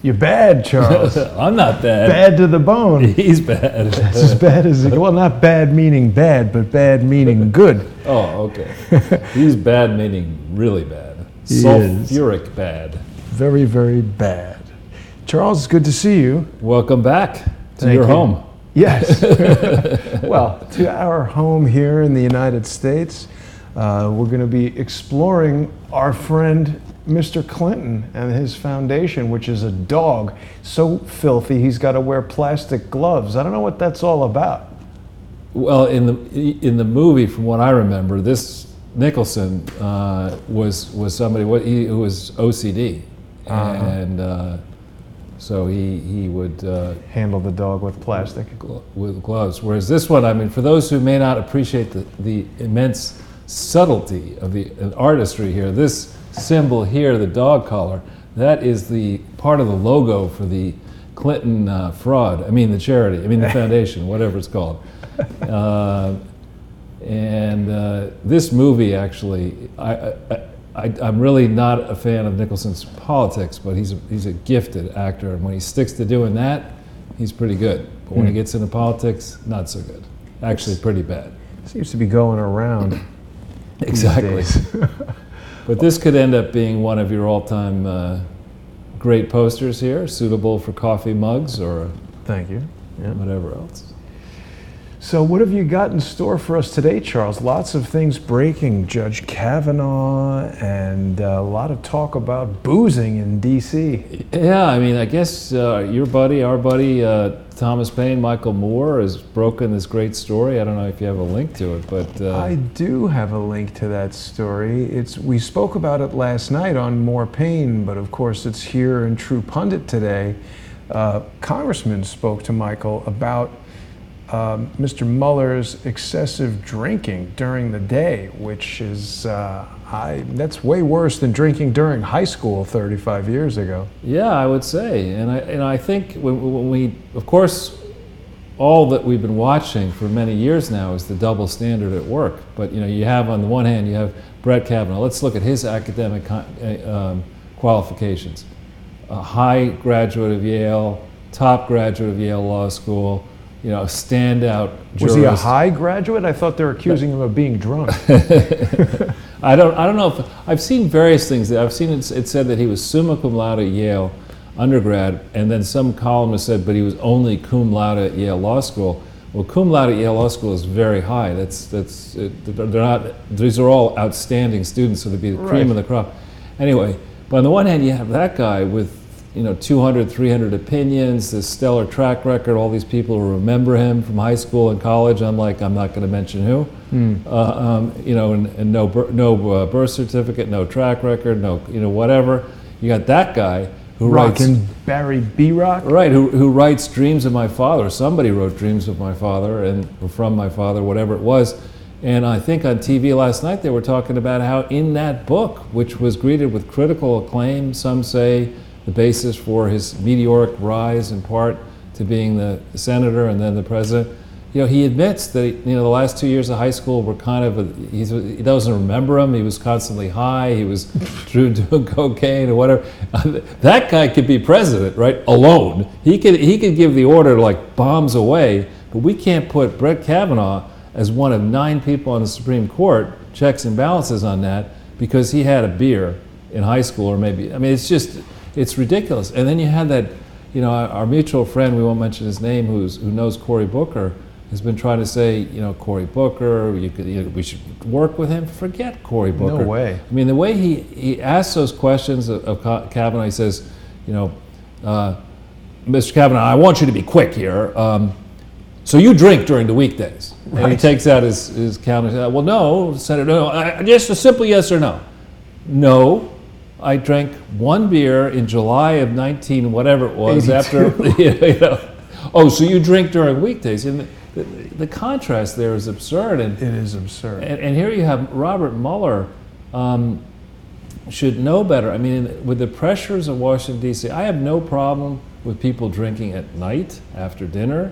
You're bad, Charles. I'm not bad. Bad to the bone. He's bad. That's as bad as it. Well, not bad meaning bad, but bad meaning good. Oh, okay. He's bad meaning really bad. He Sulfuric bad. Very, very bad. Charles, it's good to see you. Welcome back to Thank your you. home. Yes. Well, to our home here in the United States. We're going to be exploring our friend Mr. Clinton and his foundation, which is a dog so filthy he's got to wear plastic gloves. I don't know what that's all about. Well, in the movie, from what I remember, this Nicholson was somebody who was OCD, and so he would Handle the dog with plastic. With gloves. Whereas this one, I mean, for those who may not appreciate the immense subtlety of the artistry here, this symbol here, the dog collar, that is the part of the logo for the Clinton the charity, the foundation, whatever it's called. This movie, actually, I'm really not a fan of Nicholson's politics, but he's a gifted actor, and when he sticks to doing that, he's pretty good. But when he gets into politics, not so good. Actually, pretty bad. Seems to be going around. Exactly. But this could end up being one of your all-time great posters here, suitable for coffee mugs or Thank you. Yeah. whatever else. So what have you got in store for us today, Charles? Lots of things breaking. Judge Kavanaugh and a lot of talk about boozing in D.C. Yeah, I guess our buddy, Thomas Paine, Michael Moore, has broken this great story. I don't know if you have a link to it, but... I do have a link to that story. We spoke about it last night on More Pain, but of course it's here in True Pundit today. Congressman spoke to Michael about Mr. Mueller's excessive drinking during the day, which is, that's way worse than drinking during high school 35 years ago. Yeah, I would say. And I think when we, of course, all that we've been watching for many years now is the double standard at work. But, you have on the one hand, you have Brett Kavanaugh. Let's look at his academic qualifications. A high graduate of Yale, top graduate of Yale Law School, standout jurist. Was he a high graduate? I thought they were accusing him of being drunk. I don't know if I've seen various things. I've seen it said that he was summa cum laude at Yale undergrad, and then some columnist said, but he was only cum laude at Yale Law School. Well, cum laude at Yale Law School is very high. They're not. These are all outstanding students, so to be the cream of the crop. Anyway, but on the one hand, you have that guy with 200, 300 opinions, this stellar track record, all these people who remember him from high school and college, unlike, I'm not going to mention who, and no birth certificate, no track record, no, whatever. You got that guy who writes... Barry B. Rock? Right, who writes Dreams of My Father. Somebody wrote Dreams of My Father, or From My Father, whatever it was. And I think on TV last night they were talking about how in that book, which was greeted with critical acclaim, some say the basis for his meteoric rise in part to being the senator and then the president. He admits that the last 2 years of high school were kind of he doesn't remember them. He was constantly high. He was doing cocaine or whatever. That guy could be president, right? Alone, he could give the order like bombs away. But we can't put Brett Kavanaugh as one of 9 people on the Supreme Court, checks and balances on that, because he had a beer in high school, or maybe it's ridiculous. And then you had that, our mutual friend, we won't mention his name, who knows Cory Booker, has been trying to say, Cory Booker, we should work with him. Forget Cory Booker. No way. The way he asks those questions of Kavanaugh, he says, Mr. Kavanaugh, I want you to be quick here. So you drink during the weekdays? Right. And he takes out his counter. Well, no, Senator, no. Just a simple yes or no. No. I drank 1 beer in July of 19, whatever it was, 82. After, Oh, so you drink during weekdays. And the contrast there is absurd. And it is absurd. And here you have Robert Mueller should know better. With the pressures of Washington, D.C., I have no problem with people drinking at night after dinner,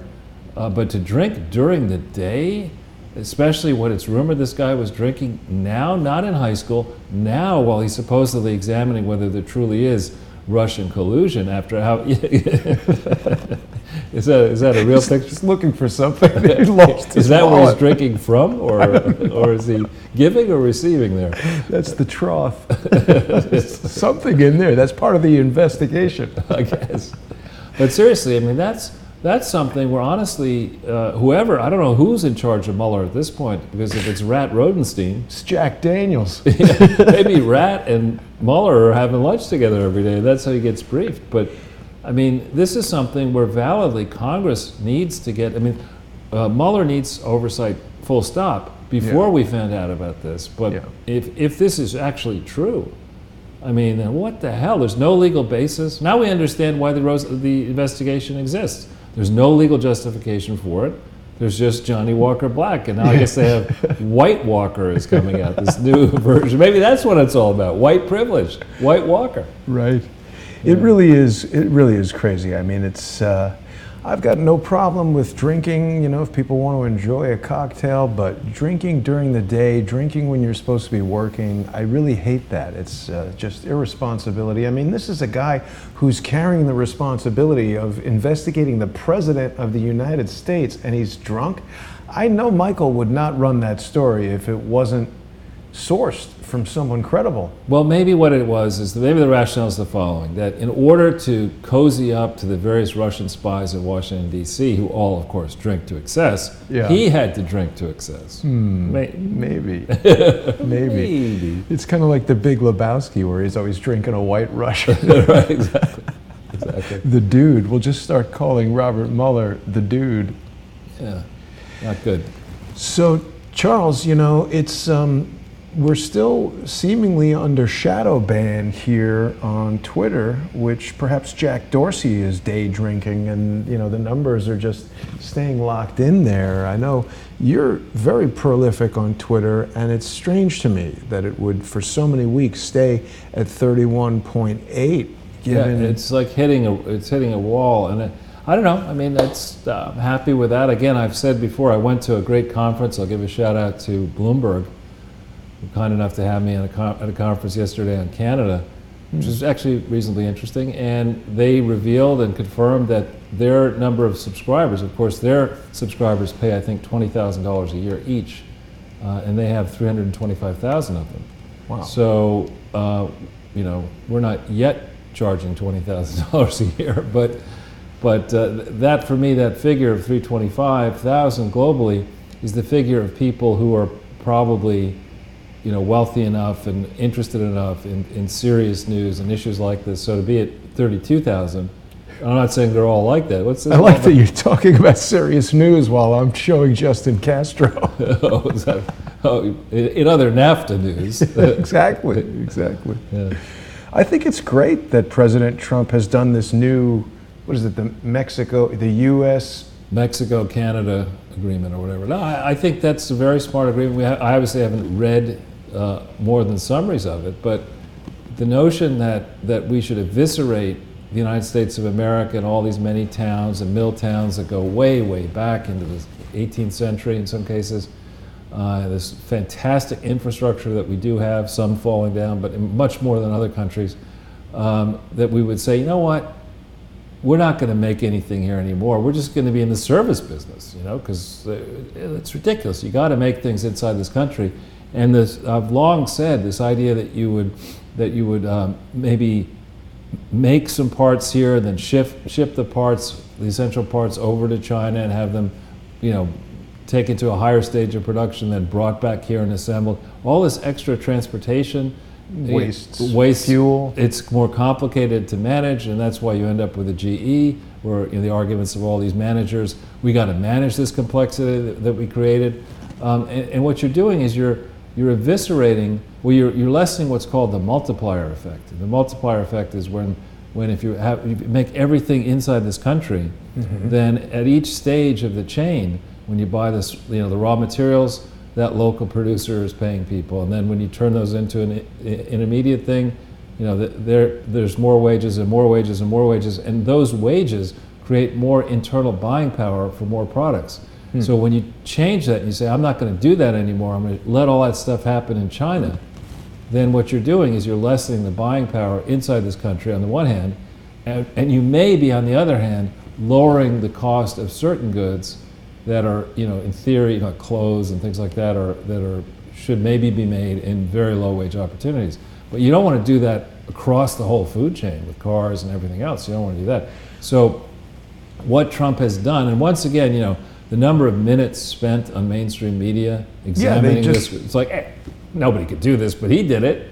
but to drink during the day, especially when it's rumored this guy was drinking now, not in high school, now while he's supposedly examining whether there truly is Russian collusion after how. Is that a real picture? Just looking for something. He lost his Is that where wallet. he's drinking from, or is he giving or receiving there? That's the trough. Something in there. That's part of the investigation. I guess. But seriously, I mean, that's something where honestly, whoever, I don't know who's in charge of Mueller at this point, because if it's Rat Rodenstein, It's Jack Daniels. maybe Rat and Mueller are having lunch together every day. That's how he gets briefed. But I mean, this is something where validly Congress needs to get, I mean, Mueller needs oversight full stop before we found out about this. But if this is actually true, I mean, then what the hell? There's no legal basis. Now we understand why the investigation exists. There's no legal justification for it. There's just Johnny Walker Black, and now I guess they have White Walker is coming out, this new version. Maybe that's what it's all about, white privilege, White Walker. Right. It really is crazy. I mean, it's, I've got no problem with drinking, you know, if people want to enjoy a cocktail, but drinking during the day, drinking when you're supposed to be working, I really hate that. It's just irresponsibility. I mean, this is a guy who's carrying the responsibility of investigating the President of the United States, and he's drunk. I know Michael would not run that story if it wasn't sourced from someone credible. Well, maybe what it was is, maybe the rationale is the following, that in order to cozy up to the various Russian spies in Washington, D.C., who all, of course, drink to excess, he had to drink to excess. Maybe. Maybe. It's kind of like the Big Lebowski, where he's always drinking a White Russian. Right, exactly. The dude. We'll just start calling Robert Mueller the dude. Yeah, not good. So, Charles, you know, it's... we're still seemingly under shadow ban here on Twitter, which perhaps Jack Dorsey is day drinking, and you know the numbers are just staying locked in there. I know you're very prolific on Twitter, and it's strange to me that it would, for so many weeks, stay at 31.8. Yeah, it's like hitting a wall, and I don't know. I mean, that's I'm happy with that. Again, I've said before, I went to a great conference. I'll give a shout out to Bloomberg, kind enough to have me at a conference yesterday on Canada, which is actually reasonably interesting, and they revealed and confirmed that their number of subscribers, of course their subscribers pay I think $20,000 a year each, and they have 325,000 of them. Wow. So, you know, we're not yet charging $20,000 a year, but that for me, that figure of 325,000 globally is the figure of people who are probably, you know, wealthy enough and interested enough in serious news and issues like this. So to be at 32,000, I'm not saying they're all like that. What's this? I like that you're talking about serious news while I'm showing Justin Castro. Oh, is that, in other NAFTA news. Exactly. Yeah. I think it's great that President Trump has done this new, what is it, the U.S. Mexico-Canada agreement or whatever. No, I think that's a very smart agreement. I obviously haven't read more than summaries of it, but the notion that we should eviscerate the United States of America and all these many towns and mill towns that go way, way back into the 18th century in some cases, this fantastic infrastructure that we do have, some falling down, but much more than other countries, that we would say, you know what, we're not going to make anything here anymore. We're just going to be in the service business, you know, because it's ridiculous. You got to make things inside this country. And this, I've long said this idea that you would maybe make some parts here, then ship the parts, the essential parts, over to China and have them, you know, taken to a higher stage of production, then brought back here and assembled. All this extra transportation. Waste, fuel. It's more complicated to manage, and that's why you end up with a GE, where, you know, the arguments of all these managers, we got to manage this complexity that we created. And what you're doing is you're eviscerating, well, you're lessening what's called the multiplier effect. And the multiplier effect is when if you make everything inside this country, then at each stage of the chain, when you buy this, you know, the raw materials, that local producer is paying people, and then when you turn those into an intermediate thing, you know, there's more wages and more wages and more wages, and those wages create more internal buying power for more products. So when you change that and you say, I'm not going to do that anymore, I'm going to let all that stuff happen in China, then what you're doing is you're lessening the buying power inside this country on the one hand, and you may be, on the other hand, lowering the cost of certain goods that are, in theory, clothes and things like that should maybe be made in very low wage opportunities. But you don't want to do that across the whole food chain with cars and everything else. You don't want to do that. So what Trump has done, and once again, the number of minutes spent on mainstream media examining this, it's like, hey, nobody could do this, but he did it.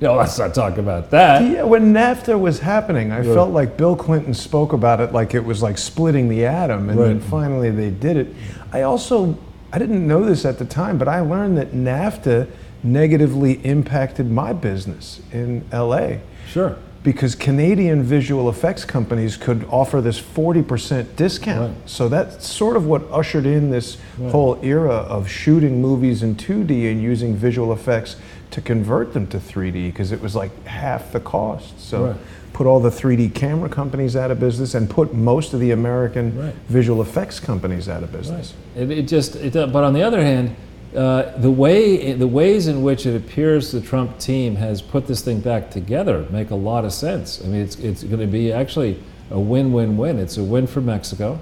Let's not talk about that. Yeah, when NAFTA was happening, I felt like Bill Clinton spoke about it like it was like splitting the atom, and then finally they did it. I didn't know this at the time, but I learned that NAFTA negatively impacted my business in LA. Sure. Because Canadian visual effects companies could offer this 40% discount. Right. So that's sort of what ushered in this whole era of shooting movies in 2D and using visual effects to convert them to 3D, because it was like half the cost. So put all the 3D camera companies out of business and put most of the American visual effects companies out of business. But on the other hand, the ways in which it appears the Trump team has put this thing back together make a lot of sense. I mean, it's going to be actually a win-win-win. It's a win for Mexico,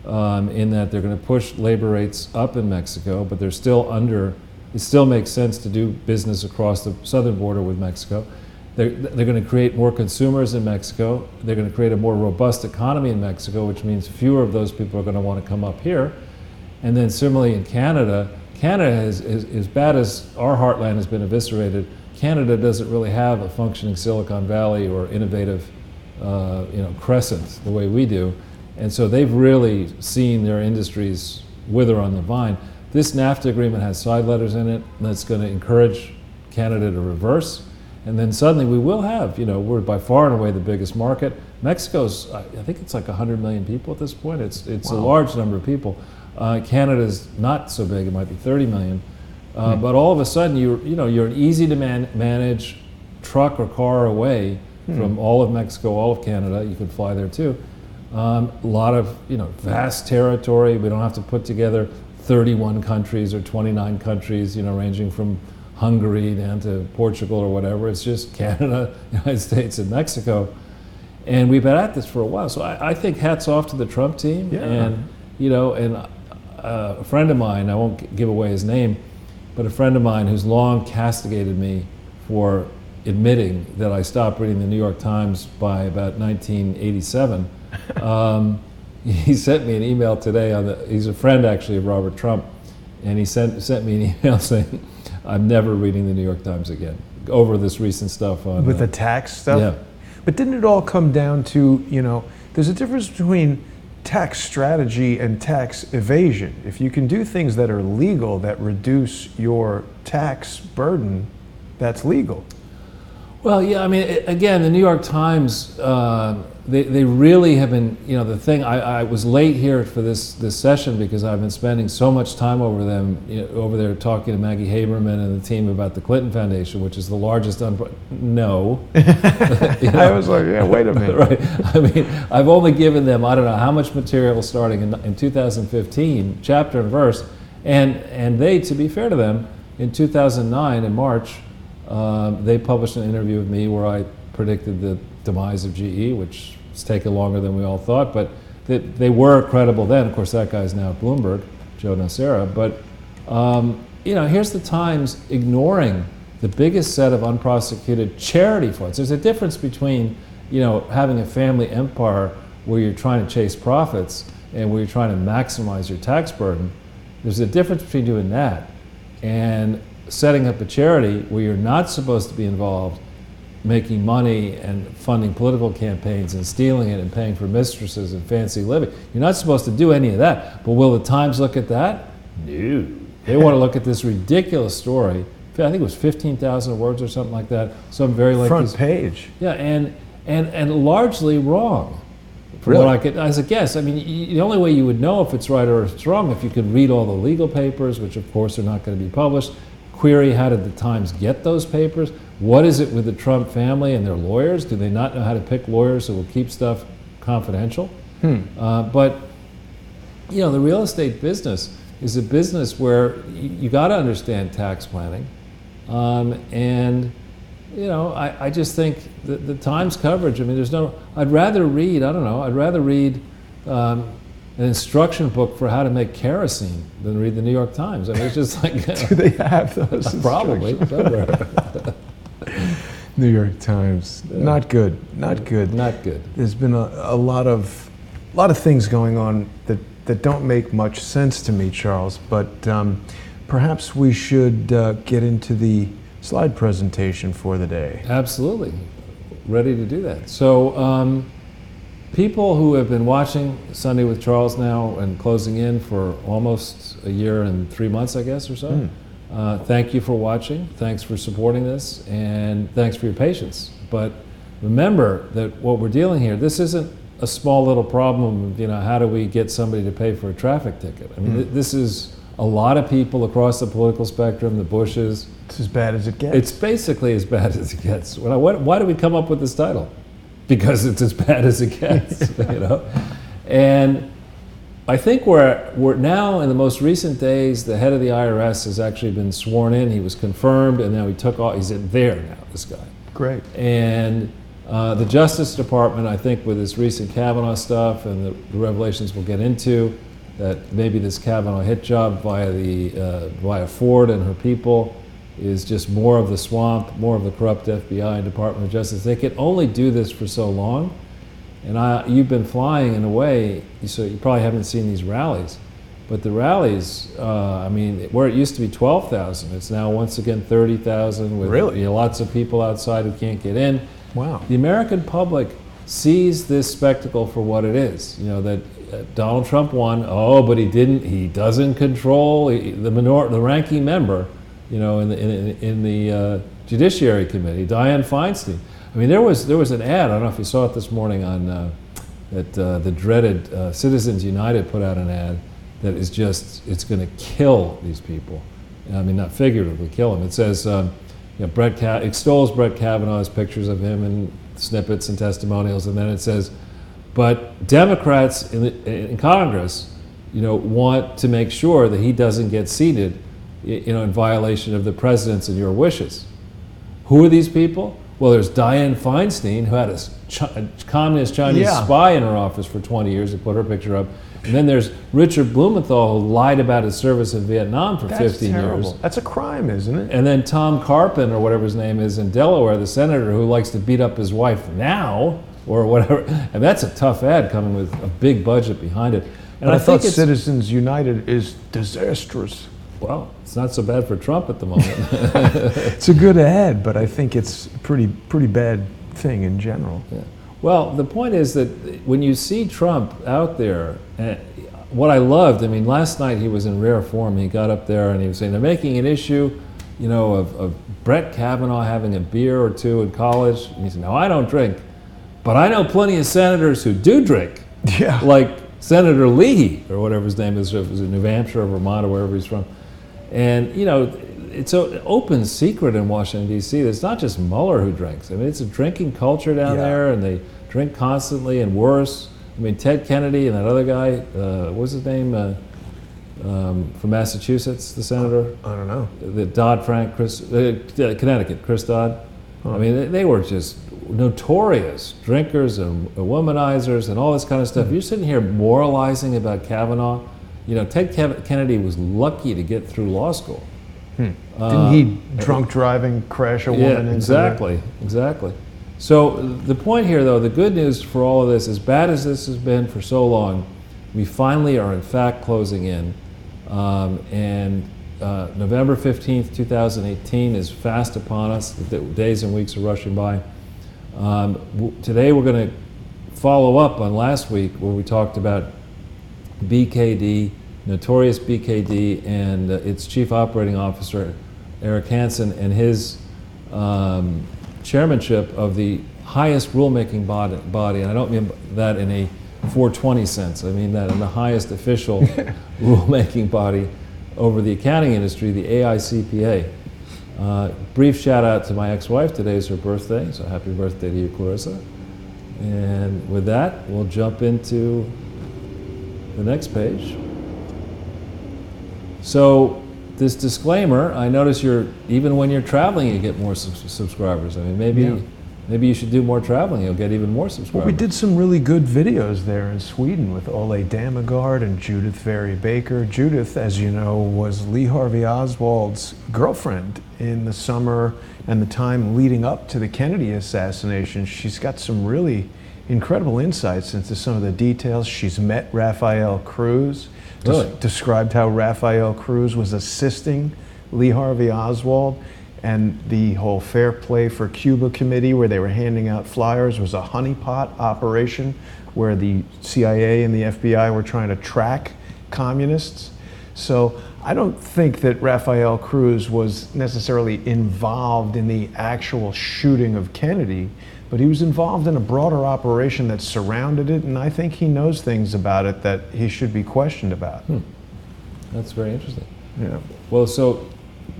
in that they're going to push labor rates up in Mexico, but they're still under. It still makes sense to do business across the southern border with Mexico. They're going to create more consumers in Mexico. They're going to create a more robust economy in Mexico, which means fewer of those people are going to want to come up here. And then similarly in Canada, is as bad as our heartland has been eviscerated, Canada doesn't really have a functioning Silicon Valley or innovative crescent the way we do. And so they've really seen their industries wither on the vine. This NAFTA agreement has side letters in it that's going to encourage Canada to reverse. And then suddenly we will have, we're by far and away the biggest market. Mexico's, I think it's like 100 million people at this point. It's a large number of people. Canada's not so big, it might be 30 million. But all of a sudden you're an easy to manage truck or car away from all of Mexico, all of Canada. You could fly there too. A lot of, vast territory. We don't have to put together 31 countries or 29 countries, ranging from Hungary down to Portugal or whatever. It's just Canada, United States, and Mexico. And we've been at this for a while. So I think hats off to the Trump team. And, a friend of mine, I won't give away his name, but a friend of mine who's long castigated me for admitting that I stopped reading the New York Times by about 1987. He sent me an email today he's a friend actually of Robert Trump, and he sent me an email saying, I'm never reading the New York Times again over this recent stuff on... With the tax stuff? Yeah. But didn't it all come down to, there's a difference between tax strategy and tax evasion. If you can do things that are legal that reduce your tax burden, that's legal. Well, yeah, I mean, again, the New York Times, they really have been, the thing, I was late here for this session because I've been spending so much time over there talking to Maggie Haberman and the team about the Clinton Foundation, which is the largest, no. I was like, yeah, wait a minute. Right. I mean, I've only given them, I don't know how much material starting in 2015, chapter and verse, and they, to be fair to them, in 2009, in March, they published an interview with me where I predicted the demise of GE, which has taken longer than we all thought, but they were credible then. Of course, that guy's now at Bloomberg, Joe Nocera. But here's the Times ignoring the biggest set of unprosecuted charity funds. There's a difference between having a family empire where you're trying to chase profits and where you're trying to maximize your tax burden. There's a difference between doing that and setting up a charity where you're not supposed to be involved making money and funding political campaigns and stealing it and paying for mistresses and fancy living. You're not supposed to do any of that. But will the Times look at that? No. They want to look at this ridiculous story. I think it was 15,000 words or something like that. Some very like front page. Yeah, and largely wrong. From Really? what I could, as a guess. I mean, the only way you would know if it's right or if it's wrong if you could read all the legal papers, which of course are not going to be published. Query, how did the Times get those papers? What is it with the Trump family and their lawyers? Do they not know how to pick lawyers who will keep stuff confidential? But the real estate business is a business where you got to understand tax planning. And you know, I just think that the Times coverage, I mean, I'd rather read, I don't know, I'd rather read an instruction book for how to make kerosene than read the New York Times. I mean, it's just like... Do they have those? Probably, somewhere. New York Times, not good, not good. Not good. There's been a lot of things going on that don't make much sense to me, Charles, but perhaps we should get into the slide presentation for the day. Absolutely. Ready to do that. So people who have been watching Sunday with Charles now and closing in for almost a year and 3 months, I guess, or so, thank you for watching. Thanks for supporting this, and thanks for your patience. But remember that what we're dealing here, this isn't a small little problem of, you know, how do we get somebody to pay for a traffic ticket? I mean, this is a lot of people across the political spectrum, the Bushes. It's as bad as it gets. It's basically as bad as it gets. Why do we come up with this title? Because it's as bad as it gets, you know? And I think we're now, in the most recent days, the head of the IRS has actually been sworn in. He was confirmed, and now he took off. He's in there now, this guy. Great. And the Justice Department, I think, with this recent Kavanaugh stuff and the revelations we'll get into, that maybe this Kavanaugh hit job via Ford and her people is just more of the swamp, more of the corrupt FBI and Department of Justice. They can only do this for so long. And you've been flying in a way, so you probably haven't seen these rallies. But the rallies, I mean, where it used to be 12,000, it's now once again 30,000 with really? Lots of people outside who can't get in. Wow. The American public sees this spectacle for what it is. You know, that Donald Trump won, but he doesn't control the ranking member, you know, in the Judiciary Committee, Dianne Feinstein. I mean, there was an ad, I don't know if you saw it this morning on, that the dreaded Citizens United put out an ad that is just, it's going to kill these people. I mean, not figuratively kill them. It says, you know, extols Brett Kavanaugh's pictures of him and snippets and testimonials, and then it says, but Democrats in Congress, you know, want to make sure that he doesn't get seated, you know, in violation of the president's and your wishes. Who are these people? Well, there's Dianne Feinstein, who had a communist Chinese spy in her office for 20 years, and put her picture up. And then there's Richard Blumenthal, who lied about his service in Vietnam for 15 years. That's a crime, isn't it? And then Tom Carpin, or whatever his name is, in Delaware, the senator who likes to beat up his wife now, or whatever. And that's a tough ad coming with a big budget behind it. And I thought Citizens United is disastrous. Well, it's not so bad for Trump at the moment. It's a good ad, but I think it's a pretty bad thing in general. Yeah. Well, the point is that when you see Trump out there, what I loved, I mean, last night he was in rare form. He got up there and he was saying, they're making an issue, you know, of Brett Kavanaugh having a beer or two in college. And he said, no, I don't drink, but I know plenty of senators who do drink. Yeah. Like Senator Leahy, or whatever his name is, in New Hampshire or Vermont or wherever he's from. And, you know, it's an open secret in Washington, D.C. It's not just Mueller who drinks. I mean, it's a drinking culture down there, and they drink constantly and worse. I mean, Ted Kennedy and that other guy, what was his name, from Massachusetts, the senator? I don't know. The Dodd-Frank, Connecticut, Chris Dodd. Huh. I mean, they were just notorious drinkers and womanizers and all this kind of stuff. You're sitting here moralizing about Kavanaugh. You know, Ted Kennedy was lucky to get through law school. Didn't he drunk driving crash a woman? Yeah, exactly. So the point here, though, the good news for all of this, as bad as this has been for so long, we finally are in fact closing in. And November 15th, 2018 is fast upon us. The days and weeks are rushing by. Today we're going to follow up on last week where we talked about BKD, notorious BKD, and its chief operating officer, Eric Hansen, and his chairmanship of the highest rulemaking body. And I don't mean that in a 420 sense. I mean that in the highest official rulemaking body over the accounting industry, the AICPA. Brief shout out to my ex-wife. Today is her birthday, so happy birthday to you, Clarissa. And with that, we'll jump into the next page. So this disclaimer, I notice even when you're traveling, you get more subscribers. I mean, maybe you should do more traveling. You'll get even more subscribers. Well, we did some really good videos there in Sweden with Ole Damegard and Judith Very Baker. Judith, as you know, was Lee Harvey Oswald's girlfriend in the summer and the time leading up to the Kennedy assassination. She's got some really incredible insights into some of the details. She's met Rafael Cruz, Really? described how Rafael Cruz was assisting Lee Harvey Oswald, and the whole Fair Play for Cuba committee where they were handing out flyers was a honeypot operation where the CIA and the FBI were trying to track communists. So I don't think that Rafael Cruz was necessarily involved in the actual shooting of Kennedy, but he was involved in a broader operation that surrounded it, and I think he knows things about it that he should be questioned about. That's very interesting. Yeah. Well, so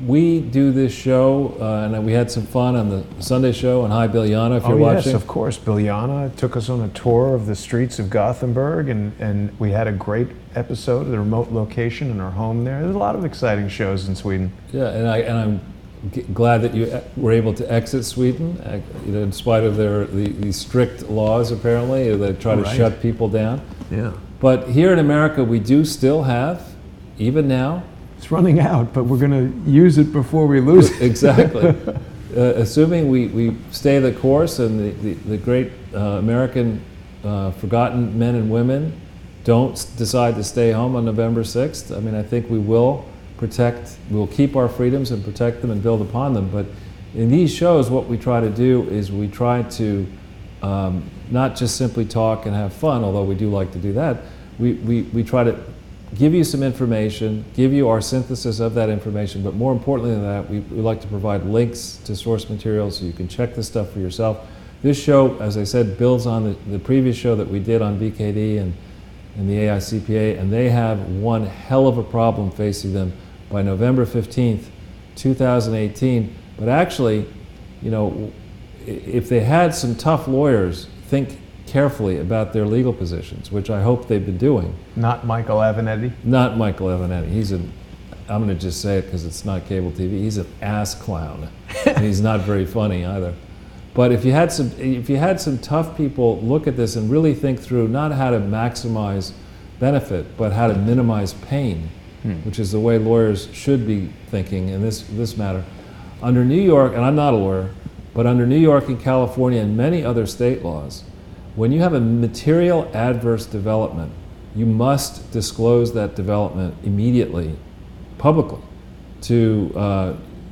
we do this show, and we had some fun on the Sunday show, and hi, Biljana, if you're watching. Yes, of course. Biljana took us on a tour of the streets of Gothenburg, and we had a great episode at a remote location in our home there. There's a lot of exciting shows in Sweden. Yeah, and I'm glad that you were able to exit Sweden, in spite of the strict laws, apparently, that try to shut people down. Yeah. But here in America, we do still have, even now, It's running out, but we're going to use it before we lose it. Exactly. Assuming we stay the course and the great American forgotten men and women don't decide to stay home on November 6th, I mean, I think we'll keep our freedoms and protect them and build upon them. But in these shows, what we try to do is we try to not just simply talk and have fun, although we do like to do that. We try to give you some information, give you our synthesis of that information, but more importantly than that, we like to provide links to source materials so you can check this stuff for yourself. This show, as I said, builds on the previous show that we did on BKD and the AICPA, and they have one hell of a problem facing them by November 15th, 2018. But actually, you know, if they had some tough lawyers think carefully about their legal positions, which I hope they've been doing. Not Michael Avenatti? Not Michael Avenatti. I'm going to just say it because it's not cable TV, he's an ass clown. And he's not very funny either. But if you had some tough people look at this and really think through not how to maximize benefit, but how to minimize pain, which is the way lawyers should be thinking in this matter. Under New York, and I'm not a lawyer, but under New York and California and many other state laws, when you have a material adverse development, you must disclose that development immediately, publicly, to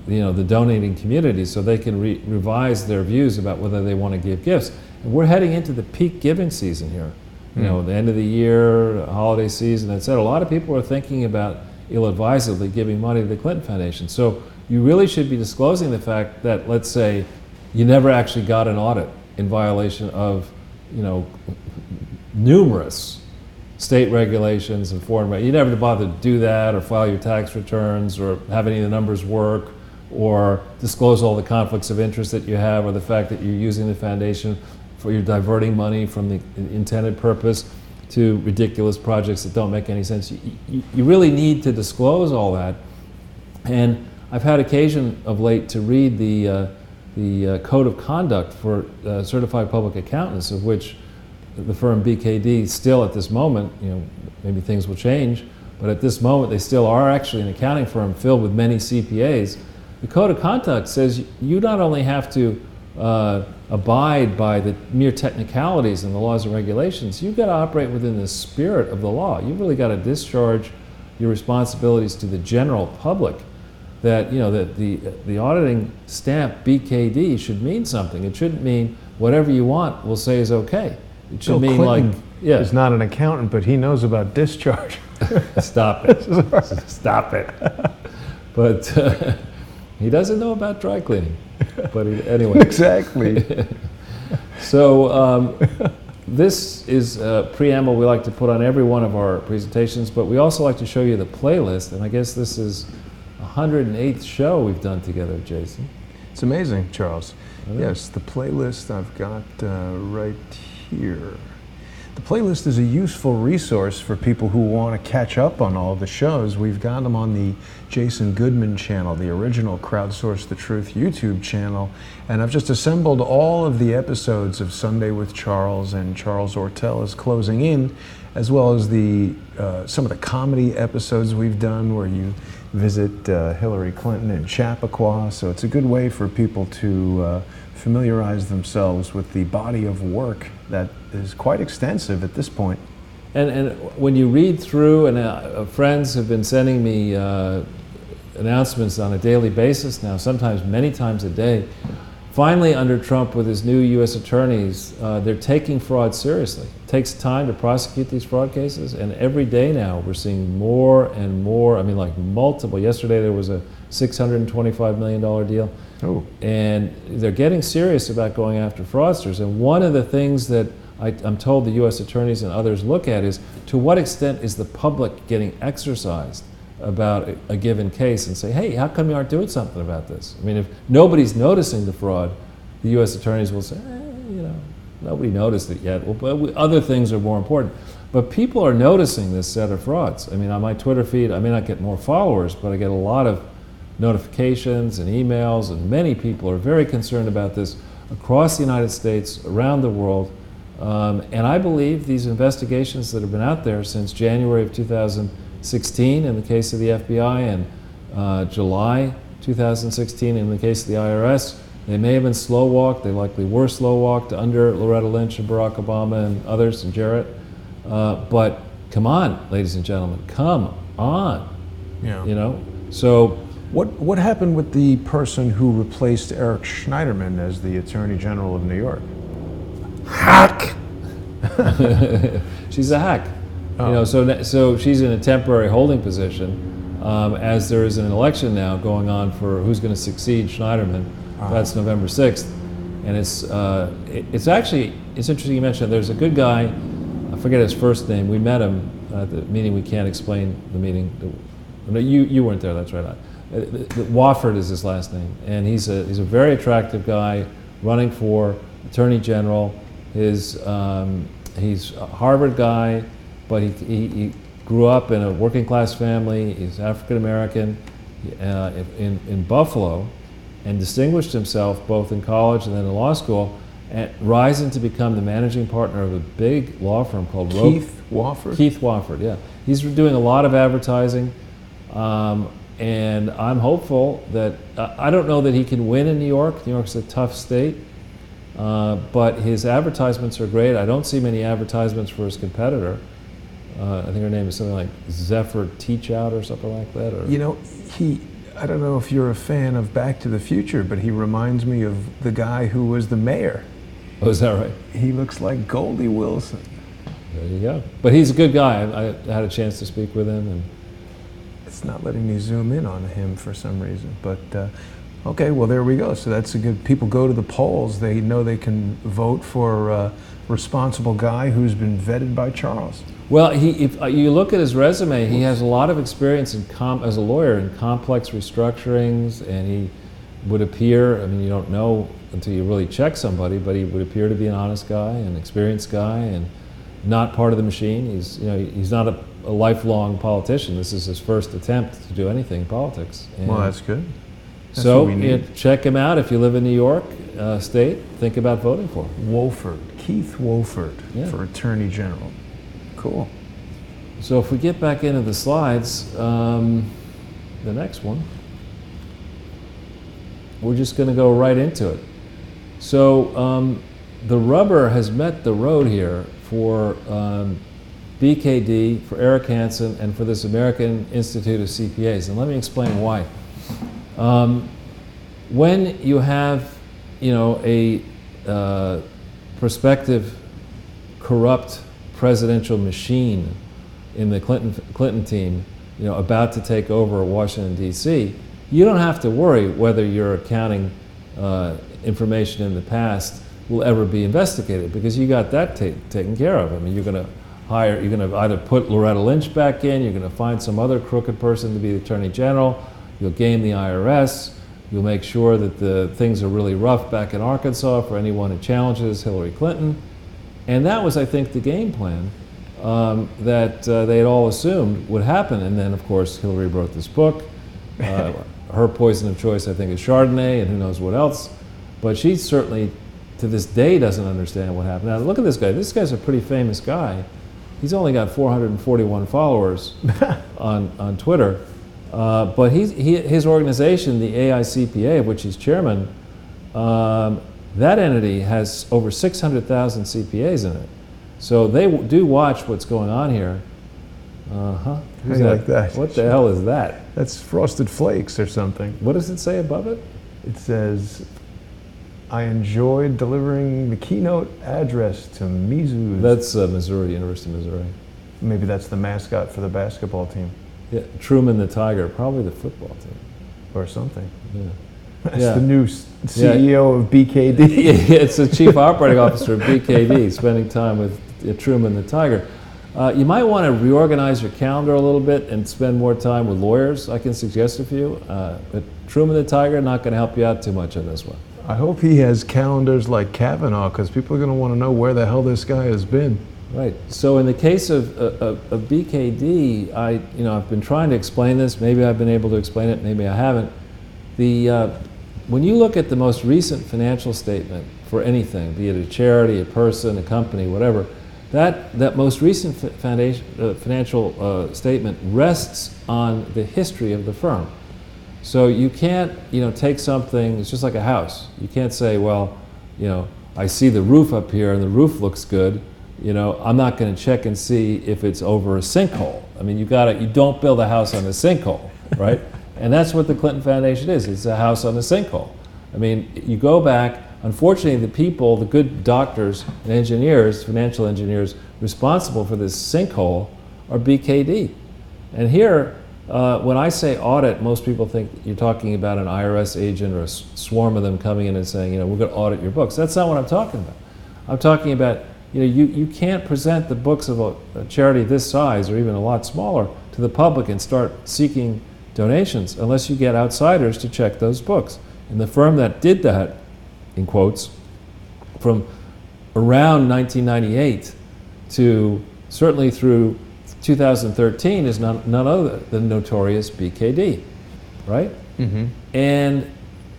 the donating community so they can revise their views about whether they want to give gifts. And we're heading into the peak giving season here. You know, the end of the year, holiday season, etc. A lot of people are thinking about ill-advisedly giving money to the Clinton Foundation. So you really should be disclosing the fact that, let's say, you never actually got an audit in violation of numerous state regulations and foreign regulations. You never bother to do that or file your tax returns or have any of the numbers work or disclose all the conflicts of interest that you have or the fact that you're using the foundation for you're diverting money from the intended purpose to ridiculous projects that don't make any sense. You really need to disclose all that. And I've had occasion of late to read the code of conduct for certified public accountants, of which the firm BKD still at this moment, maybe things will change, but at this moment they still are actually an accounting firm filled with many CPAs. The code of conduct says you not only have to abide by the mere technicalities and the laws and regulations, you've got to operate within the spirit of the law. You've really got to discharge your responsibilities to the general public. That that the auditing stamp BKD should mean something. It shouldn't mean whatever you want we'll say is okay. It should mean Clinton is not an accountant, but he knows about discharge. Stop it. Stop it. But he doesn't know about dry cleaning. But anyway. Exactly. So this is a preamble we like to put on every one of our presentations, but we also like to show you the playlist, and I guess this is 108th show we've done together, Jason. It's amazing, Charles. Yes, the playlist I've got right here. The playlist is a useful resource for people who want to catch up on all the shows. We've got them on the Jason Goodman channel, the original Crowdsource the Truth YouTube channel, and I've just assembled all of the episodes of Sunday with Charles, and Charles Ortel is closing in, as well as the some of the comedy episodes we've done where you visit Hillary Clinton in Chappaqua. So it's a good way for people to familiarize themselves with the body of work that is quite extensive at this point. And when you read through, and friends have been sending me announcements on a daily basis now, sometimes many times a day. Finally, under Trump, with his new U.S. attorneys, they're taking fraud seriously. It takes time to prosecute these fraud cases, and every day now we're seeing more and more. I mean, like multiple. Yesterday there was a $625 million deal. Oh. And they're getting serious about going after fraudsters. And one of the things that I'm told the U.S. attorneys and others look at is, to what extent is the public getting exercised about a given case, and say, hey, how come you aren't doing something about this? I mean, if nobody's noticing the fraud, the U.S. attorneys will say, you know, nobody noticed it yet. Well, but other things are more important. But people are noticing this set of frauds. I mean, on my Twitter feed, I may not get more followers, but I get a lot of notifications and emails, and many people are very concerned about this across the United States, around the world. And I believe these investigations that have been out there since January of 2016 in the case of the FBI, and July 2016 in the case of the IRS, they may have been slow-walked. They likely were slow-walked under Loretta Lynch and Barack Obama and others, and Jarrett. But come on, ladies and gentlemen, come on. Yeah. You know, so. What happened with the person who replaced Eric Schneiderman as the Attorney General of New York? Hack! She's a hack. Oh. You know, so she's in a temporary holding position, as there is an election now going on for who's going to succeed Schneiderman. That's November 6th. And it's actually, it's interesting you mentioned, there's a good guy, I forget his first name, we met him at the meeting. We can't explain the meeting. No, you weren't there, that's right. Wofford is his last name, and he's a very attractive guy running for Attorney General. He's a Harvard guy, but he grew up in a working class family. He's African American in Buffalo, and distinguished himself both in college and then in law school, and rising to become the managing partner of a big law firm called Keith Wofford? Keith Wofford, yeah. He's doing a lot of advertising. And I'm hopeful that, I don't know that he can win in New York. New York's a tough state, but his advertisements are great. I don't see many advertisements for his competitor. I think her name is something like Zephyr Teach Out or something like that. Or, you know, I don't know if you're a fan of Back to the Future, but he reminds me of the guy who was the mayor. Oh, is that right? He looks like Goldie Wilson. There you go. But he's a good guy. I had a chance to speak with him, and it's not letting me zoom in on him for some reason, but okay, well, there we go. So that's a good, people go to the polls, they know they can vote for a responsible guy who's been vetted by Charles. Well, if you look at his resume, he has a lot of experience as a lawyer in complex restructurings, and he would appear, I mean, you don't know until you really check somebody, but he would appear to be an honest guy, an experienced guy, and not part of the machine. He's not a lifelong politician. This is his first attempt to do anything in politics. And well, that's good. That's so check him out if you live in New York State. Think about voting for him. Wofford, Keith Wofford, for Attorney General. Cool. So if we get back into the slides, the next one, we're just going to go right into it. So the rubber has met the road here for BKD, for Eric Hansen, and for this American Institute of CPAs. And let me explain why. When you have, you know, a prospective corrupt presidential machine in the Clinton team, you know, about to take over Washington, D.C., you don't have to worry whether your accounting information in the past will ever be investigated, because you got that taken care of. I mean, you're going to either put Loretta Lynch back in, you're going to find some other crooked person to be the Attorney General, you'll game the IRS, you'll make sure that the things are really rough back in Arkansas for anyone who challenges Hillary Clinton, And that was, I think, the game plan that they had all assumed would happen. And then, of course, Hillary wrote this book. Her poison of choice, I think, is Chardonnay, and who knows what else. But she certainly, to this day, doesn't understand what happened. Now, look at this guy. This guy's a pretty famous guy. He's only got 441 followers on Twitter. But his organization, the AICPA, of which he's chairman, that entity has over 600,000 CPAs in it. So they do watch what's going on here. How do you like that? What the hell is that? That's Frosted Flakes or something. What does it say above it? It says, I enjoyed delivering the keynote address to Mizzou's. That's Missouri, University of Missouri. Maybe that's the mascot for the basketball team. Yeah, Truman the Tiger, probably the football team. Or something. Yeah. That's the new CEO of BKD. Yeah, it's the chief operating officer of BKD, spending time with Truman the Tiger. You might want to reorganize your calendar a little bit and spend more time with lawyers. I can suggest a few. But Truman the Tiger, not going to help you out too much on this one. I hope he has calendars like Kavanaugh, because people are going to want to know where the hell this guy has been. Right. So in the case of BKD, I've been trying to explain this. Maybe I've been able to explain it. Maybe I haven't. When you look at the most recent financial statement for anything, be it a charity, a person, a company, whatever, that most recent financial statement rests on the history of the firm. So you can't, take something. It's just like a house. You can't say, well, I see the roof up here and the roof looks good. I'm not going to check and see if it's over a sinkhole. I mean, you don't build a house on a sinkhole, right? And that's what the Clinton Foundation is. It's a house on a sinkhole. I mean, you go back, unfortunately, the good doctors and engineers, financial engineers, responsible for this sinkhole are BKD. And here, when I say audit, most people think you're talking about an IRS agent or a swarm of them coming in and saying, we're going to audit your books. That's not what I'm talking about. I'm talking about, you can't present the books of a charity this size, or even a lot smaller, to the public and start seeking donations unless you get outsiders to check those books. And the firm that did that, in quotes, from around 1998 to certainly through 2013 is none other than notorious BKD, right? Mm-hmm. And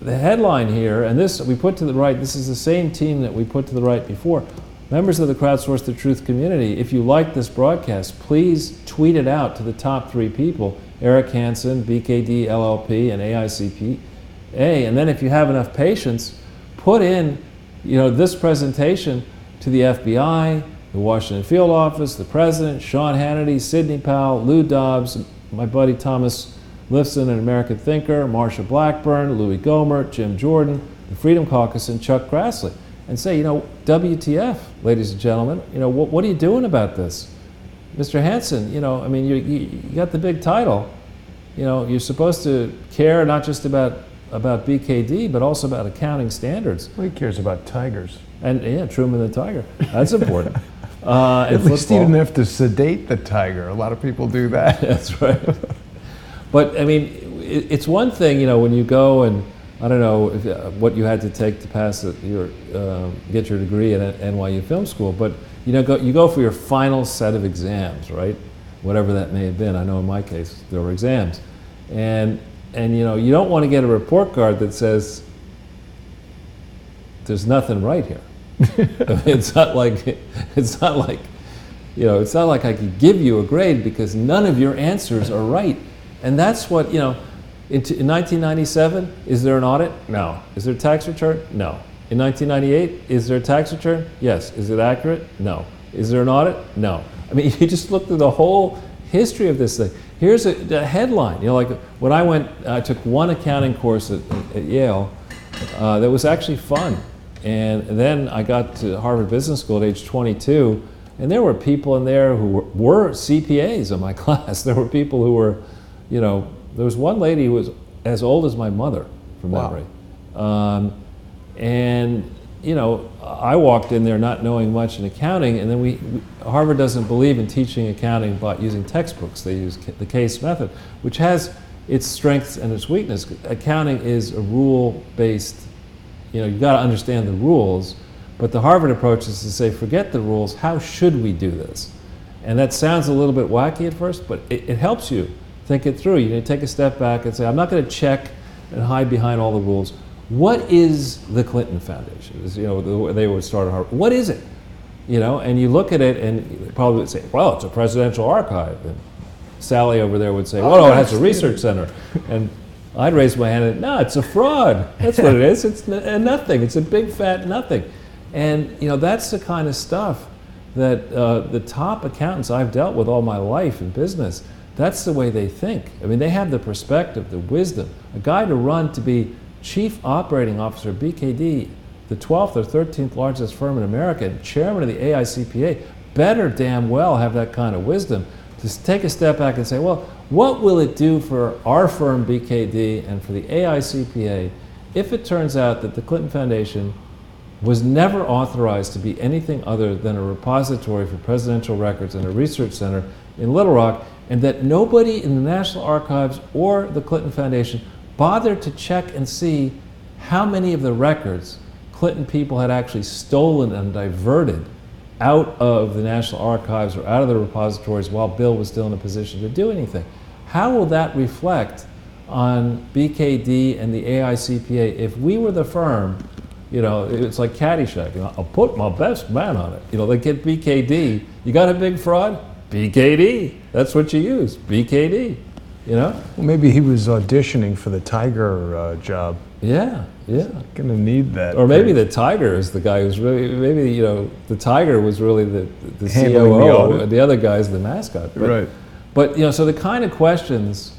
the headline here, and this we put to the right, this is the same team that we put to the right before. Members of the Crowdsource the Truth community, if you like this broadcast, please tweet it out to the top 3 people, Eric Hansen, BKD LLP, and AICPA. And then if you have enough patience, put in this presentation to the FBI, the Washington Field Office, the President, Sean Hannity, Sidney Powell, Lou Dobbs, my buddy Thomas Lifson, an American thinker, Marsha Blackburn, Louis Gohmert, Jim Jordan, the Freedom Caucus, and Chuck Grassley. And say, WTF, ladies and gentlemen, what are you doing about this? Mr. Hansen, I mean, you got the big title. You're supposed to care not just about BKD, but also about accounting standards. Well, he cares about tigers. And yeah, Truman the Tiger. That's important. At least he didn't have to sedate the tiger. A lot of people do that. That's right. But I mean, it's one thing, when you go and I don't know what you had to take to pass get your degree at NYU Film School, but you go for your final set of exams, right? Whatever that may have been. I know in my case there were exams, and you don't want to get a report card that says there's nothing right here. It's not like I could give you a grade because none of your answers are right, and that's what In 1997, is there an audit? No. Is there a tax return? No. In 1998, is there a tax return? Yes. Is it accurate? No. Is there an audit? No. I mean, you just look through the whole history of this thing. Here's a headline. Like when I took one accounting course at Yale that was actually fun. And then I got to Harvard Business School at age 22, and there were people in there who were CPAs in my class. There were people who were, there was one lady who was as old as my mother, from memory. And I walked in there not knowing much in accounting, and then Harvard doesn't believe in teaching accounting by using textbooks. They use the case method, which has its strengths and its weakness. Accounting is a rule-based, you've got to understand the rules, But the Harvard approach is to say, forget the rules, how should we do this? And that sounds a little bit wacky at first, but it helps you think it through. You need to take a step back and say, I'm not going to check and hide behind all the rules. What is the Clinton Foundation? As, you know, they would start at Harvard. What is it? You know, and you look at it and you probably would say, well, it's a presidential archive. And Sally over there would say, well, no, it has a research center. And I'd raise my hand and, no, it's a fraud. That's what it is. It's nothing. It's a big fat nothing. And, you know, that's the kind of stuff that the top accountants I've dealt with all my life in business, that's the way they think. I mean, they have the perspective, the wisdom. A guy to run to be chief operating officer of BKD, the 12th or 13th largest firm in America, and chairman of the AICPA, better damn well have that kind of wisdom to take a step back and say, well, what will it do for our firm BKD and for the AICPA if it turns out that the Clinton Foundation was never authorized to be anything other than a repository for presidential records and a research center in Little Rock, and that nobody in the National Archives or the Clinton Foundation bothered to check and see how many of the records Clinton people had actually stolen and diverted out of the National Archives or out of the repositories while Bill was still in a position to do anything. How will that reflect on BKD and the AICPA if we were the firm? You know, it's like Caddyshack. You know, I'll put my best man on it. You know, they get BKD. You got a big fraud? BKD. That's what you use. BKD. You know? Well, maybe he was auditioning for the Tiger job. Yeah, yeah. Gonna need that. Or maybe the Tiger is the guy who's really, maybe, you know, the Tiger was really the Handling COO. the The other guy's the mascot. But, right. But, you know, so the kind of questions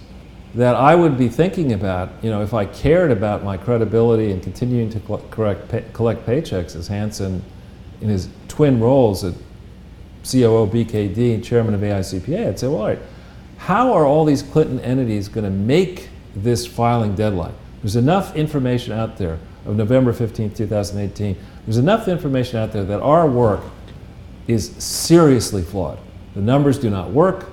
that I would be thinking about, you know, if I cared about my credibility and continuing to collect paychecks as Hansen in his twin roles at COO BKD and chairman of AICPA, I'd say, well, all right, how are all these Clinton entities going to make this filing deadline? There's enough information out there of November 15, 2018. There's enough information out there that our work is seriously flawed. The numbers do not work.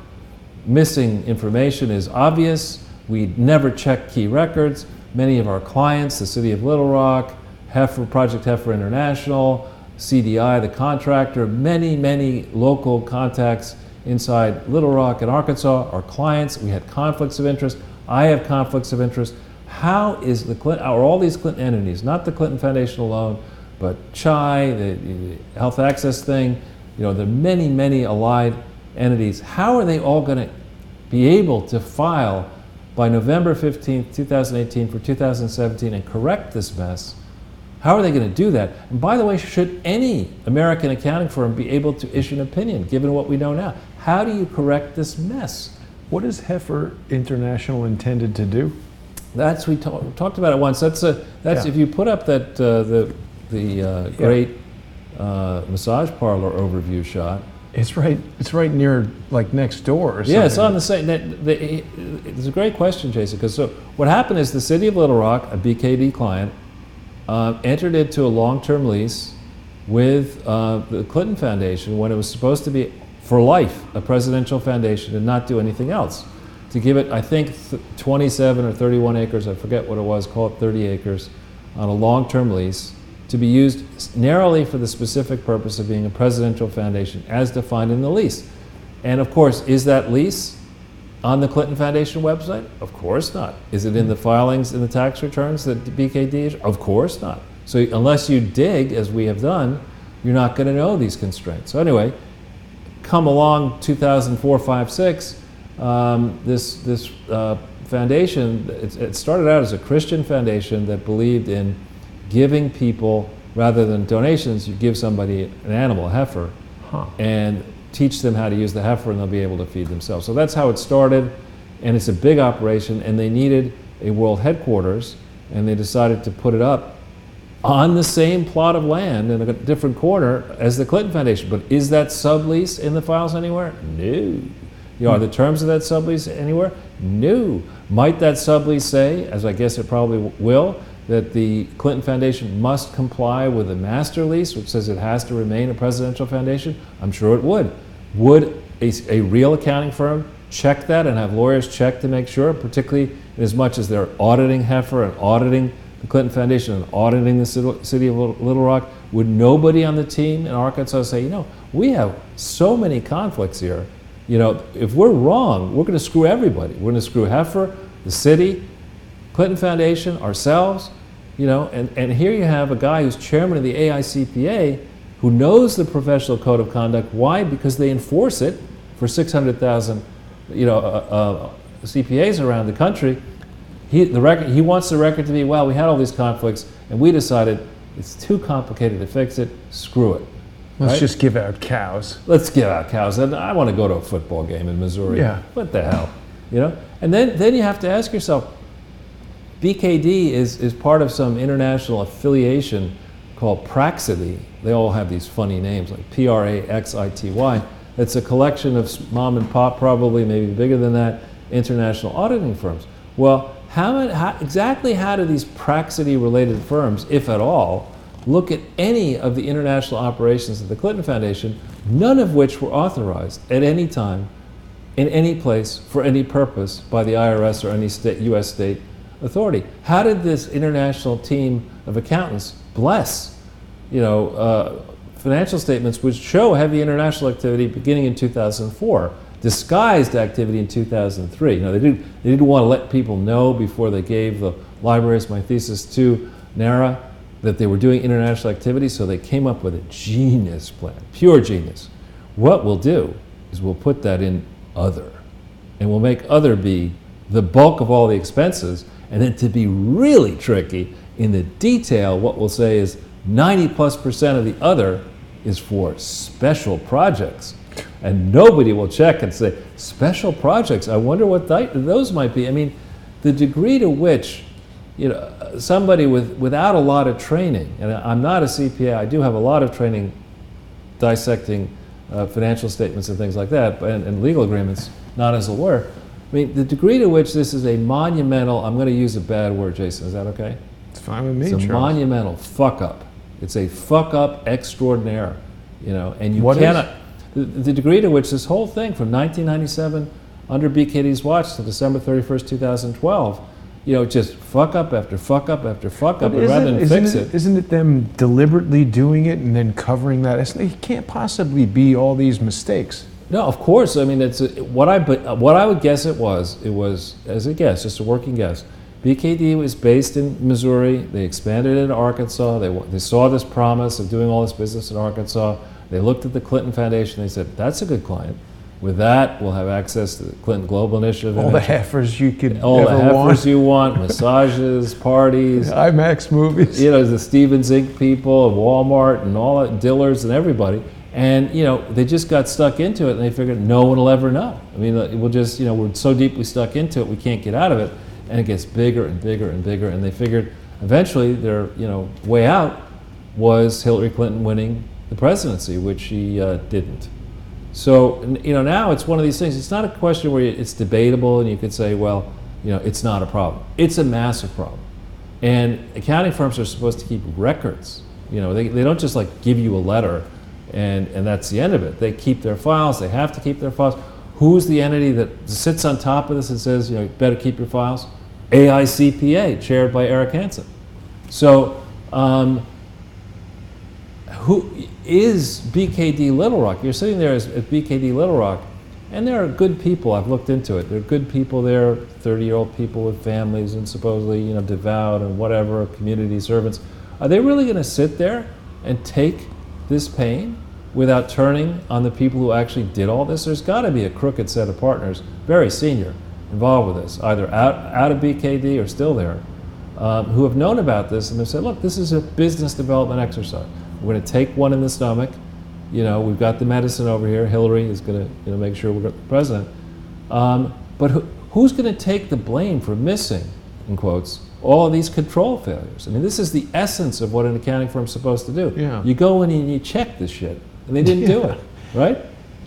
Missing information is obvious. We never check key records. Many of our clients, the City of Little Rock, Project Heifer International, CDI, the contractor, many local contacts inside Little Rock and Arkansas, our clients, we had conflicts of interest. I have conflicts of interest. How is are all these Clinton entities, not the Clinton Foundation alone, but CHI, the Health Access thing, you know, the many allied entities, how are they all going to be able to file by November 15th, 2018 for 2017 and correct this mess? How are they going to do that? And by the way, should any American accounting firm be able to issue an opinion, given what we know now? How do you correct this mess? What is Heifer International intended to do? That's, we talked about it once. That's if you put up that great massage parlor overview shot. It's right near, like, next door or something. Yeah, it's on the same. It's a great question, Jason, because so what happened is the City of Little Rock, a BKD client, entered into a long-term lease with the Clinton Foundation when it was supposed to be, for life, a presidential foundation and not do anything else. To give it, I think, 27 or 31 acres, I forget what it was, call it 30 acres, on a long-term lease, to be used narrowly for the specific purpose of being a presidential foundation as defined in the lease. And of course, is that lease on the Clinton Foundation website? Of course not. Is it in the filings in the tax returns that BKD issued? Of course not. So unless you dig, as we have done, you're not going to know these constraints. So anyway, come along 2004, 5, 6, this foundation, it started out as a Christian foundation that believed in giving people, rather than donations, you give somebody an animal, a heifer, and teach them how to use the heifer and they'll be able to feed themselves. So that's how it started, and it's a big operation, and they needed a world headquarters, and they decided to put it up on the same plot of land in a different corner as the Clinton Foundation. But is that sublease in the files anywhere? No. You know, are the terms of that sublease anywhere? No. Might that sublease say, as I guess it probably will, that the Clinton Foundation must comply with the master lease, which says it has to remain a presidential foundation? I'm sure it would. Would a real accounting firm check that and have lawyers check to make sure, particularly in as much as they're auditing Heifer and auditing the Clinton Foundation and auditing the City of Little Rock? Would nobody on the team in Arkansas say, you know, we have so many conflicts here. You know, if we're wrong, we're going to screw everybody. We're going to screw Heifer, the city, Clinton Foundation, ourselves. You know, and here you have a guy who's chairman of the AICPA who knows the professional code of conduct. Why? Because they enforce it for 600,000, you know, CPAs around the country. He wants the record to be, well, we had all these conflicts, and we decided it's too complicated to fix it. Screw it. Let's right? just give out cows. Let's give out cows. And I want to go to a football game in Missouri. Yeah. What the hell? You know? And then you have to ask yourself, BKD is part of some international affiliation called Praxity. They all have these funny names like Praxity. It's a collection of mom and pop, probably maybe bigger than that, international auditing firms. Well, exactly how do these Praxity-related firms, if at all, look at any of the international operations of the Clinton Foundation, none of which were authorized at any time, in any place, for any purpose by the IRS or any U.S. state authority? How did this international team of accountants bless, you know, financial statements which show heavy international activity beginning in 2004, disguised activity in 2003? You know, they didn't want to let people know before they gave the libraries my thesis to NARA that they were doing international activity, so they came up with a genius plan, pure genius. What we'll do is we'll put that in other, and we'll make other be the bulk of all the expenses, and then to be really tricky in the detail, what we'll say is 90+% of the other is for special projects. And nobody will check and say, special projects, I wonder what those might be. I mean, the degree to which, you know, somebody without a lot of training, and I'm not a CPA, I do have a lot of training dissecting financial statements and things like that, and legal agreements, not as a lawyer. I mean, the degree to which this is a monumental, I'm going to use a bad word, Jason, is that okay? It's fine with me, It's a Charles. monumental fuck up. It's a fuck up extraordinaire, you know, and you What cannot, the degree to which this whole thing from 1997 under BKD's watch to December 31st, 2012, you know, just fuck up after fuck up after fuck up, and rather than fix it. Isn't it them deliberately doing it and then covering that? It can't possibly be all these mistakes. No, of course. I mean, it's what I would guess it was as a guess, just a working guess. BKD was based in Missouri. They expanded into Arkansas. They saw this promise of doing all this business in Arkansas. They looked at the Clinton Foundation. They said, "That's a good client. With that, we'll have access to the Clinton Global Initiative. All the heifers you could all ever the heifers want. you want, massages, parties, IMAX movies. you know, the Stevens Inc. people, and Walmart, and all that, Dillard's, and everybody." And, you know, they just got stuck into it, and they figured no one will ever know. I mean, we'll just, you know, we're so deeply stuck into it, we can't get out of it. And it gets bigger and bigger and bigger. And they figured eventually their, you know, way out was Hillary Clinton winning the presidency, which she didn't. So, you know, now it's one of these things. It's not a question where it's debatable and you could say, well, you know, it's not a problem. It's a massive problem. And accounting firms are supposed to keep records. You know, they don't just like give you a letter and that's the end of it. They keep their files. They have to keep their files. Who's the entity that sits on top of this and says, you know, you better keep your files? AICPA, chaired by Eric Hansen. So, who is BKD Little Rock? You're sitting there at BKD Little Rock, and there are good people. I've looked into it. There are good people there, 30-year-old people with families and supposedly, you know, devout and whatever, community servants. Are they really going to sit there and take this pain without turning on the people who actually did all this? There's got to be a crooked set of partners, very senior, involved with this, either out of BKD or still there, who have known about this and have said, look, this is a business development exercise. We're going to take one in the stomach. You know, we've got the medicine over here. Hillary is going to, you know, make sure we're the president. But who's going to take the blame for missing, in quotes, all of these control failures? I mean, this is the essence of what an accounting firm's supposed to do. Yeah. You go in and you check this shit, and they didn't do it, right?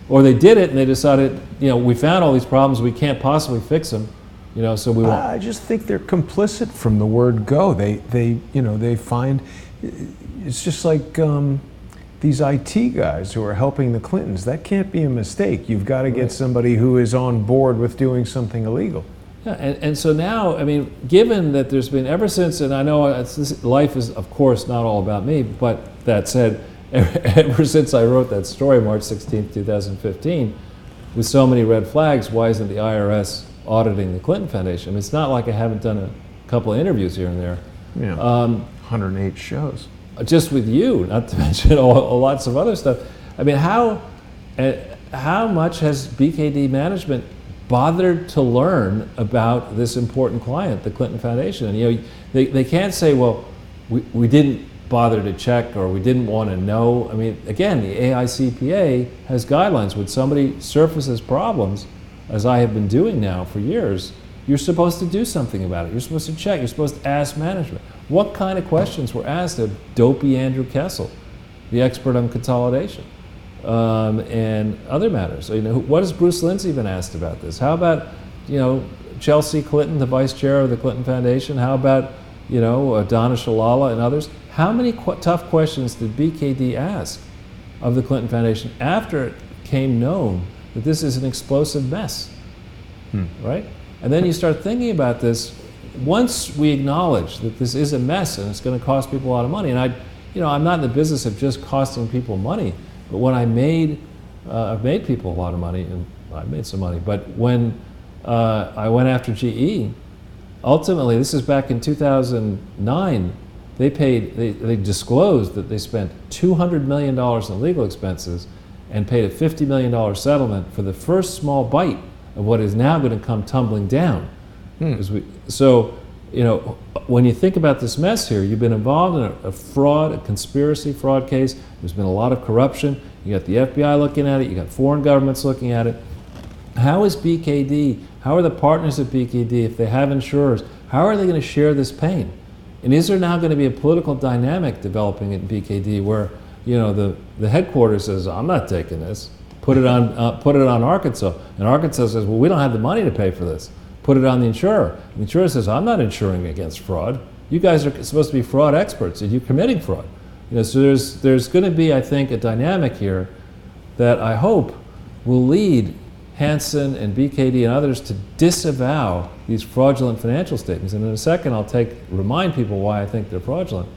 Or they did it and they decided, you know, we found all these problems, we can't possibly fix them, you know, so we won't. I just think they're complicit from the word go. They you know, they find, it's just like these IT guys who are helping the Clintons. That can't be a mistake. You've got to get somebody who is on board with doing something illegal. Yeah, and so now, I mean, given that there's been ever since, and I know life is, of course, not all about me, but that said, ever since I wrote that story, March 16th, 2015, with so many red flags, why isn't the IRS auditing the Clinton Foundation? I mean, it's not like I haven't done a couple of interviews here and there. Yeah, 108 shows. Just with you, not to mention lots of other stuff. I mean, how much has BKD management bothered to learn about this important client, the Clinton Foundation? And you know, they can't say, well, we didn't bother to check or we didn't want to know. I mean, again, the AICPA has guidelines. When somebody surfaces problems, as I have been doing now for years, you're supposed to do something about it. You're supposed to check. You're supposed to ask management. What kind of questions were asked of dopey Andrew Kessel, the expert on consolidation, and other matters? You know, what has Bruce Lindsay been asked about this? How about, you know, Chelsea Clinton, the vice chair of the Clinton Foundation? How about, you know, Donna Shalala and others? How many tough questions did BKD ask of the Clinton Foundation after it became known that this is an explosive mess, right? And then you start thinking about this. Once we acknowledge that this is a mess and it's going to cost people a lot of money, and I'm not in the business of just costing people money, but when I've made people a lot of money, and I've made some money, but when I went after GE, ultimately, this is back in 2009, they disclosed that they spent $200 million in legal expenses and paid a $50 million settlement for the first small bite of what is now going to come tumbling down. So, you know, when you think about this mess here, you've been involved in a conspiracy fraud case. There's been a lot of corruption. You got the FBI looking at it. You got foreign governments looking at it. How is BKD, how are the partners at BKD, if they have insurers, how are they going to share this pain? And is there now going to be a political dynamic developing at BKD where, you know, the headquarters says, I'm not taking this, put it on Arkansas, and Arkansas says, well, we don't have the money to pay for this, put it on the insurer. And the insurer says, I'm not insuring against fraud. You guys are supposed to be fraud experts, and you're committing fraud. You know, so there's going to be, I think, a dynamic here that I hope will lead Hansen and BKD and others to disavow these fraudulent financial statements. And in a second, I'll remind people why I think they're fraudulent.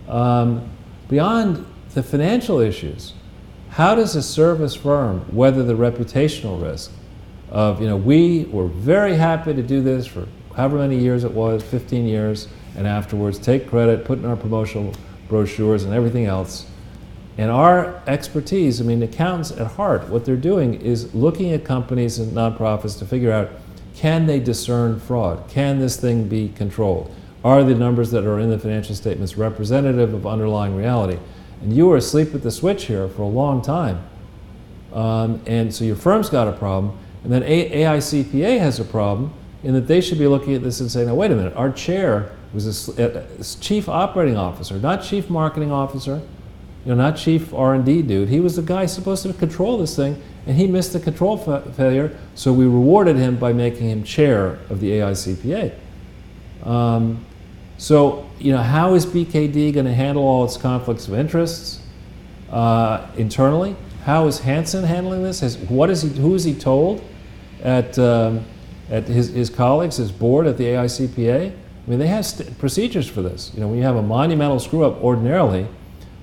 Beyond the financial issues, how does a service firm weather the reputational risk of, you know, we were very happy to do this for however many years it was, 15 years, and afterwards take credit, put in our promotional brochures and everything else. And our expertise, I mean, accountants at heart, what they're doing is looking at companies and nonprofits to figure out, can they discern fraud? Can this thing be controlled? Are the numbers that are in the financial statements representative of underlying reality? And you were asleep at the switch here for a long time. And so your firm's got a problem. And then AICPA has a problem in that they should be looking at this and saying, now wait a minute, our chair was a chief operating officer, not chief marketing officer, you know, not chief R&D dude. He was the guy supposed to control this thing, and he missed the control failure, so we rewarded him by making him chair of the AICPA. So, you know, how is BKD going to handle all its conflicts of interests internally? How is Hansen handling this? Who is he told at his colleagues, his board at the AICPA? I mean, they have procedures for this. You know, when you have a monumental screw-up, ordinarily,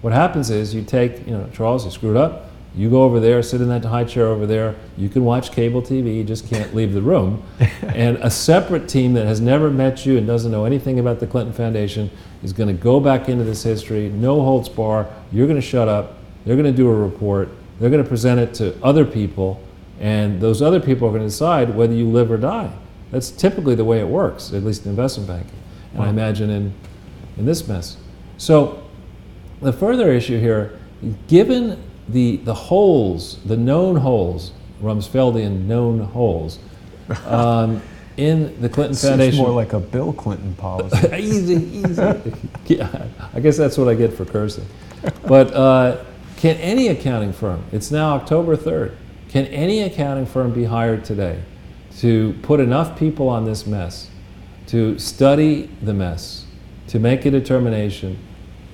what happens is you take, you know, Charles, you screwed up, you go over there, sit in that high chair over there, you can watch cable TV, you just can't leave the room. And a separate team that has never met you and doesn't know anything about the Clinton Foundation is going to go back into this history, no holds bar, you're going to shut up, they're going to do a report, they're going to present it to other people, and those other people are going to decide whether you live or die. That's typically the way it works, at least in investment banking, and I imagine in this mess. So the further issue here, given the holes, the known holes, Rumsfeldian known holes, in the Clinton Foundation. Seems more like a Bill Clinton policy. Easy. Yeah, I guess that's what I get for cursing. But can any accounting firm, it's now October 3rd, can any accounting firm be hired today to put enough people on this mess, to study the mess, to make a determination,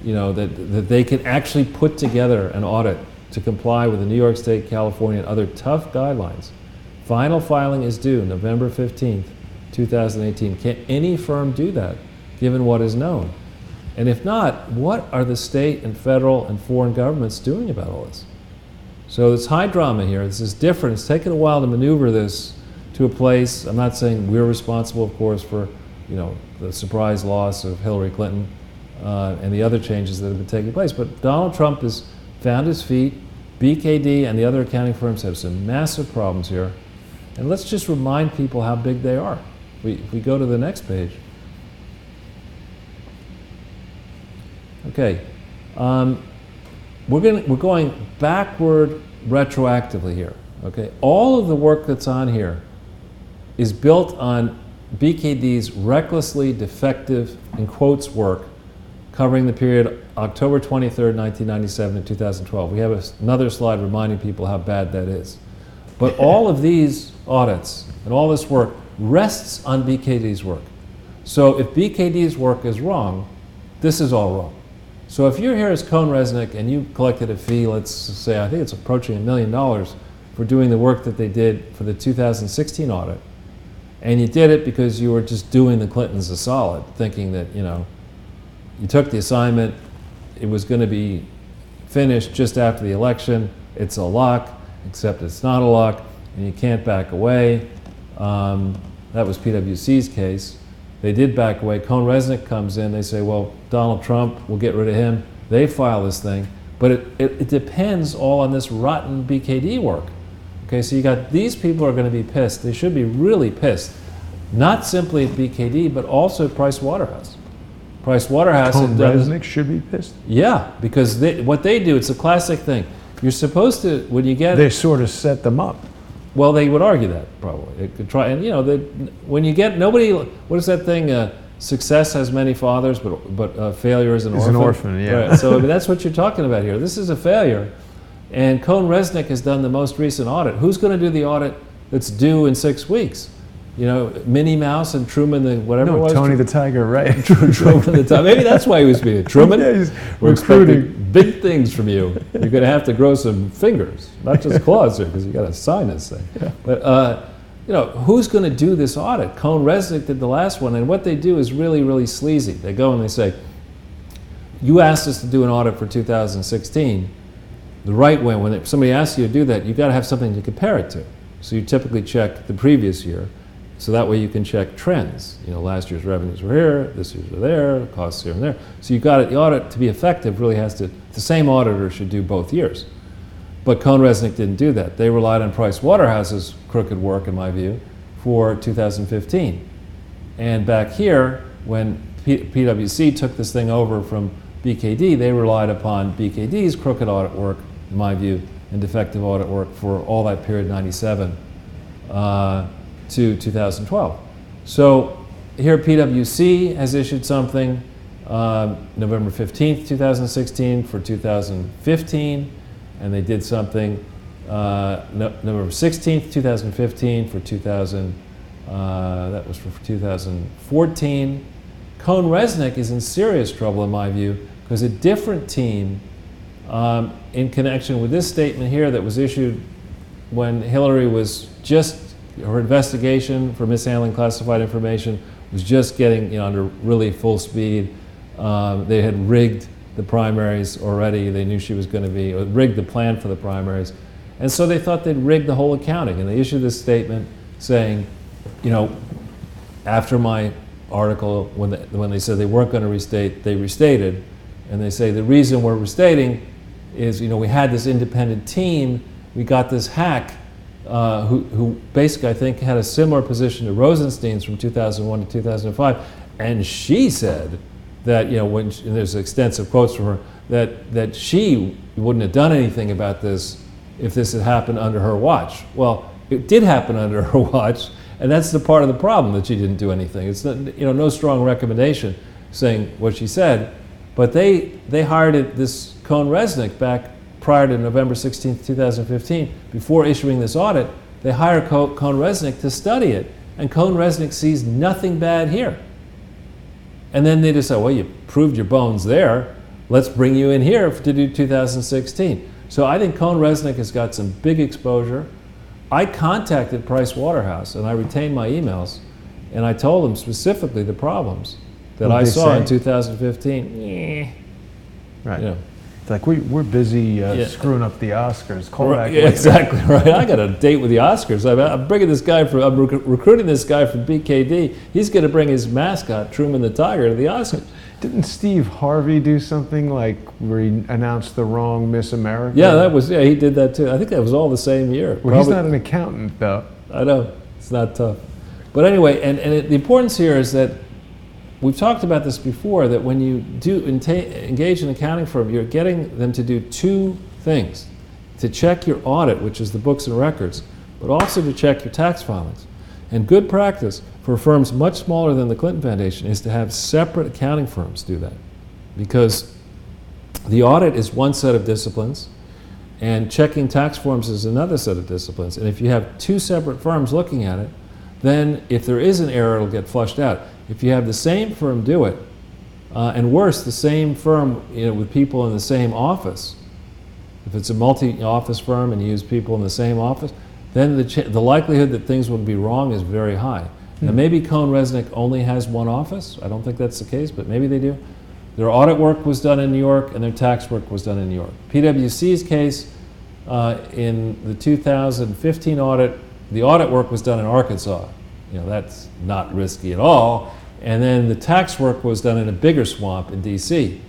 you know, that they can actually put together an audit to comply with the New York State, California, and other tough guidelines? Final filing is due November 15th, 2018. Can any firm do that, given what is known? And if not, what are the state and federal and foreign governments doing about all this? So it's high drama here. This is different. It's taken a while to maneuver this to a place. I'm not saying we're responsible, of course, for the surprise loss of Hillary Clinton and the other changes that have been taking place. But Donald Trump has found his feet. BKD and the other accounting firms have some massive problems here. And let's just remind people how big they are. If we go to the next page. Okay. We're going backward retroactively here. Okay. All of the work that's on here is built on BKD's recklessly defective, in quotes, work covering the period October 23rd, 1997 to 2012. We have another slide reminding people how bad that is. But all of these audits and all this work rests on BKD's work. So if BKD's work is wrong, this is all wrong. So if you're here as Cohn-Resnick and you collected a fee, let's say, I think it's approaching $1 million for doing the work that they did for the 2016 audit, and you did it because you were just doing the Clintons a solid, thinking that, you took the assignment, it was going to be finished just after the election, it's a lock, except it's not a lock, and you can't back away. That was PwC's case. They did back away. Cohn-Resnick comes in, they say, well, Donald Trump, we'll get rid of him. They file this thing. But it depends all on this rotten BKD work. Okay, so you got these people are going to be pissed. They should be really pissed. Not simply at BKD, but also at Price Waterhouse. Price Waterhouse. Cohn-Resnick should be pissed? Yeah, because what they do, it's a classic thing. You're supposed to, when you get... They sort of set them up. Well, they would argue that, probably. It could try, and when you get, nobody, what is that thing? Success has many fathers, but failure is an orphan. Is an orphan, yeah. Right. So that's what you're talking about here. This is a failure. And Cohn-Resnick has done the most recent audit. Who's going to do the audit that's due in 6 weeks? Minnie Mouse and Truman, whatever it was. Tony the Tiger, right? Truman the Tiger. Maybe that's why he was being Truman. Yeah, we're expecting big things from you. You're going to have to grow some fingers, not just claws here, because you got to sign this thing. Yeah. But who's going to do this audit? Cohn-Resnick did the last one, and what they do is really, really sleazy. They go and they say, "You asked us to do an audit for 2016. The right way, when somebody asks you to do that, you got to have something to compare it to. So you typically check the previous year." So that way you can check trends. Last year's revenues were here, this year's were there, costs here and there. So you got it. The audit to be effective really has to. The same auditor should do both years. But Cohn-Resnick didn't do that. They relied on Price Waterhouse's crooked work, in my view, for 2015. And back here, when PwC took this thing over from BKD, they relied upon BKD's crooked audit work, in my view, and defective audit work for all that period, 97. To 2012. So here PwC has issued something November 15th, 2016 for 2015, and they did something November 16th, 2015 for that was for 2014. Cohn-Resnick is in serious trouble in my view because a different team in connection with this statement here that was issued when Hillary was just her investigation for mishandling classified information was just getting under really full speed. They had rigged the primaries already. They knew she was going to be, or rigged the plan for the primaries. And so they thought they'd rig the whole accounting. And they issued this statement saying, after my article, when they said they weren't going to restate, they restated. And they say the reason we're restating is, we had this independent team, we got this hack who basically, I think, had a similar position to Rosenstein's from 2001 to 2005, and she said that, and there's extensive quotes from her, that she wouldn't have done anything about this if this had happened under her watch. Well, it did happen under her watch, and that's the part of the problem, that she didn't do anything. It's not, no strong recommendation saying what she said, but they hired this Cohn-Resnick back prior to November 16, 2015, before issuing this audit. They hire Cohn-Resnick to study it, and Cohn-Resnick sees nothing bad here. And then they decide, well, you proved your bones there, let's bring you in here to do 2016. So I think Cohn-Resnick has got some big exposure. I contacted Price Waterhouse, and I retained my emails, And I told him specifically the problems that What'd I they saw say? in 2015. Right. You know. It's like we're busy screwing up the Oscars. Call back Yeah, later. exactly right. I got a date with the Oscars. I'm bringing this guy from. I'm recruiting this guy from BKD. He's going to bring his mascot Truman the Tiger to the Oscars. Didn't Steve Harvey do something like where he announced the wrong Miss America? Yeah, he did that too. I think that was all the same year. Well, he's not an accountant, though. I know it's not tough, but anyway, the importance here is that we've talked about this before. That when you do engage an accounting firm, you're getting them to do two things: to check your audit, which is the books and records, but also to check your tax filings. And good practice for firms much smaller than the Clinton Foundation is to have separate accounting firms do that, because the audit is one set of disciplines and checking tax forms is another set of disciplines. And if you have two separate firms looking at it, then if there is an error, it'll get flushed out. If you have the same firm do it, and worse, the same firm with people in the same office, if it's a multi-office firm and you use people in the same office, then the likelihood that things will be wrong is very high. Now maybe Cohn-Resnick only has one office. I don't think that's the case, but maybe they do. Their audit work was done in New York and their tax work was done in New York. PwC's case, in the 2015 audit, the audit work was done in Arkansas. That's not risky at all. And then the tax work was done in a bigger swamp in DC.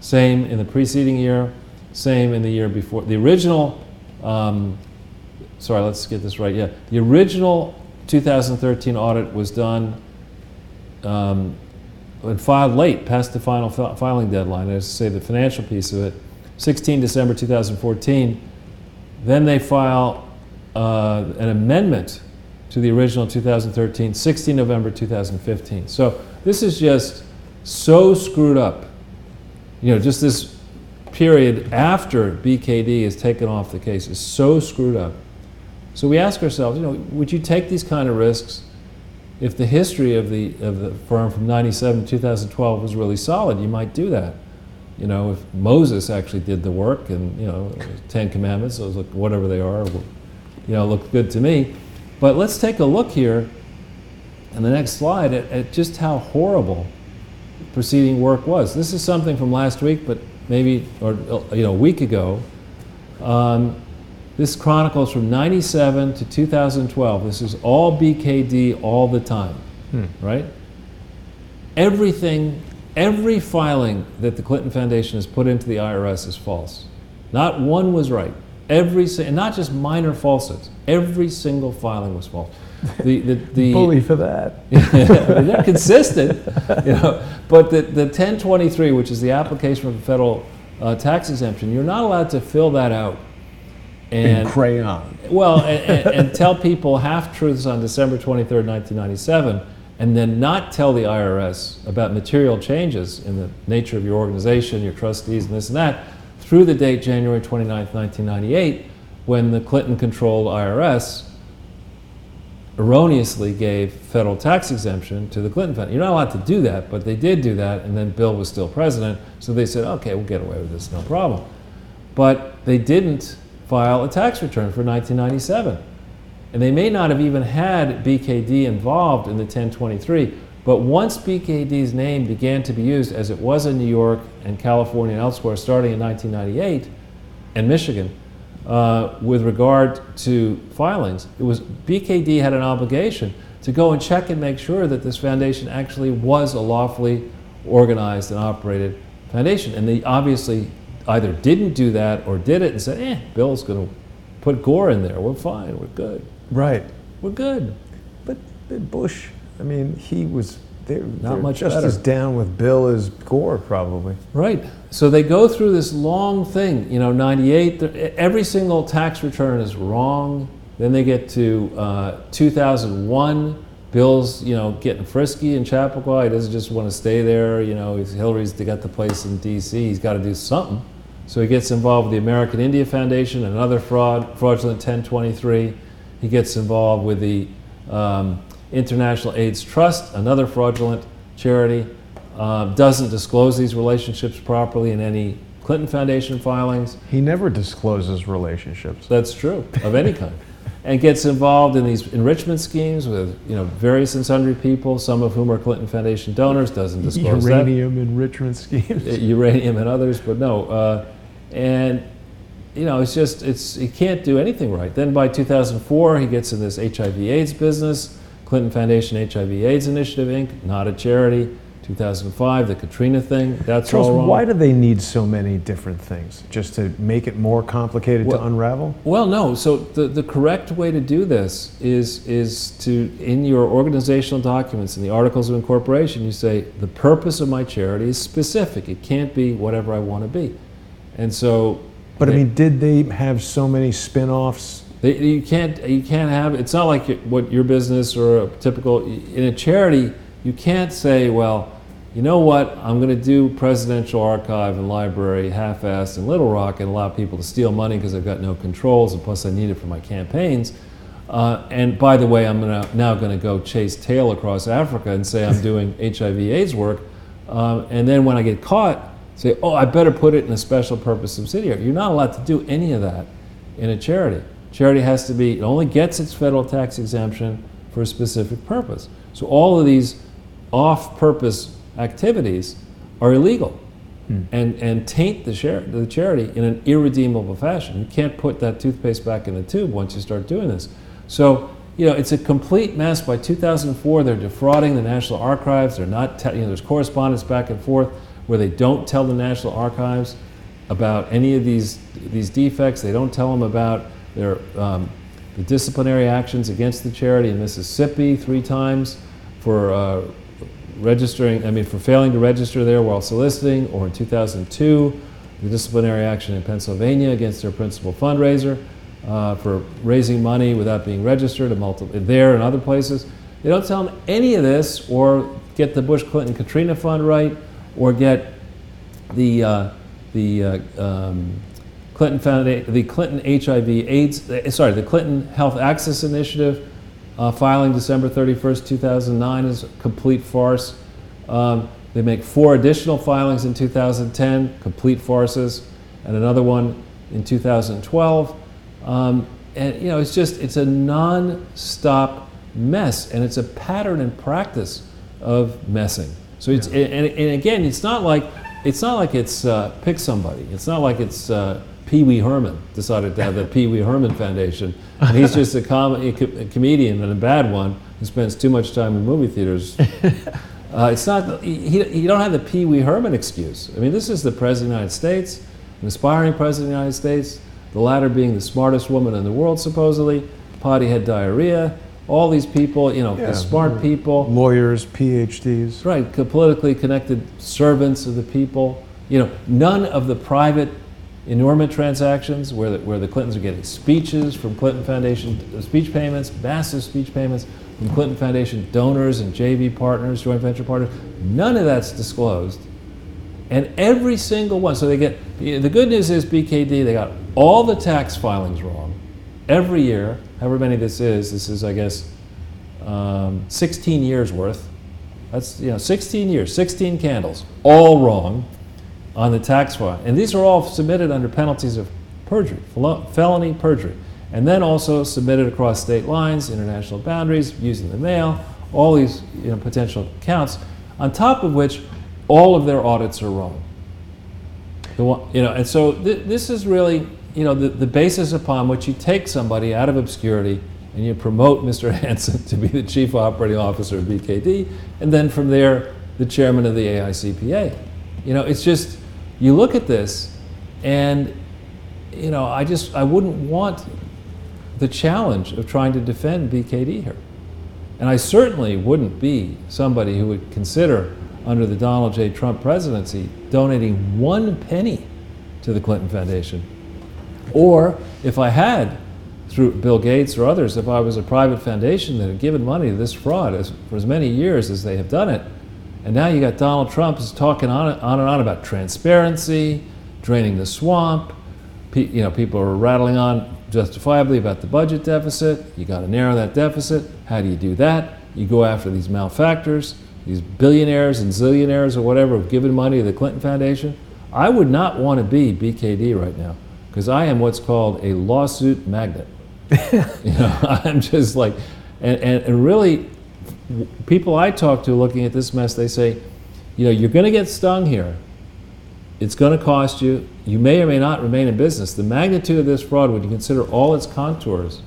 Same in the preceding year, same in the year before. The original, sorry, let's get this right, yeah. The original 2013 audit was done and filed late, past the final filing deadline, as to say the financial piece of it, 16 December 2014. Then they file an amendment to the original 2013, 16 November 2015. So this is just so screwed up. Just this period after BKD is taken off the case is so screwed up. So we ask ourselves, would you take these kind of risks if the history of the firm from 97 to 2012 was really solid? You might do that. If Moses actually did the work and, 10 Commandments, those look, whatever they are, look good to me. But let's take a look here in the next slide at just how horrible preceding work was. This is something from last week, but maybe, or a week ago. This chronicles from 97 to 2012. This is all BKD all the time, right? Every filing that the Clinton Foundation has put into the IRS is false. Not one was right. And not just minor falsehoods. Every single filing was false. The Bully for that. They're consistent, But the 1023, which is the application for the federal tax exemption, you're not allowed to fill that out. In crayon. Well, and tell people half-truths on December 23rd, 1997, and then not tell the IRS about material changes in the nature of your organization, your trustees, and this and that, through the date January 29th, 1998, when the Clinton-controlled IRS erroneously gave federal tax exemption to the Clinton Foundation. You're not allowed to do that, but they did do that, and then Bill was still president, so they said, okay, we'll get away with this, no problem. But they didn't file a tax return for 1997. And they may not have even had BKD involved in the 1023, but once BKD's name began to be used, as it was in New York and California and elsewhere starting in 1998, and Michigan, with regard to filings, BKD had an obligation to go and check and make sure that this foundation actually was a lawfully organized and operated foundation. And they obviously either didn't do that or did it and said, Bill's going to put Gore in there. We're fine. We're good. Right. We're good. But Bush, he was not much just better. as down with Bill as Gore, probably. Right. So they go through this long thing. 98, every single tax return is wrong. Then they get to 2001. Bill's, getting frisky in Chappaqua. He doesn't just want to stay there. Hillary's got the place in D.C. He's got to do something. So he gets involved with the American India Foundation, another fraudulent 1023. He gets involved with the International AIDS Trust, another fraudulent charity. Doesn't disclose these relationships properly in any Clinton Foundation filings. He never discloses relationships. That's true, of any kind. and gets involved in these enrichment schemes with various and sundry people, some of whom are Clinton Foundation donors. Doesn't disclose uranium enrichment schemes, uranium and others, but no. And he can't do anything right. Then by 2004, he gets in this HIV/AIDS business. Clinton Foundation HIV/AIDS Initiative Inc., not a charity. 2005, the Katrina thing, that's Charles, all wrong. Why do they need so many different things? Just to make it more complicated to unravel? Well, no. So the correct way to do this is to, in your organizational documents, in the Articles of Incorporation, you say, the purpose of my charity is specific. It can't be whatever I want to be. And so... But I mean, did they have so many spin-offs? You can't have, it's not like what your business or a typical, in a charity, you can't say, well, you know what, I'm going to do Presidential Archive and Library half-assed in Little Rock and allow people to steal money because I've got no controls, and plus I need it for my campaigns. And by the way, I'm now going to go chase tail across Africa and say I'm doing HIV/AIDS work. And then when I get caught, say, oh, I better put it in a special purpose subsidiary. You're not allowed to do any of that in a charity. Charity has to be, it only gets its federal tax exemption for a specific purpose. So all of these off-purpose activities are illegal and taint the charity in an irredeemable fashion. You can't put that toothpaste back in the tube once you start doing this. So, it's a complete mess. By 2004, they're defrauding the National Archives. They're not, there's correspondence back and forth where they don't tell the National Archives about any of these defects. They don't tell them about their the disciplinary actions against the charity in Mississippi 3 times for for failing to register there while soliciting, or in 2002, the disciplinary action in Pennsylvania against their principal fundraiser for raising money without being registered there and other places. They don't tell them any of this, or get the Bush-Clinton-Katrina fund right, or get the Clinton the Clinton Health Access Initiative filing December 31st, 2009 is a complete farce. They make 4 additional filings in 2010, complete farces, and another one in 2012. And it's a non-stop mess, and it's a pattern and practice of messing. So it's and again, it's not like it's pick somebody. It's not like it's Pee Wee Herman decided to have the Pee Wee Herman Foundation, and he's just a comedian, and a bad one, who spends too much time in movie theaters. It's not, you don't have the Pee Wee Herman excuse. I mean, this is the President of the United States, an aspiring President of the United States, the latter being the smartest woman in the world, supposedly, potty had diarrhea, all these people, the smart people. Lawyers, PhDs. Right, politically connected servants of the people. None of the private enormous transactions where the Clintons are getting speeches from Clinton Foundation, speech payments, massive speech payments from Clinton Foundation donors and JV partners, joint venture partners. None of that's disclosed. And every single one, so they get, the good news is BKD, they got all the tax filings wrong. Every year, however many this is I guess 16 years worth. That's 16 years, 16 candles, all wrong on the tax file. And these are all submitted under penalties of perjury, felony perjury. And then also submitted across state lines, international boundaries, using the mail, all these potential counts, on top of which all of their audits are wrong. And so this is really the basis upon which you take somebody out of obscurity and you promote Mr. Hansen to be the chief operating officer of BKD, and then from there, the chairman of the AICPA. It's just, you look at this, and I wouldn't want the challenge of trying to defend BKD here. And I certainly wouldn't be somebody who would consider, under the Donald J. Trump presidency, donating 1 penny to the Clinton Foundation. Or if I had, through Bill Gates or others, if I was a private foundation that had given money to this fraud for as many years as they have done it, and now you got Donald Trump is talking on and on about transparency, draining the swamp. People are rattling on justifiably about the budget deficit. You got to narrow that deficit. How do you do that? You go after these malefactors, these billionaires and zillionaires or whatever who've given money to the Clinton Foundation. I would not want to be BKD right now, because I am what's called a lawsuit magnet. You know, I'm just like, and really, people I talk to looking at this mess, they say, you know, you're going to get stung here. It's going to cost you. You may or may not remain in business. The magnitude of this fraud, when you consider all its contours,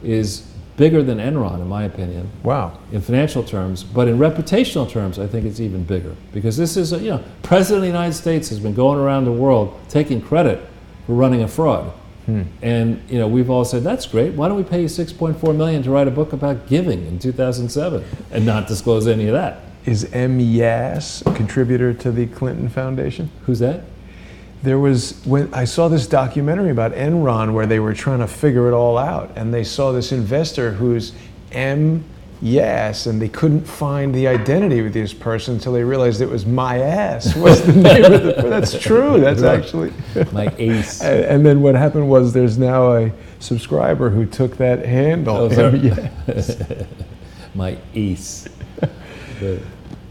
is bigger than Enron, in my opinion. Wow. In financial terms, but in reputational terms, I think it's even bigger. Because this is, you know, President of the United States has been going around the world taking credit for running a fraud. And, you know, we've all said, that's great. Why don't we pay you $6.4 million to write a book about giving in 2007 and not disclose any of that? Is M. Yass a contributor to the Clinton Foundation? Who's that? There was, when I saw this documentary about Enron where they were trying to figure it all out, and they saw this investor who's M. Yass, and they couldn't find the identity of this person until they realized it was My Ass was the name of the. That's true. That's actually My ace. And then what happened was there's now a subscriber who took that handle. Oh, M. Yass. My ace. But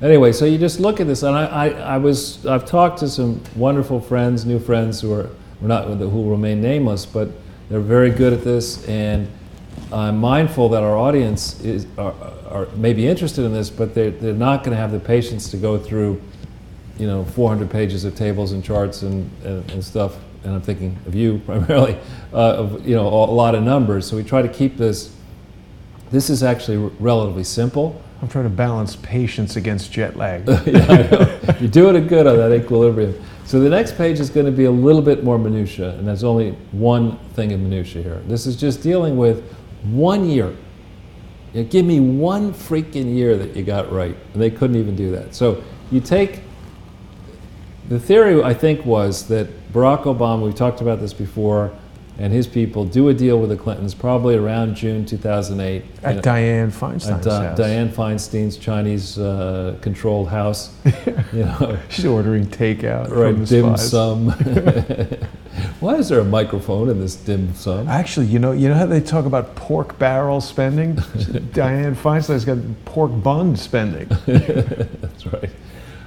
anyway, so you just look at this, and I've talked to some wonderful friends, new friends who who remain nameless, but they're very good at this, and I'm mindful that our audience may be interested in this, but they're not going to have the patience to go through, you know, 400 pages of tables and charts and stuff. And I'm thinking of you primarily, of, you know, a lot of numbers. So we try to keep this. This is actually relatively simple. I'm trying to balance patience against jet lag. Yeah, I know. You're doing it good on that equilibrium. So the next page is going to be a little bit more minutia, and there's only one thing of minutia here. This is just dealing with 1 year. You know, give me one freaking year that you got right, and they couldn't even do that. So you take, the theory I think was that Barack Obama, we've talked about this before, and his people do a deal with the Clintons probably around June 2008. At Dianne Feinstein's house. Dianne Feinstein's Chinese controlled house. You know, she's ordering takeout right, from the dim spies. sum. Why is there a microphone in this dim sum? Actually, you know how they talk about pork barrel spending? Dianne Feinstein's got pork bun spending. That's right.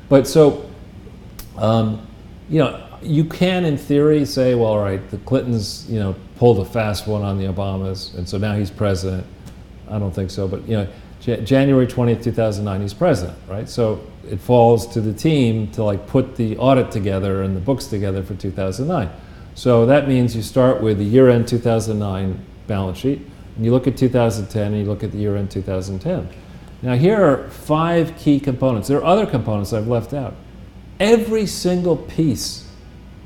But so, you know, you can, in theory, say, well, all right, the Clintons, you know, pulled a fast one on the Obamas, and so now he's president. I don't think so, but, you know, January 20th, 2009, he's president, right? So it falls to the team to, like, put the audit together and the books together for 2009. So that means you start with the year-end 2009 balance sheet, and you look at 2010, and you look at the year-end 2010. Now, here are 5 key components. There are other components I've left out. Every single piece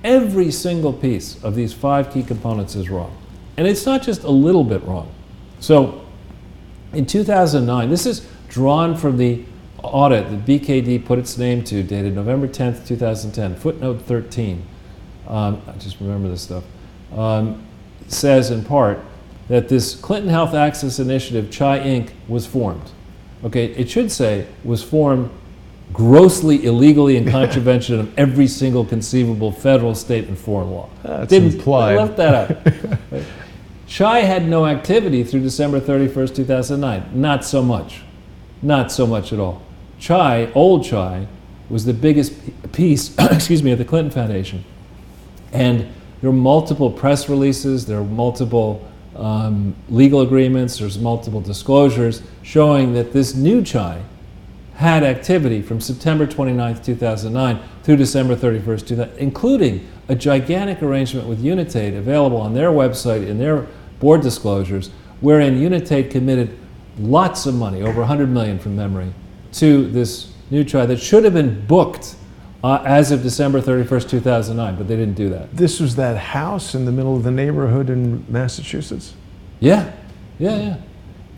of these 5 key components is wrong. And it's not just a little bit wrong. So in 2009, this is drawn from the audit that BKD put its name to, dated November 10th, 2010, footnote 13. I just remember this stuff. Says in part that this Clinton Health Access Initiative, CHI Inc., was formed. Okay, it should say was formed grossly, illegally, in contravention of every single conceivable federal, state, and foreign law. That's implied. I left that out. Right? CHI had no activity through December 31st, 2009. Not so much. Not so much at all. CHI, old CHI, was the biggest piece, excuse me, of the Clinton Foundation. And there are multiple press releases, there are multiple legal agreements, there's multiple disclosures showing that this new CHI had activity from September 29th, 2009 through December 31st, 2000, including a gigantic arrangement with Unitate available on their website in their board disclosures, wherein Unitate committed lots of money, over 100 million from memory, to this new CHI that should have been booked as of December 31st, 2009, but they didn't do that. This was that house in the middle of the neighborhood in Massachusetts? Yeah.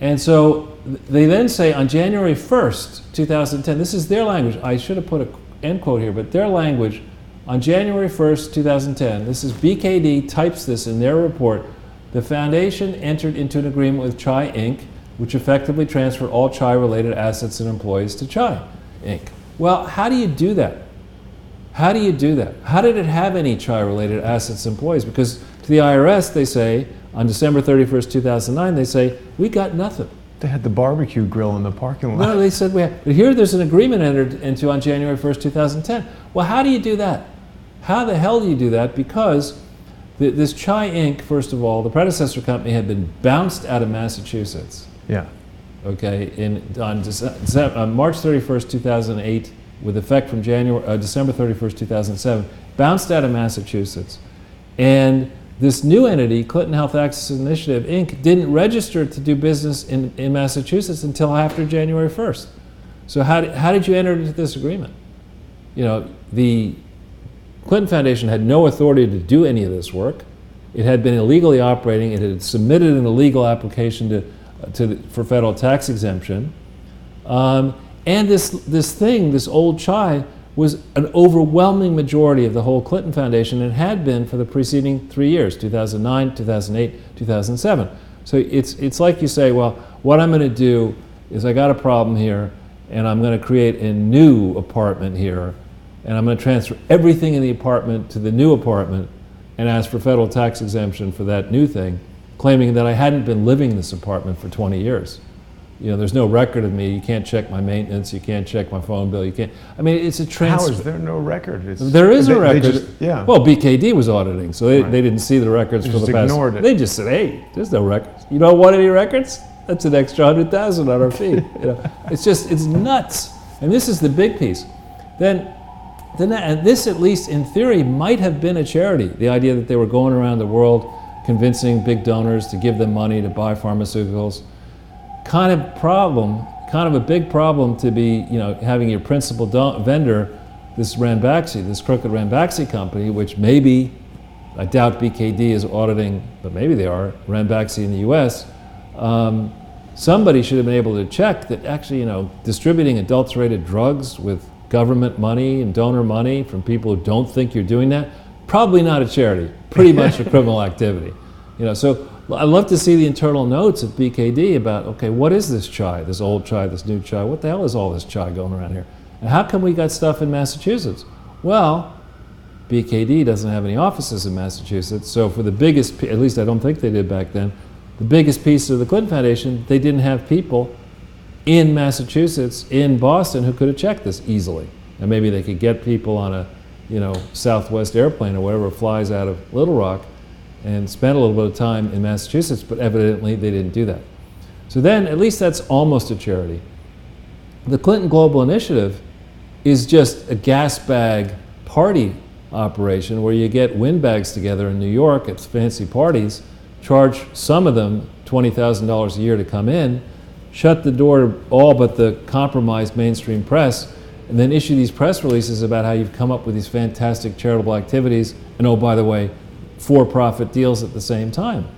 And so they then say on January 1st, 2010, this is their language. I should have put an end quote here, but their language, on January 1st, 2010, this is BKD types this in their report, the foundation entered into an agreement with CHI Inc., which effectively transferred all CHI-related assets and employees to CHI Inc. Well, how do you do that? How do you do that? How did it have any CHI-related assets and employees? Because to the IRS, they say, on December 31st, 2009, they say, we got nothing. They had the barbecue grill in the parking lot. No, they said we have. But here there's an agreement entered into on January 1st, 2010. Well, how do you do that? How the hell do you do that? Because This Chai Inc., first of all, the predecessor company had been bounced out of Massachusetts. Yeah. Okay, on March 31st, 2008, with effect from December 31st, 2007, bounced out of Massachusetts. And this new entity, Clinton Health Access Initiative, Inc., didn't register to do business in Massachusetts until after January 1st. So how did you enter into this agreement? You know, the Clinton Foundation had no authority to do any of this work. It had been illegally operating. It had submitted an illegal application for federal tax exemption. And this old Chai, was an overwhelming majority of the whole Clinton Foundation and had been for the preceding 3 years, 2009, 2008, 2007. So it's like you say, well, what I'm going to do is I got a problem here, and I'm going to create a new apartment here, and I'm going to transfer everything in the apartment to the new apartment and ask for federal tax exemption for that new thing, claiming that I hadn't been living in this apartment for 20 years. You know, there's no record of me. You can't check my maintenance. You can't check my phone bill. You can't. I mean, it's a transfer. How is there no record? There is a record. Yeah. Well, BKD was auditing, so they didn't see the records for the past. Ignored it. They just said, "Hey, there's no records. You don't want any records? That's an extra $100,000 on our fee." You know, it's nuts. And this is the big piece. Then this, at least in theory, might have been a charity. The idea that they were going around the world convincing big donors to give them money to buy pharmaceuticals. Kind of a big problem to be, you know, having your principal vendor, this crooked Ranbaxy company, which maybe, I doubt BKD is auditing, but maybe they are, Ranbaxy in the US. Somebody should have been able to check that actually, you know, distributing adulterated drugs with government money and donor money from people who don't think you're doing that, probably not a charity, pretty much a criminal activity. You know, so I'd love to see the internal notes of BKD about, okay, what is this Chai, this old Chai, this new Chai? What the hell is all this Chai going around here? And how come we got stuff in Massachusetts? Well, BKD doesn't have any offices in Massachusetts, so for the biggest, at least I don't think they did back then, the biggest piece of the Clinton Foundation, they didn't have people in Massachusetts, in Boston, who could have checked this easily. And maybe they could get people on a, you know, Southwest airplane or whatever flies out of Little Rock and spend a little bit of time in Massachusetts, but evidently they didn't do that. So then, at least that's almost a charity. The Clinton Global Initiative is just a gas bag party operation where you get windbags together in New York at fancy parties, charge some of them $20,000 a year to come in, shut the door to all but the compromised mainstream press, and then issue these press releases about how you've come up with these fantastic charitable activities, and oh, by the way, for-profit deals at the same time.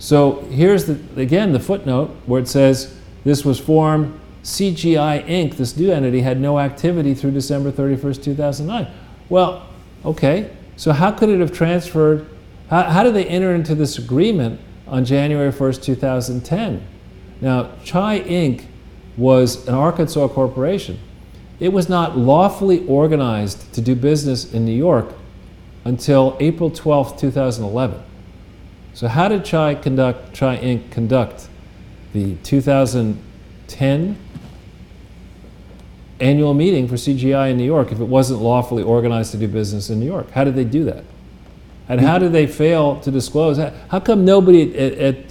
So here's, again, the footnote where it says this was formed, CGI Inc., this new entity, had no activity through December 31st, 2009. Well, okay, so how could it have transferred, how did they enter into this agreement on January 1st, 2010? Now, Chai Inc. was an Arkansas corporation. It was not lawfully organized to do business in New York until April 12th, 2011. So how did Chai Inc. conduct the 2010 annual meeting for CGI in New York if it wasn't lawfully organized to do business in New York? How did they do that? And how did they fail to disclose? How come nobody at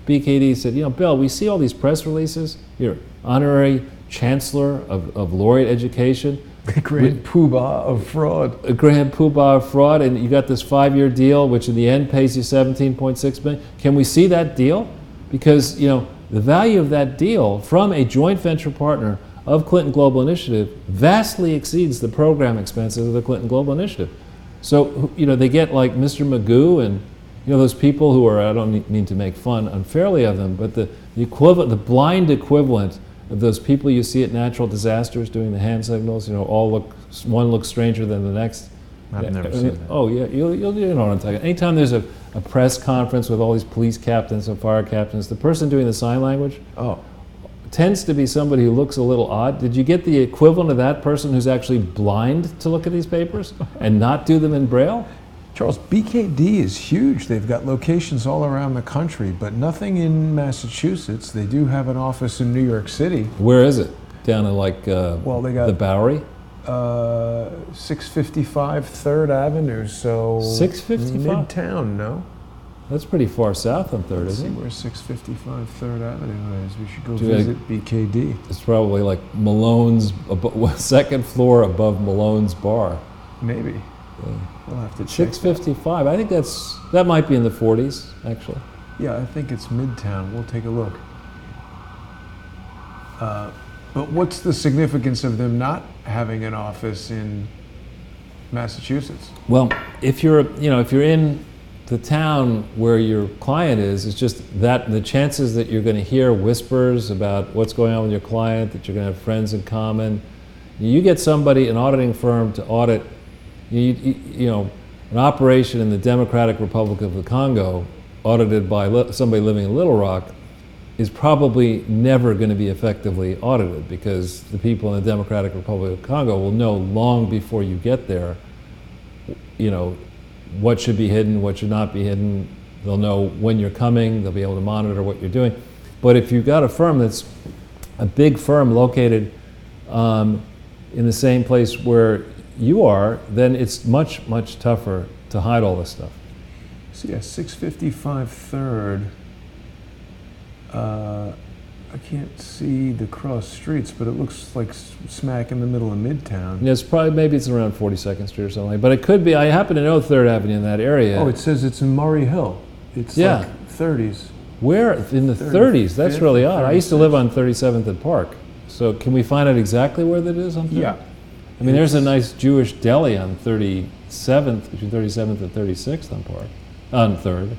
BKD said, you know, Bill, we see all these press releases, you're honorary chancellor of laureate education. The grand poobah of fraud. A grand poobah of fraud, and you got this 5-year deal, which in the end pays you $17.6 million. Can we see that deal? Because, you know, the value of that deal from a joint venture partner of Clinton Global Initiative vastly exceeds the program expenses of the Clinton Global Initiative. So, you know, they get like Mr. Magoo and, you know, those people who are, I don't mean to make fun unfairly of them, but the equivalent, the blind equivalent of those people you see at natural disasters doing the hand signals, you know, one looks stranger than the next. I've never seen that. Oh yeah, you know what I'm talking about. Anytime there's a press conference with all these police captains and fire captains, the person doing the sign language tends to be somebody who looks a little odd. Did you get the equivalent of that person who's actually blind to look at these papers and not do them in Braille? Charles, BKD is huge. They've got locations all around the country, but nothing in Massachusetts. They do have an office in New York City. Where is it? Down in like well, they got the Bowery? 655 3rd Avenue, so 655? Midtown, no? That's pretty far south on 3rd, Let's see isn't it? where 655 3rd Avenue is. We should go Do I- visit BKD. It's probably like Malone's, second floor above Malone's bar. Maybe. Yeah. We'll have to check that. 655, I think that might be in the 40s, actually. Yeah, I think it's Midtown. We'll take a look. But what's the significance of them not having an office in Massachusetts? Well, if you're in the town where your client is, it's just that the chances that you're going to hear whispers about what's going on with your client, that you're going to have friends in common. You get somebody, an auditing firm, to audit, an operation in the Democratic Republic of the Congo, audited by somebody living in Little Rock, is probably never going to be effectively audited, because the people in the Democratic Republic of Congo will know long before you get there, what should be hidden, what should not be hidden. They'll know when you're coming, they'll be able to monitor what you're doing. But if you've got a firm that's a big firm located in the same place where you are, then it's much, much tougher to hide all this stuff. So yeah, 655 3rd. I can't see the cross streets, but it looks like smack in the middle of Midtown. Yeah, maybe it's around 42nd Street or something, but it could be. I happen to know 3rd Avenue in that area. Oh, it says it's in Murray Hill. It's like 30s. Where? In the 30s? That's really odd. I used to live on 37th and Park. So can we find out exactly where that is on 30th? Yeah. I mean, there's a nice Jewish deli on 37th, between 37th and 36th on Park, on 3rd.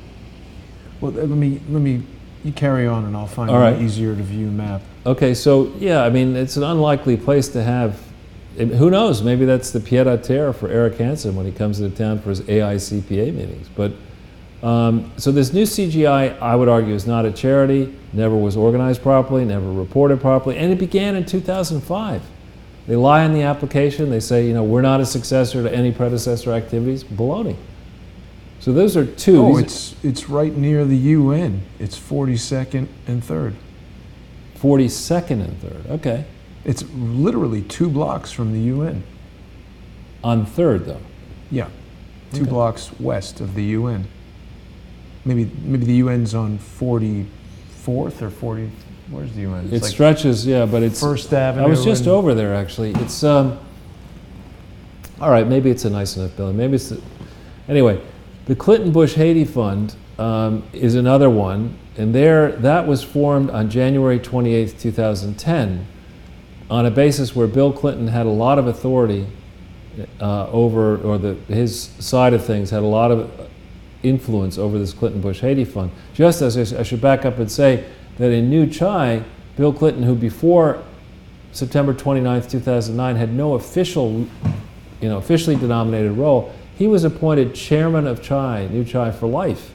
Well, let me. You carry on, and I'll find an easier to view map. Okay, so yeah, I mean, it's an unlikely place to have. Who knows? Maybe that's the pied-à-terre for Eric Hansen when he comes into town for his AICPA meetings. But so this new CGI, I would argue, is not a charity. Never was organized properly. Never reported properly, and it began in 2005. They lie in the application. They say, we're not a successor to any predecessor activities. Baloney. So those are two. Oh, it's right near the UN. It's 42nd and 3rd. 42nd and 3rd. Okay. It's literally 2 blocks from the UN. On 3rd, though. Yeah, 2 blocks west of the UN. Maybe the UN's on 44th or 40. Where's the UN? It stretches, yeah, but it's First Avenue. I was just over there actually. It's all right. Maybe it's a nice enough building. Maybe it's anyway. The Clinton Bush Haiti Fund is another one, and that was formed on January 28th, 2010, on a basis where Bill Clinton had a lot of authority his side of things had a lot of influence over this Clinton Bush Haiti Fund. Just as I should back up and say that in New Chai, Bill Clinton, who before September 29th, 2009 had no officially denominated role, he was appointed chairman of New Chai for life,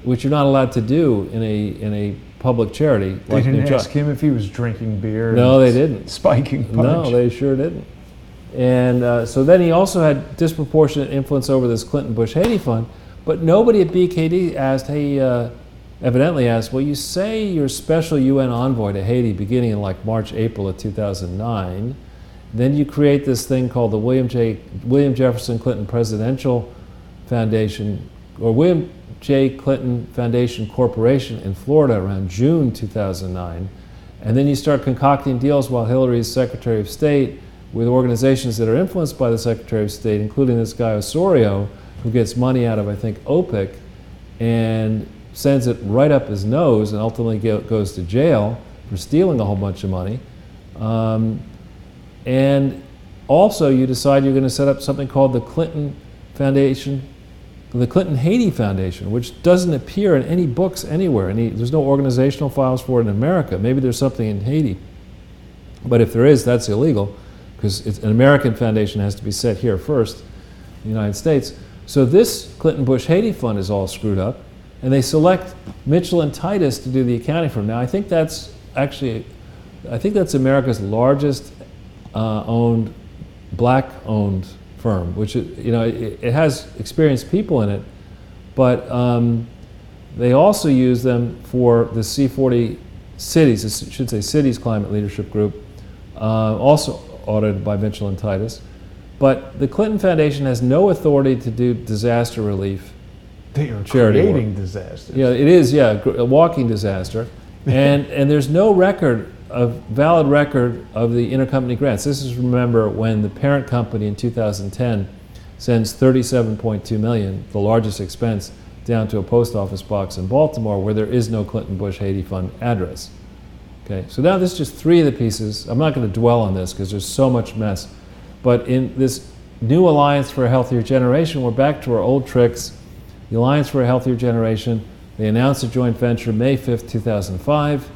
which you're not allowed to do in a public charity. They didn't ask him if he was drinking beer. No, they didn't. Spiking punch. No, they sure didn't. And so then he also had disproportionate influence over this Clinton Bush Haiti Fund, but nobody at BKD evidently asked, well, you say you're special UN envoy to Haiti beginning in like March, April of 2009. Then you create this thing called the William Jefferson Clinton Presidential Foundation, or William J. Clinton Foundation Corporation in Florida around June 2009. And then you start concocting deals while Hillary's Secretary of State with organizations that are influenced by the Secretary of State, including this guy Osorio, who gets money out of, I think, OPIC, and sends it right up his nose and ultimately goes to jail for stealing a whole bunch of money. And also you decide you're going to set up something called the Clinton Foundation, the Clinton Haiti Foundation, which doesn't appear in any books anywhere. There's no organizational files for it in America. Maybe there's something in Haiti. But if there is, that's illegal, because an American foundation has to be set here first in the United States. So this Clinton Bush Haiti Fund is all screwed up, and they select Mitchell and Titus to do the accounting for them. Now I think that's America's largest black-owned firm, which it has experienced people in it, but they also use them for the C40 cities, I should say cities climate leadership group, also audited by Mitchell and Titus. But the Clinton Foundation has no authority to do disaster relief. They are charity creating work. disasters. Yeah, it is, a walking disaster. And there's no valid record of the intercompany grants. This is, remember, when the parent company in 2010 sends $37.2 million, the largest expense, down to a post office box in Baltimore where there is no Clinton Bush Haiti Fund address. Okay, so now this is just 3 of the pieces. I'm not going to dwell on this because there's so much mess. But in this new Alliance for a Healthier Generation, we're back to our old tricks. The Alliance for a Healthier Generation, they announced a joint venture May 5th, 2005.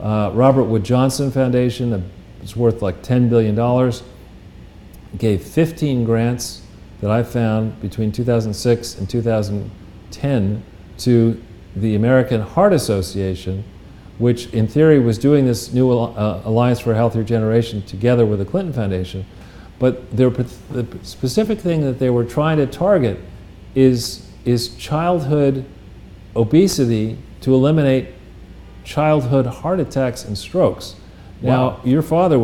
Robert Wood Johnson Foundation, it's worth like $10 billion, gave 15 grants that I found between 2006 and 2010 to the American Heart Association, which in theory was doing this new Alliance for a Healthier Generation together with the Clinton Foundation. But the specific thing that they were trying to target is childhood obesity to eliminate childhood heart attacks and strokes. Now, Wow. your father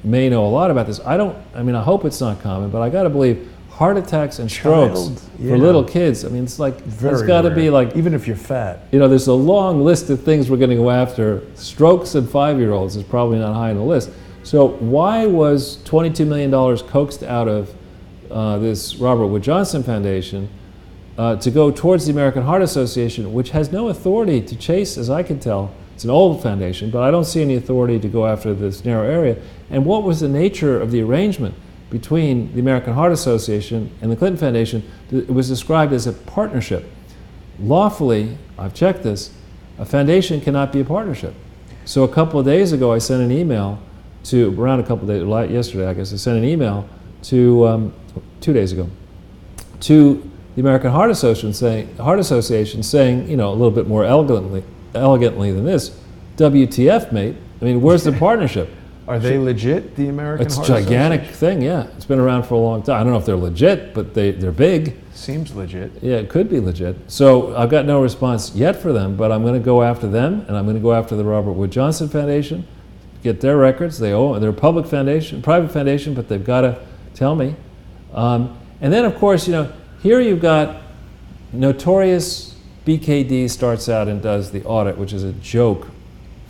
may know a lot about this. I hope it's not common, but I got to believe heart attacks and strokes Yeah. for little kids, it's like, it's got to be like, even if you're fat. there's a long list of things we're going to go after. Strokes in 5-year-olds is probably not high on the list. So why was $22 million coaxed out of this Robert Wood Johnson Foundation to go towards the American Heart Association, which has no authority to chase, as I can tell? It's an old foundation, but I don't see any authority to go after this narrow area. And what was the nature of the arrangement between the American Heart Association and the Clinton Foundation? It was described as a partnership. Lawfully, I've checked this, a foundation cannot be a partnership. So a couple of days ago, I sent an email yesterday, I guess, I sent an email to, 2 days ago, to the American Heart Association saying, a little bit more elegantly than this, WTF, mate? Where's the partnership? Are they legit, the American It's a Heart gigantic Association? thing, yeah. It's been around for a long time. I don't know if they're legit, but they're big. Seems legit. Yeah, it could be legit. So I've got no response yet for them, but I'm going to go after them, and I'm going to go after the Robert Wood Johnson Foundation, get their records. They're a public foundation, private foundation, but they've got to tell me. And then, of course, here you've got notorious BKD starts out and does the audit, which is a joke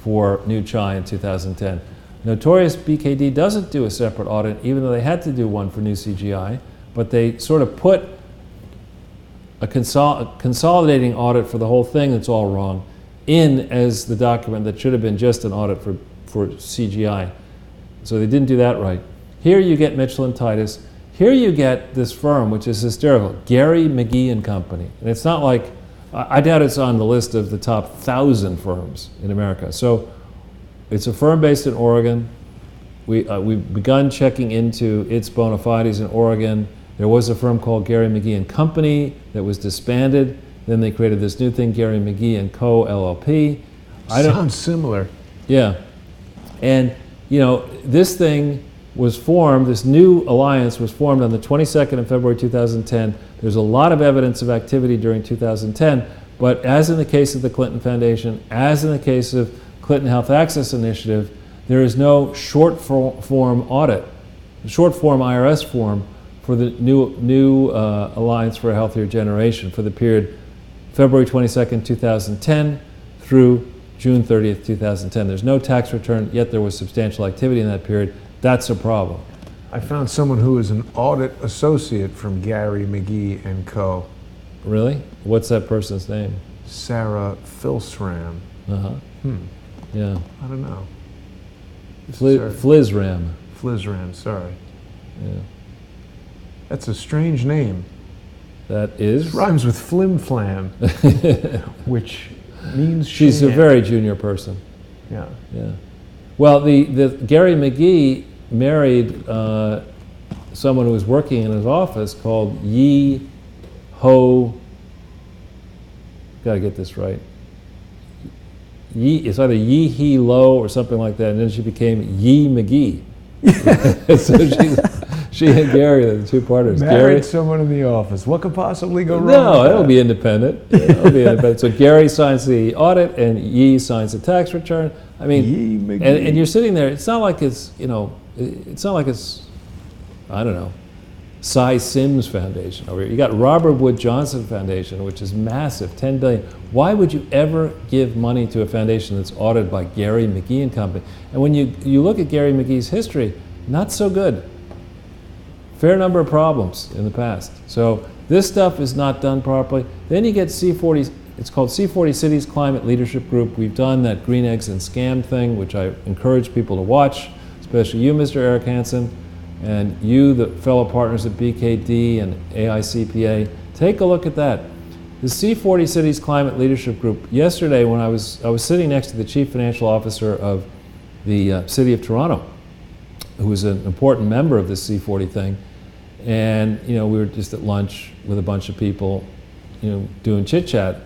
for New Chai in 2010. Notorious BKD doesn't do a separate audit, even though they had to do one for New CGI, but they sort of put a consolidating audit for the whole thing that's all wrong in as the document that should have been just an audit for CGI. So they didn't do that right. Here you get Mitchell and Titus. Here you get this firm, which is hysterical, Gary McGee and Company. And it's not like, I doubt it's on the list of the top 1,000 firms in America. So it's a firm based in Oregon. We've begun checking into its bona fides in Oregon. There was a firm called Gary McGee and Company that was disbanded. Then they created this new thing, Gary McGee and Co. LLP. Sounds similar. Yeah. And, this thing was formed, this new alliance was formed on the 22nd of February 2010. There's a lot of evidence of activity during 2010, but as in the case of the Clinton Foundation, as in the case of Clinton Health Access Initiative, there is no short form audit, short form IRS form for the new Alliance for a Healthier Generation for the period February 22nd, 2010 through June 30th, 2010. There's no tax return, yet there was substantial activity in that period. That's a problem. I found someone who is an audit associate from Gary McGee and Co. Really? What's that person's name? Sarah Filsram. Uh-huh. Yeah. I don't know. Flizram. Flizram, sorry. Yeah. That's a strange name. That is? It rhymes with flim flam, which means She's a sham. very junior person. Yeah. Yeah. Well, the Gary McGee married someone who was working in his office called Yi Ho. Got to get this right. It's either Yi He Lo or something like that, and then she became Yi McGee. So She and Gary are the two partners. Married someone in the office. What could possibly go wrong? No, with it'll that? be independent. It'll be independent. So Gary signs the audit, and Yi signs the tax return. I mean, Yi McGee. and you're sitting there. It's not like it's, you know, it's not like it's, I don't know, Cy Sims Foundation over here. You got Robert Wood Johnson Foundation, which is massive, $10 billion. Why would you ever give money to a foundation that's audited by Gary McGee and Company? And when you look at Gary McGee's history, not so good. Fair number of problems in the past. So this stuff is not done properly. Then you get C40, it's called C40 Cities Climate Leadership Group. We've done that Green Eggs and Scam thing, which I encourage people to watch, especially you, Mr. Eric Hansen, and you, the fellow partners at BKD and AICPA. Take a look at that. The C40 Cities Climate Leadership Group, yesterday when I was sitting next to the Chief Financial Officer of the City of Toronto, who was an important member of this C40 thing, and you know, we were just at lunch with a bunch of people, you know, doing chit chat,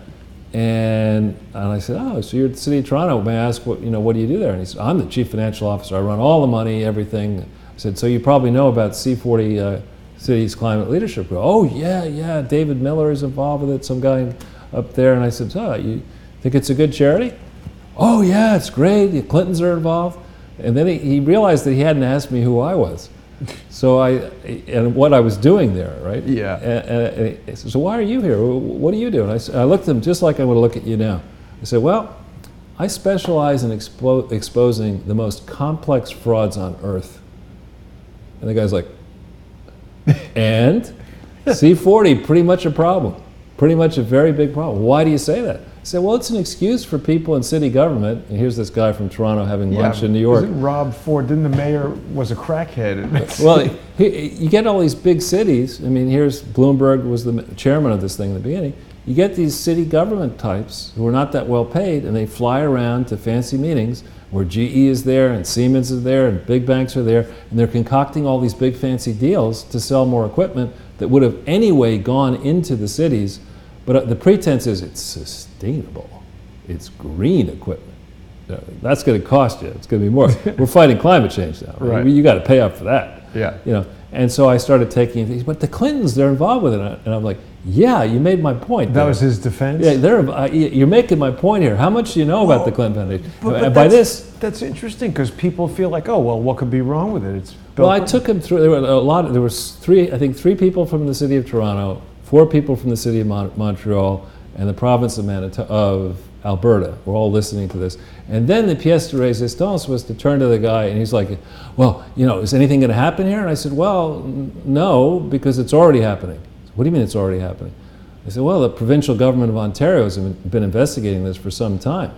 and I said, "Oh, so you're at the City of Toronto? May I ask what do you do there?" And he said, "I'm the Chief Financial Officer. I run all the money, everything." I said, "So you probably know about C40 Cities Climate Leadership Group?" "Oh yeah, David Miller is involved with it. Some guy up there." And I said, "Oh, you think it's a good charity?" "Oh yeah, it's great. The Clintons are involved." And then he realized that he hadn't asked me who I was. So and what I was doing there, right? Yeah. And he said, "So why are you here? What do you do?" And I looked at him just like I would look at you now. I said, "Well, I specialize in exposing the most complex frauds on earth." And the guy's like, "And C40, pretty much a problem. Pretty much a very big problem. Why do you say that?" I said, "Well, it's an excuse for people in city government." And here's this guy from Toronto having lunch in New York. Isn't Rob Ford, didn't the mayor was a crackhead? Well, you get all these big cities. I mean, here's Bloomberg was the chairman of this thing in the beginning. You get these city government types who are not that well paid, and they fly around to fancy meetings where GE is there and Siemens is there and big banks are there, and they're concocting all these big fancy deals to sell more equipment that would have anyway gone into the cities. But the pretense is it's sustainable. It's green equipment. That's going to cost you. It's going to be more. We're fighting climate change now. Right? You got to pay up for that. Yeah. You know. And so I started taking things. But the Clintons, they're involved with it. And I'm like, yeah, you made my point. That was his defense. Yeah, you're making my point here. How much do you know about the Clinton Foundation? But by this, that's interesting because people feel like, oh well, what could be wrong with it? It's well, I took him through. There were a lot. There was three people from the city of Toronto, 4 people from the city of Montreal, and the province of Alberta. We're all listening to this. And then the pièce de résistance was to turn to the guy, and he's like, "Well, you know, is anything going to happen here?" And I said, "Well, no, because it's already happening." Said, "What do you mean it's already happening?" I said, "Well, the provincial government of Ontario has been investigating this for some time."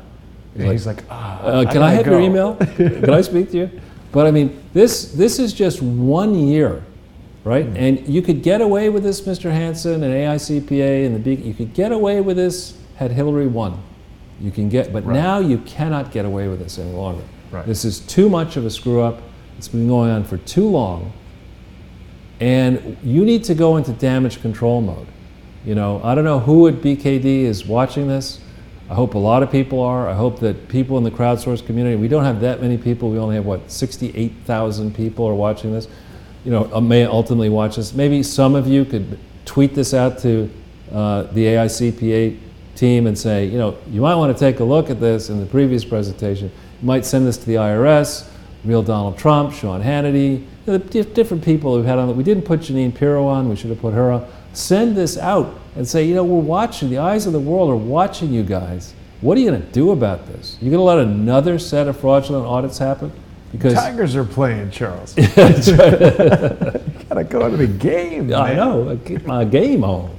He's like, "Can I have your email? Can I speak to you?" But I mean, this is just 1 year. Right? And you could get away with this, Mr. Hansen, and AICPA, and you could get away with this had Hillary won. You can but now you cannot get away with this any longer. Right. This is too much of a screw up. It's been going on for too long. And you need to go into damage control mode. You know, I don't know who at BKD is watching this. I hope a lot of people are. I hope that people in the crowdsource community, we don't have that many people. We only have, 68,000 people are watching this. You know, may ultimately watch this. Maybe some of you could tweet this out to the AICPA team and say, you know, you might want to take a look at this in the previous presentation. You might send this to the IRS, real Donald Trump, Sean Hannity, the different people we've had on. We didn't put Janine Pirro on. We should have put her on. Send this out and say, you know, we're watching. The eyes of the world are watching you guys. What are you going to do about this? You're going to let another set of fraudulent audits happen? Because Tigers are playing, Charles. That's right. You gotta go to the game. I man. know. I keep my game on.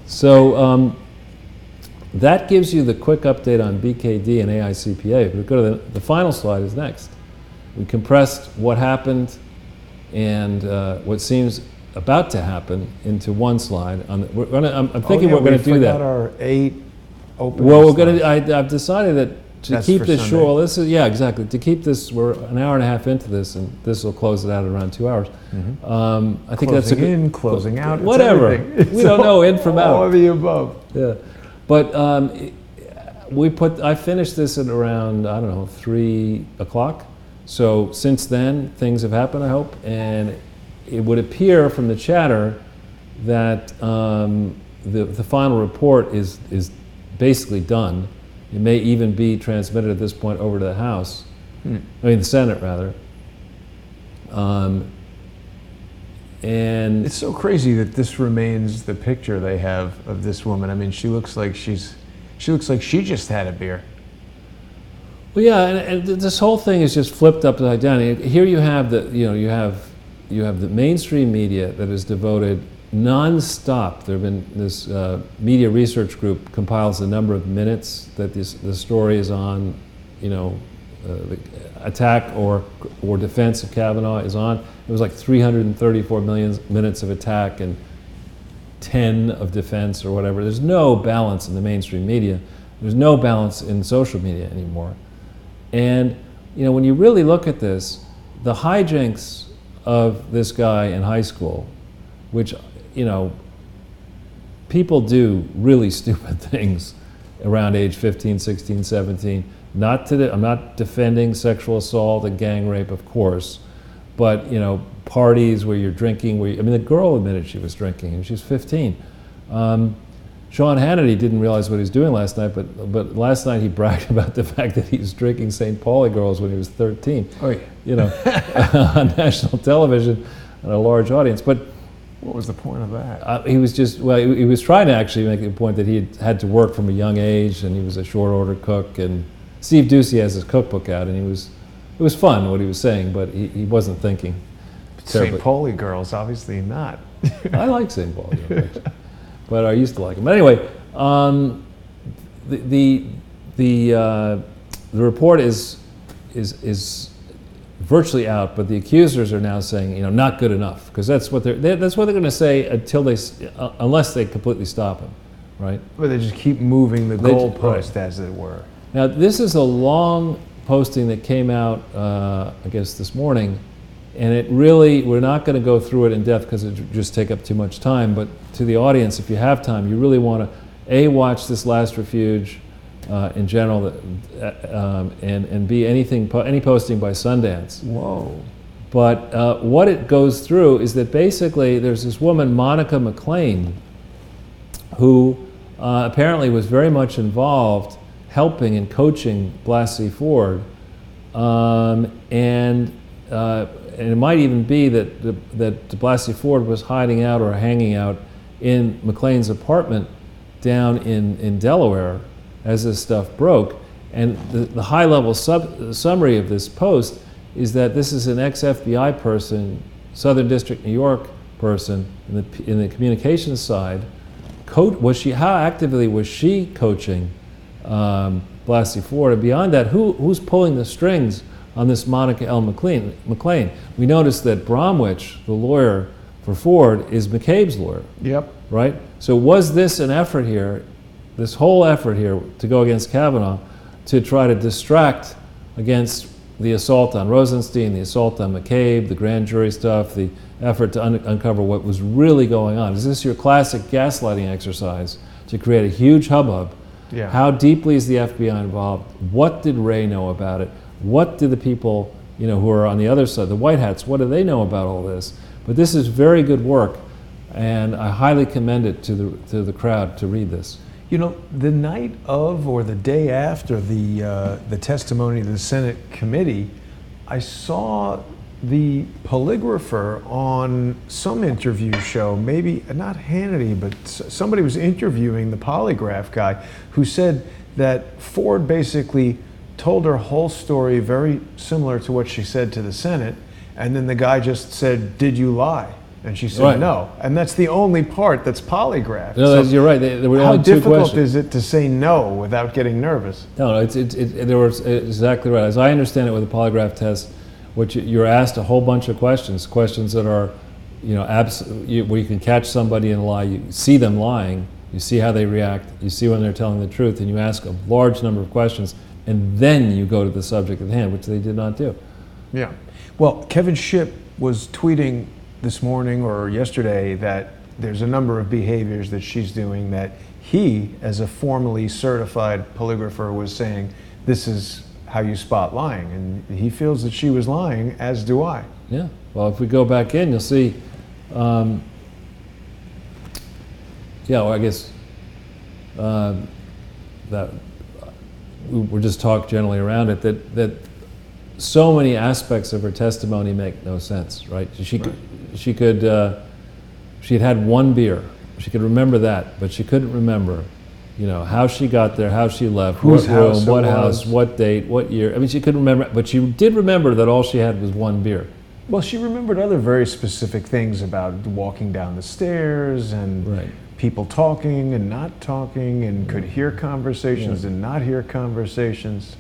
So that gives you the quick update on BKD and AICPA. If we go to the final slide is next. We compressed what happened and what seems about to happen into one slide. I'm thinking we're going to do that. We forgot our 8 open. Well, we're going to. I've decided that. To keep this Sunday. short, well, this is, yeah, exactly. To keep this, we're an hour and a half into this, and this will close it out at around 2 hours. I think that's a good. Closing in, closing out. Whatever. We don't know in from out. All of the above. Yeah, but I finished this at around 3 o'clock. So since then, things have happened, I hope, and it would appear from the chatter that the final report is basically done. It may even be transmitted at this point over to the House, I mean the Senate rather. And it's so crazy that this remains the picture they have of this woman. I mean, she looks like she just had a beer. well, yeah, and this whole thing is just flipped upside down. Here you have you have the mainstream media that is devoted non-stop. There have been this media research group compiles the number of minutes that the story is on, the attack or defense of Kavanaugh is on. It was like 334 million minutes of attack and 10 of defense or whatever. There's no balance in the mainstream media. There's no balance in social media anymore. And when you really look at this, the hijinks of this guy in high school, which people do really stupid things around age 15, 16, 17. I'm not defending sexual assault and gang rape, of course, but parties where you're drinking. The girl admitted she was drinking, and she's 15. Sean Hannity didn't realize what he was doing last night, but last night he bragged about the fact that he was drinking St. Pauli girls when he was 13. Oh, yeah. On national television, and a large audience. But what was the point of that? He was he was trying to actually make the point that he had to work from a young age, and he was a short order cook. And Steve Ducey has his cookbook out, and it was fun what he was saying, but he wasn't thinking. St. Pauli girls, obviously not. I like St. Pauli girls, but I used to like them. But anyway, the report is virtually out, but the accusers are now saying, not good enough, because that's what they're going to say unless they completely stop him, right? But they just keep moving the goalpost, as it were. Now, this is a long posting that came out, I guess, this morning, and it really, we're not going to go through it in depth because it would just take up too much time, but to the audience, if you have time, you really want to, A, watch this Last Refuge in general, and B, any posting by Sundance. Whoa. But what it goes through is that basically there's this woman, Monica McLean, who apparently was very much involved helping and coaching Blasey Ford, and it might even be that Blasey Ford was hiding out or hanging out in McLean's apartment down in Delaware as this stuff broke. And the high-level summary of this post is that this is an ex-FBI person, Southern District, New York person in the communications side. How actively was she coaching Blasey Ford? And beyond that, who's pulling the strings on this Monica L. McLean? We noticed that Bromwich, the lawyer for Ford, is McCabe's lawyer. Yep. Right? So was this an effort here, this whole effort here to go against Kavanaugh, to try to distract against the assault on Rosenstein, the assault on McCabe, the grand jury stuff, the effort to uncover what was really going on? Is this your classic gaslighting exercise to create a huge hubbub? Yeah. How deeply is the FBI involved? What did Wray know about it? What did the people, who are on the other side, the white hats, what do they know about all this? But this is very good work, and I highly commend it to the crowd to read this. The night of or the day after the testimony to the Senate committee, I saw the polygrapher on some interview show, maybe not Hannity, but somebody was interviewing the polygraph guy, who said that Ford basically told her whole story very similar to what she said to the Senate, and then the guy just said, "Did you lie?" And she said, right. No. And that's the only part that's polygraphed. No, so you're right. There were how only two difficult questions. is it to say no without getting nervous? No, there was exactly right. As I understand it with the polygraph test, you're asked a whole bunch of questions that are, where you can catch somebody in a lie. You see them lying, you see how they react, you see when they're telling the truth, and you ask a large number of questions, and then you go to the subject at hand, which they did not do. Yeah. Well, Kevin Shipp was tweeting this morning or yesterday that there's a number of behaviors that she's doing that he, as a formally certified polygrapher, was saying, this is how you spot lying. And he feels that she was lying, as do I. Yeah. Well, if we go back in, you'll see, yeah, well, I guess that we're just talking generally around it, that so many aspects of her testimony make no sense, right? She had had one beer. She could remember that, but she couldn't remember, how she got there, how she left, what room, what house, what date, what year. I mean, she couldn't remember, but she did remember that all she had was one beer. Well, she remembered other very specific things about walking down the stairs and people talking and not talking, and could hear conversations and not hear conversations.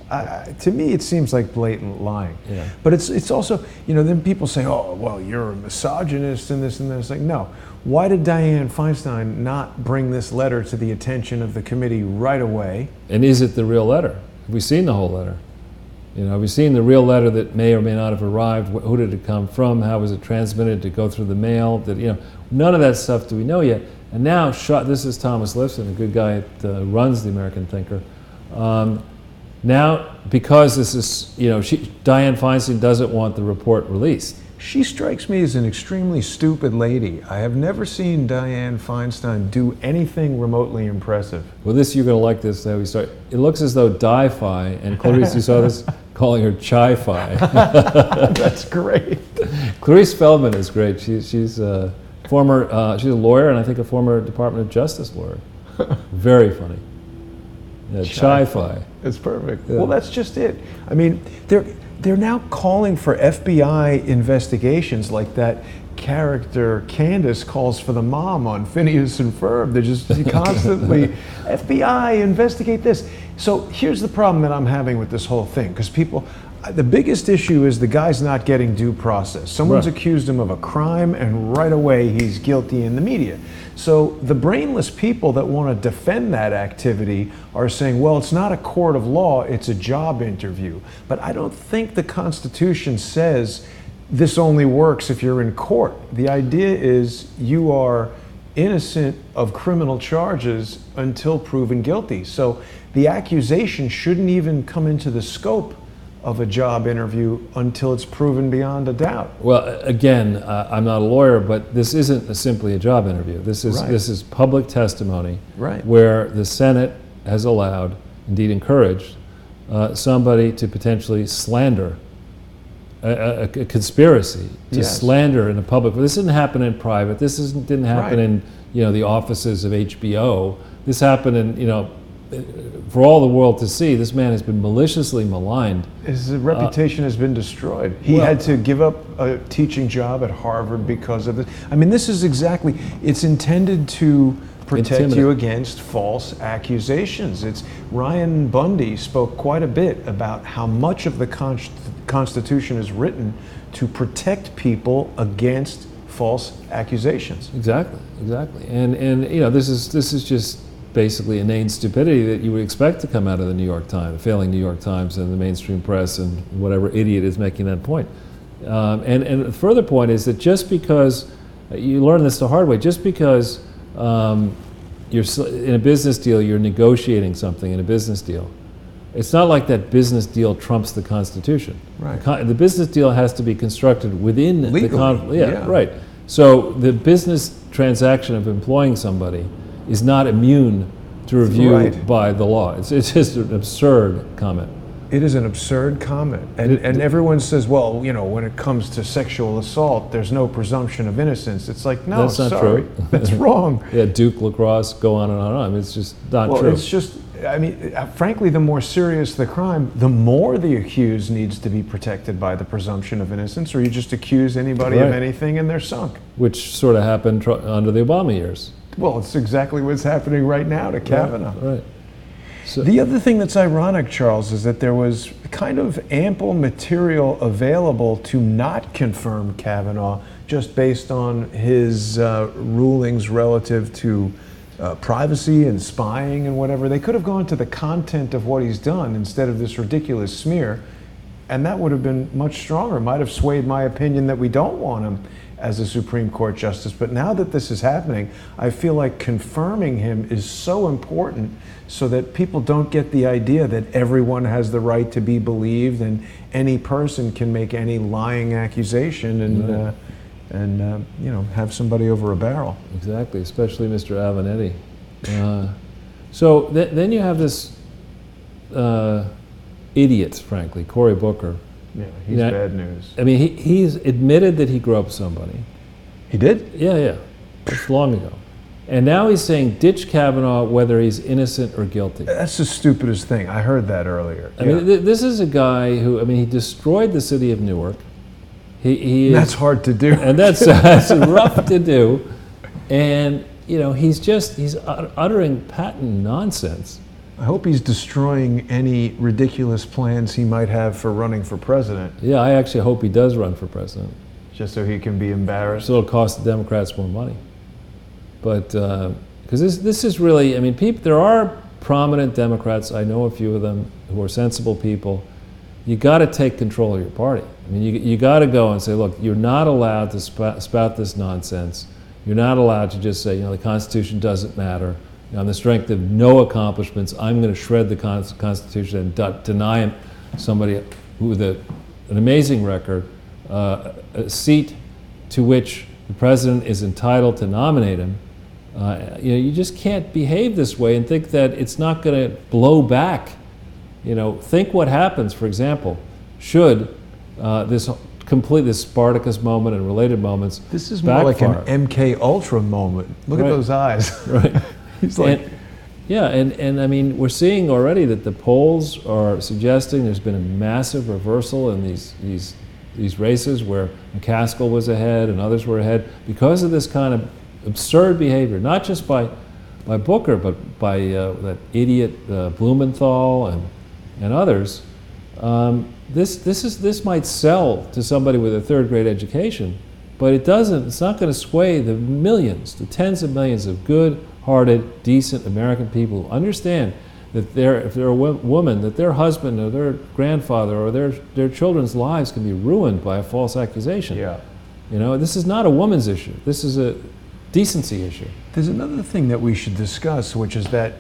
To me, it seems like blatant lying. Yeah. But it's also, then people say, oh, well, you're a misogynist and this and that. It's like, no. Why did Dianne Feinstein not bring this letter to the attention of the committee right away? And is it the real letter? Have we seen the whole letter? Have we seen the real letter that may or may not have arrived? Who did it come from? How was it transmitted? Did it go through the mail? None of that stuff do we know yet. And now, this is Thomas Lifson, a good guy that runs the American Thinker. Now, because this is, Dianne Feinstein doesn't want the report released. She strikes me as an extremely stupid lady. I have never seen Dianne Feinstein do anything remotely impressive. Well, you're going to like this. How we start. It looks as though Di-Fi, and Clarice, you saw this, calling her Chi-Fi. That's great. Clarice Feldman is great. She's a former, she's a lawyer, and I think a former Department of Justice lawyer. Very funny. Yeah, Chi-Fi. It's perfect. Yeah. Well, that's just it. I mean, they're now calling for FBI investigations like that character Candace calls for the mom on Phineas and Ferb. They're just constantly, FBI, investigate this. So here's the problem that I'm having with this whole thing, because the biggest issue is the guy's not getting due process. Someone's accused him of a crime, and right away he's guilty in the media. So the brainless people that want to defend that activity are saying, well, it's not a court of law, it's a job interview. But I don't think the Constitution says this only works if you're in court. The idea is you are innocent of criminal charges until proven guilty. So the accusation shouldn't even come into the scope of a job interview until it's proven beyond a doubt. Well, again, I'm not a lawyer, but this isn't simply a job interview. This is public testimony where the Senate has allowed, indeed encouraged, somebody to potentially slander a conspiracy, to slander in a public. This didn't happen in private. This didn't happen in the offices of HBO. This happened in for all the world to see. This man has been maliciously maligned. His reputation has been destroyed. He had to give up a teaching job at Harvard because of this. I mean, this is it's intended to protect you against false accusations. Ryan Bundy spoke quite a bit about how much of the Constitution is written to protect people against false accusations. Exactly. And this is just basically inane stupidity that you would expect to come out of the New York Times, the failing New York Times and the mainstream press and whatever idiot is making that point. And the further point is that just because, you learn this the hard way, just because you're in a business deal, you're negotiating something in a business deal, it's not like that business deal trumps the Constitution. Right. The business deal has to be constructed within legally. the Constitution. Right. So the business transaction of employing somebody is not immune to review by the law. It's just an absurd comment. It is an absurd comment. And everyone says, well, when it comes to sexual assault, there's no presumption of innocence. It's like, no, that's not true. That's wrong. Yeah, Duke, lacrosse, go on and on and on. It's just not true. Well, it's just, frankly, the more serious the crime, the more the accused needs to be protected by the presumption of innocence, or you just accuse anybody of anything and they're sunk. Which sort of happened under the Obama years. Well, it's exactly what's happening right now to Kavanaugh. Right. So, the other thing that's ironic, Charles, is that there was kind of ample material available to not confirm Kavanaugh just based on his rulings relative to privacy and spying and whatever. They could have gone to the content of what he's done instead of this ridiculous smear, and that would have been much stronger, might have swayed my opinion that we don't want him as a Supreme Court justice. But now that this is happening, I feel like confirming him is so important so that people don't get the idea that everyone has the right to be believed and any person can make any lying accusation and you know, have somebody over a barrel. Exactly, especially Mr. Avenatti. So then you have this idiot, frankly, Cory Booker. Yeah, he's bad news. I mean, he's admitted that he groped somebody. He did? Yeah. Just long ago. And now he's saying ditch Kavanaugh whether he's innocent or guilty. That's the stupidest thing. I heard that earlier. I mean, this is a guy who, I mean, he destroyed the city of Newark. That's hard to do. And that's rough to do. And, you know, he's uttering patent nonsense. I hope he's destroying any ridiculous plans he might have for running for president. Yeah, I actually hope he does run for president. Just so he can be embarrassed? So it'll cost the Democrats more money. But, because this is really, I mean, there are prominent Democrats, I know a few of them, who are sensible people. You got to take control of your party. I mean, you got to go and say, look, you're not allowed to spout this nonsense. You're not allowed to just say, you know, the Constitution doesn't matter. On the strength of no accomplishments, I'm going to shred the Constitution and deny somebody with an amazing record a seat to which the president is entitled to nominate him. You know, you just can't behave this way and think that it's not going to blow back. You know, think what happens, for example, should this Spartacus moment and related moments This is more backfire. like an MK Ultra moment. Look at those eyes. Right. He's like... And I mean, we're seeing already that the polls are suggesting there's been a massive reversal in these races where McCaskill was ahead and others were ahead because of this kind of absurd behavior, not just by Booker, but by that idiot Blumenthal and others. This might sell to somebody with a third-grade education, but it's not going to sway the millions, the tens of millions of good-hearted, decent American people who understand that if they're a woman, that their husband or their grandfather or their children's lives can be ruined by a false accusation. Yeah. You know, this is not a woman's issue. This is a decency issue. There's another thing that we should discuss, which is that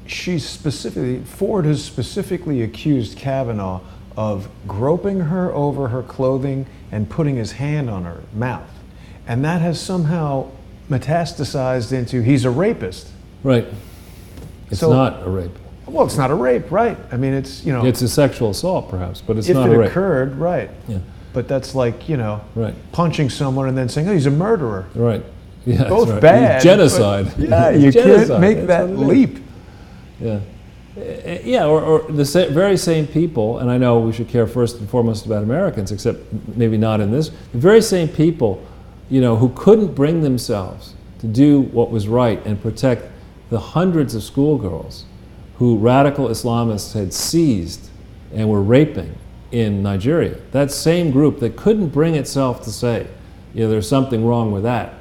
Ford has specifically accused Kavanaugh of groping her over her clothing and putting his hand on her mouth. And that has somehow metastasized into he's a rapist. Right. It's not a rape. Well, it's not a rape, right? I mean, it's, you know... It's a sexual assault, perhaps, but it's not a rape. If it occurred, right. Yeah. But that's like, you know, right. punching someone and then saying, oh, he's a murderer. Right. Yeah, both right. bad. Genocide. Yeah, you can't make that leap. Yeah. Yeah, or the very same people, and I know we should care first and foremost about Americans, except maybe not in this, the very same people, you know, who couldn't bring themselves to do what was right and protect the hundreds of schoolgirls who radical Islamists had seized and were raping in Nigeria. That same group that couldn't bring itself to say, you know, there's something wrong with that.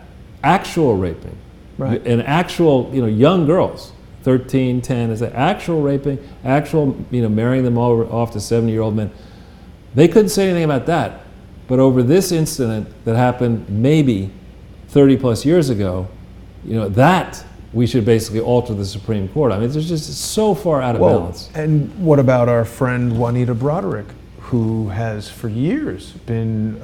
Actual raping. Right. And actual, you know, young girls, 13, 10, is that actual raping, actual, you know, marrying them off to 70-year-old men. They couldn't say anything about that. But over this incident that happened maybe 30 plus years ago, you know, that we should basically alter the Supreme Court. I mean, it's just so far out of balance. And what about our friend Juanita Broderick, who has for years been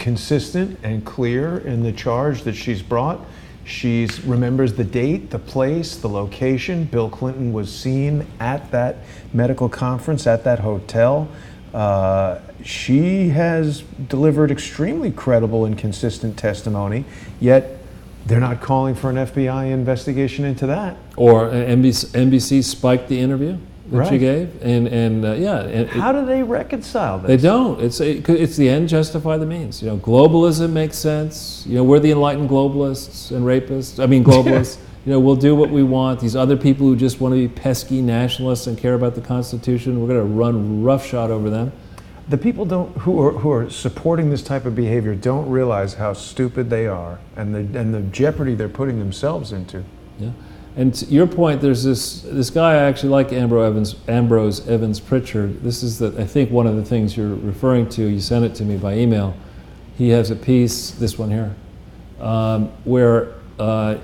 consistent and clear in the charge that she's brought? She remembers the date, the place, the location. Bill Clinton was seen at that medical conference, at that hotel. She has delivered extremely credible and consistent testimony, yet they're not calling for an FBI investigation into that. Or NBC spiked the interview that she gave, How do they reconcile this? They don't. It's the end justify the means. You know, globalism makes sense. You know, we're the enlightened globalists and rapists. I mean, globalists. You know, we'll do what we want. These other people who just want to be pesky nationalists and care about the Constitution, we're going to run roughshod over them. The people who are supporting this type of behavior don't realize how stupid they are and the jeopardy they're putting themselves into. Yeah. And to your point, there's this guy I actually like, Ambrose Evans Pritchard. This is I think one of the things you're referring to. You sent it to me by email. he has a piece, this one here, where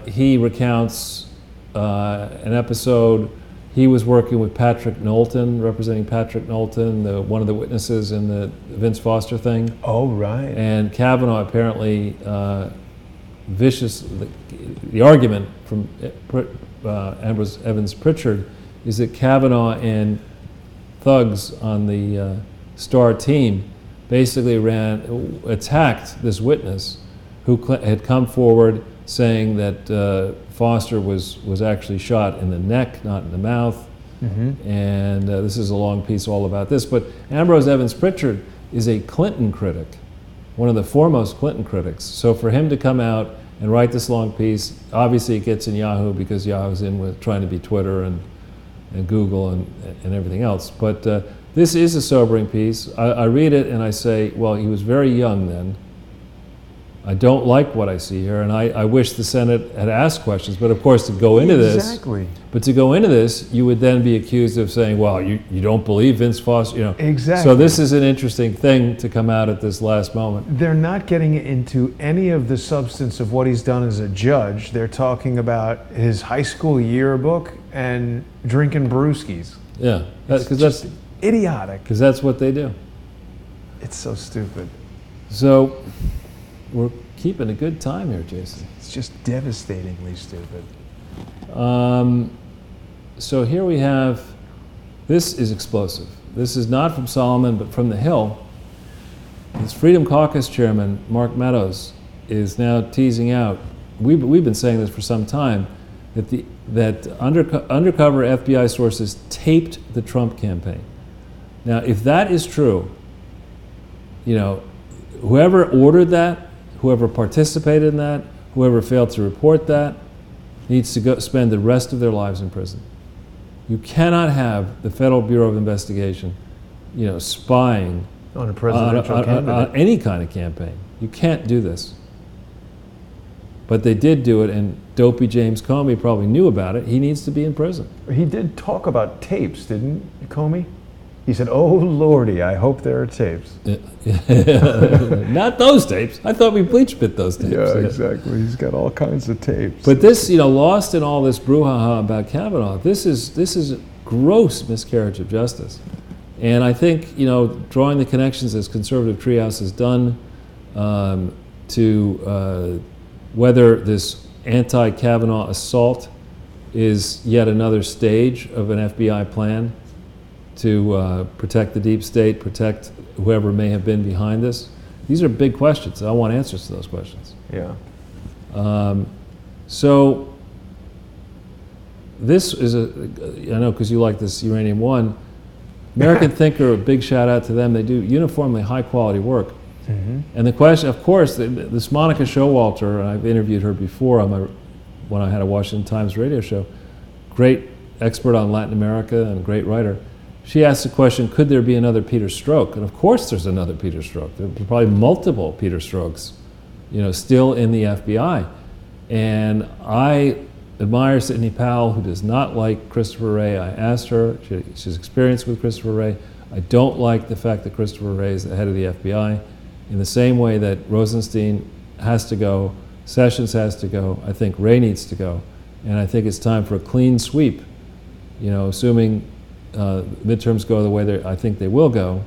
he recounts an episode. He was working with Patrick Knowlton, representing Patrick Knowlton, one of the witnesses in the Vince Foster thing. Oh, right. And Kavanaugh apparently the argument from Ambrose Evans Pritchard is that Kavanaugh and thugs on the Star team basically attacked this witness who had come forward saying that Foster was actually shot in the neck, not in the mouth. Mm-hmm. And this is a long piece all about this. But Ambrose Evans Pritchard is a Clinton critic, one of the foremost Clinton critics. So for him to come out and write this long piece, obviously it gets in Yahoo because Yahoo's in with trying to be Twitter and Google and everything else. But this is a sobering piece. I read it and I say, well, he was very young then. I don't like what I see here, and I wish the Senate had asked questions. But of course, to go into this, you would then be accused of saying, "Well, you don't believe Vince Foster," you know. Exactly. So this is an interesting thing to come out at this last moment. They're not getting into any of the substance of what he's done as a judge. They're talking about his high school yearbook and drinking brewskis. Yeah, because that's idiotic. Because that's what they do. It's so stupid. So. We're keeping a good time here, Jason. It's just devastatingly stupid. So here we have, this is explosive. This is not from Solomon, but from the Hill. This Freedom Caucus chairman, Mark Meadows, is now teasing out, we've been saying this for some time, that undercover FBI sources taped the Trump campaign. Now, if that is true, you know, whoever ordered that, whoever participated in that, whoever failed to report that, needs to go spend the rest of their lives in prison. You cannot have the Federal Bureau of Investigation, you know, spying on a presidential candidate. On any kind of campaign. You can't do this. But they did do it, and dopey James Comey probably knew about it. He needs to be in prison. He did talk about tapes, didn't Comey? He said, "Oh Lordy, I hope there are tapes." Not those tapes. I thought we bleach bit those tapes. Yeah, exactly. He's got all kinds of tapes. But this, you know, lost in all this brouhaha about Kavanaugh, this is a gross miscarriage of justice. And I think, you know, drawing the connections as Conservative Treehouse has done to whether this anti-Kavanaugh assault is yet another stage of an FBI plan to protect the deep state, protect whoever may have been behind this. These are big questions. I want answers to those questions. Yeah. So this is I know because you like this Uranium One, American Thinker, a big shout out to them. They do uniformly high quality work. Mm-hmm. And the question, of course, this Monica Showalter, and I've interviewed her before when I had a Washington Times radio show, great expert on Latin America and a great writer. She asked the question, could there be another Peter Strzok? And of course there's another Peter Strzok. There are probably multiple Peter Strokes, you know, still in the FBI. And I admire Sidney Powell, who does not like Christopher Wray. I asked her, she's experienced with Christopher Wray. I don't like the fact that Christopher Wray is the head of the FBI. In the same way that Rosenstein has to go, Sessions has to go, I think Wray needs to go. And I think it's time for a clean sweep, you know, assuming midterms go the way I think they will go.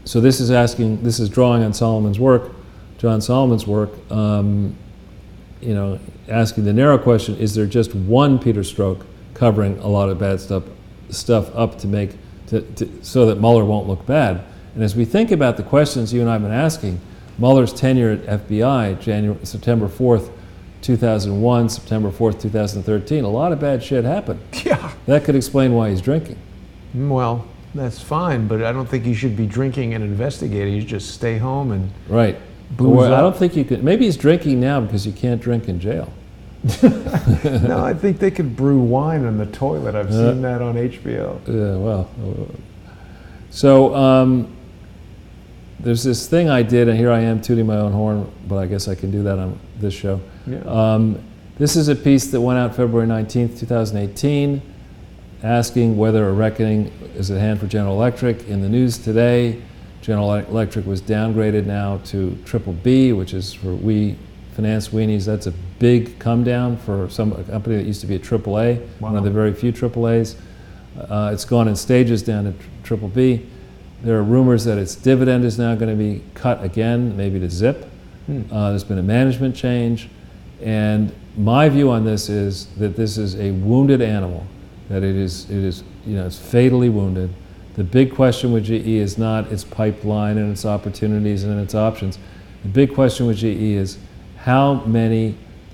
So this is drawing on Solomon's work, John Solomon's work, you know, asking the narrow question, is there just one Peter Strzok covering a lot of bad stuff up so that Mueller won't look bad? And as we think about the questions you and I have been asking, Mueller's tenure at FBI, September 4th, 2001, September 4th, 2013, a lot of bad shit happened. Yeah. That could explain why he's drinking. Well, that's fine, but I don't think you should be drinking and investigating. You just stay home and right. booze up. I don't think you could. Maybe he's drinking now because you can't drink in jail. No, I think they could brew wine on the toilet. I've seen that on HBO. Yeah, well. So there's this thing I did, and here I am tooting my own horn, but I guess I can do that on this show. Yeah. This is a piece that went out February 19th, 2018, asking whether a reckoning is at hand for General Electric. In the news today, General Electric was downgraded now to BBB, which is for we finance weenies. That's a big come down for a company that used to be a AAA, Wow. one of the very few AAAs. It's gone in stages down to BBB. There are rumors that its dividend is now going to be cut again, maybe to zip. There's been a management change. And my view on this is that this is a wounded animal, that it is, it's fatally wounded. The big question with GE is not its pipeline and its opportunities and its options. The big question with GE is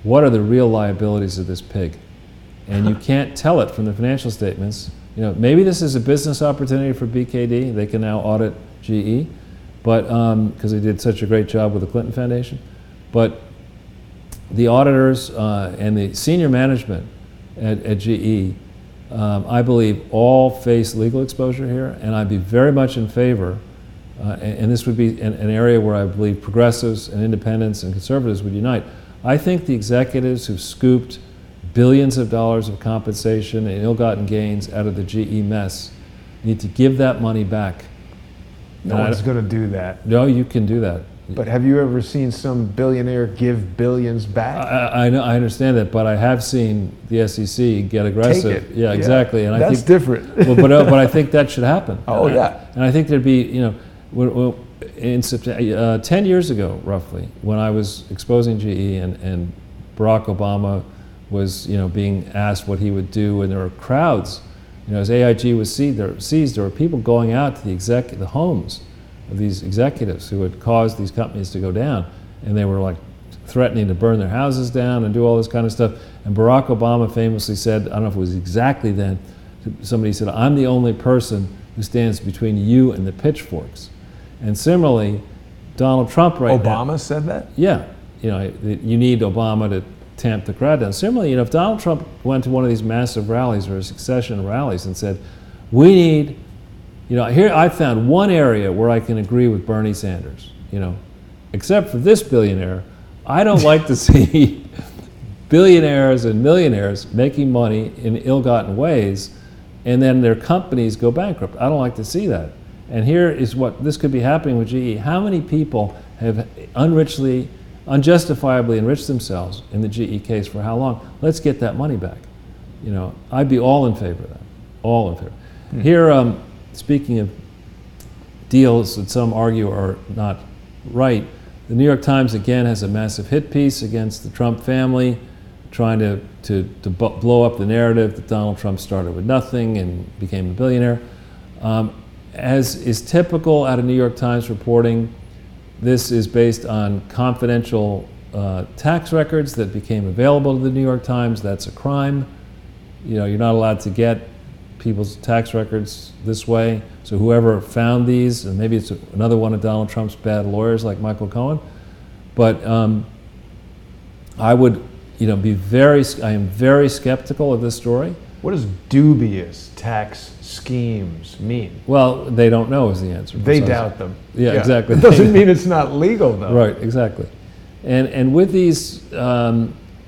what are the real liabilities of this pig? And you can't tell it from the financial statements. Maybe this is a business opportunity for BKD. They can now audit GE, but because they did such a great job with the Clinton Foundation. But the auditors and the senior management at GE, I believe, all face legal exposure here, and I'd be very much in favor, and this would be an area where I believe progressives and independents and conservatives would unite. I think the executives who've scooped billions of dollars of compensation and ill-gotten gains out of the GE mess need to give that money back. No one's going to do that. No, you can do that. But have you ever seen some billionaire give billions back? I know, I understand that, but I have seen the SEC get aggressive. Take it. Yeah, exactly. And that's different. but I think that should happen. Oh, yeah. And I think there'd be, in September, 10 years ago, roughly, when I was exposing GE and Barack Obama was, being asked what he would do, and there were crowds, as AIG was seized, there were people going out to the homes of these executives who had caused these companies to go down, and they were like threatening to burn their houses down and do all this kind of stuff. And Barack Obama famously said, I don't know if it was exactly then, somebody said, "I'm the only person who stands between you and the pitchforks." And similarly, Donald Trump now. Obama said that? Yeah, you need Obama to tamp the crowd down. Similarly, if Donald Trump went to one of these massive rallies or a succession of rallies and said, we need, here I found one area where I can agree with Bernie Sanders, except for this billionaire, I don't like to see billionaires and millionaires making money in ill-gotten ways and then their companies go bankrupt. I don't like to see that. And here is what this could be happening with GE. How many people have unjustifiably enriched themselves in the GE case for how long? Let's get that money back. I'd be all in favor of that. All in favor. Here, speaking of deals that some argue are not right, the New York Times again has a massive hit piece against the Trump family, trying to blow up the narrative that Donald Trump started with nothing and became a billionaire. As is typical out of New York Times reporting, this is based on confidential tax records that became available to the New York Times. That's a crime. You're not allowed to get people's tax records this way. So whoever found these, and maybe it's another one of Donald Trump's bad lawyers like Michael Cohen, but I would, I am very skeptical of this story. What does dubious tax schemes mean? Well, they don't know is the answer. They doubt them. Yeah, exactly. It doesn't mean it's not legal, though. Right, exactly. And with these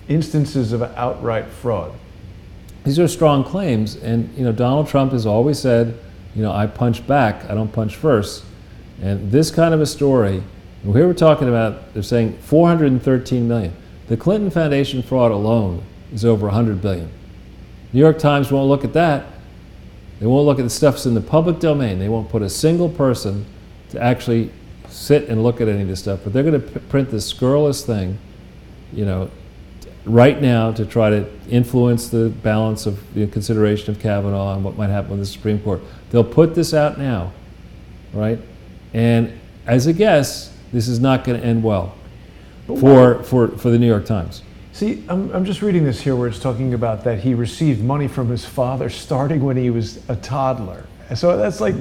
instances of outright fraud, these are strong claims. And Donald Trump has always said, I punch back, I don't punch first. And this kind of a story, and here we're talking about, they're saying 413 million. The Clinton Foundation fraud alone is over 100 billion. New York Times won't look at that. They won't look at the stuff that's in the public domain. They won't put a single person to actually sit and look at any of this stuff. But they're going to print this scurrilous thing, right now to try to influence the balance of the consideration of Kavanaugh and what might happen with the Supreme Court. They'll put this out now, right? And as a guess, this is not going to end well for the New York Times. See, I'm just reading this here where it's talking about that he received money from his father starting when he was a toddler. So that's like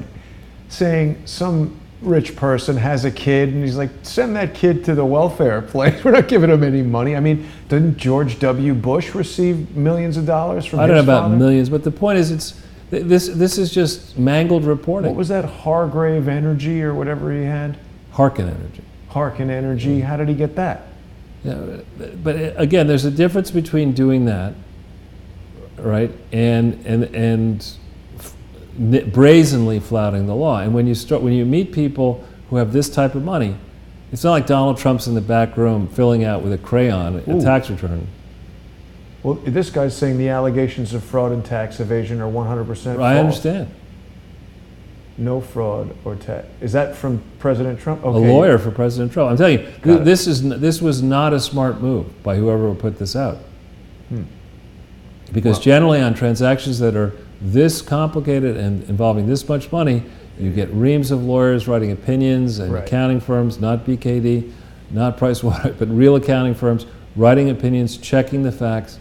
saying some rich person has a kid and he's like, send that kid to the welfare place. We're not giving him any money. I mean, didn't George W. Bush receive millions of dollars from his father? I don't know about millions, but the point is this is just mangled reporting. What was that, Hargrave Energy or whatever he had? Harkin Energy. Harkin Energy. How did he get that? Yeah, but again, there's a difference between doing that, right, and brazenly flouting the law. And when you meet people who have this type of money. It's not like Donald Trump's in the back room filling out with a crayon a tax return. Well, this guy's saying the allegations of fraud and tax evasion are 100% false. I understand. No fraud or tax. Is that from President Trump? Okay. A lawyer for President Trump. I'm telling you, this was not a smart move by whoever put this out. Because generally on transactions that are this complicated and involving this much money, you get reams of lawyers writing opinions and accounting firms, not BKD, not Pricewaterhouse, but real accounting firms writing opinions, checking the facts.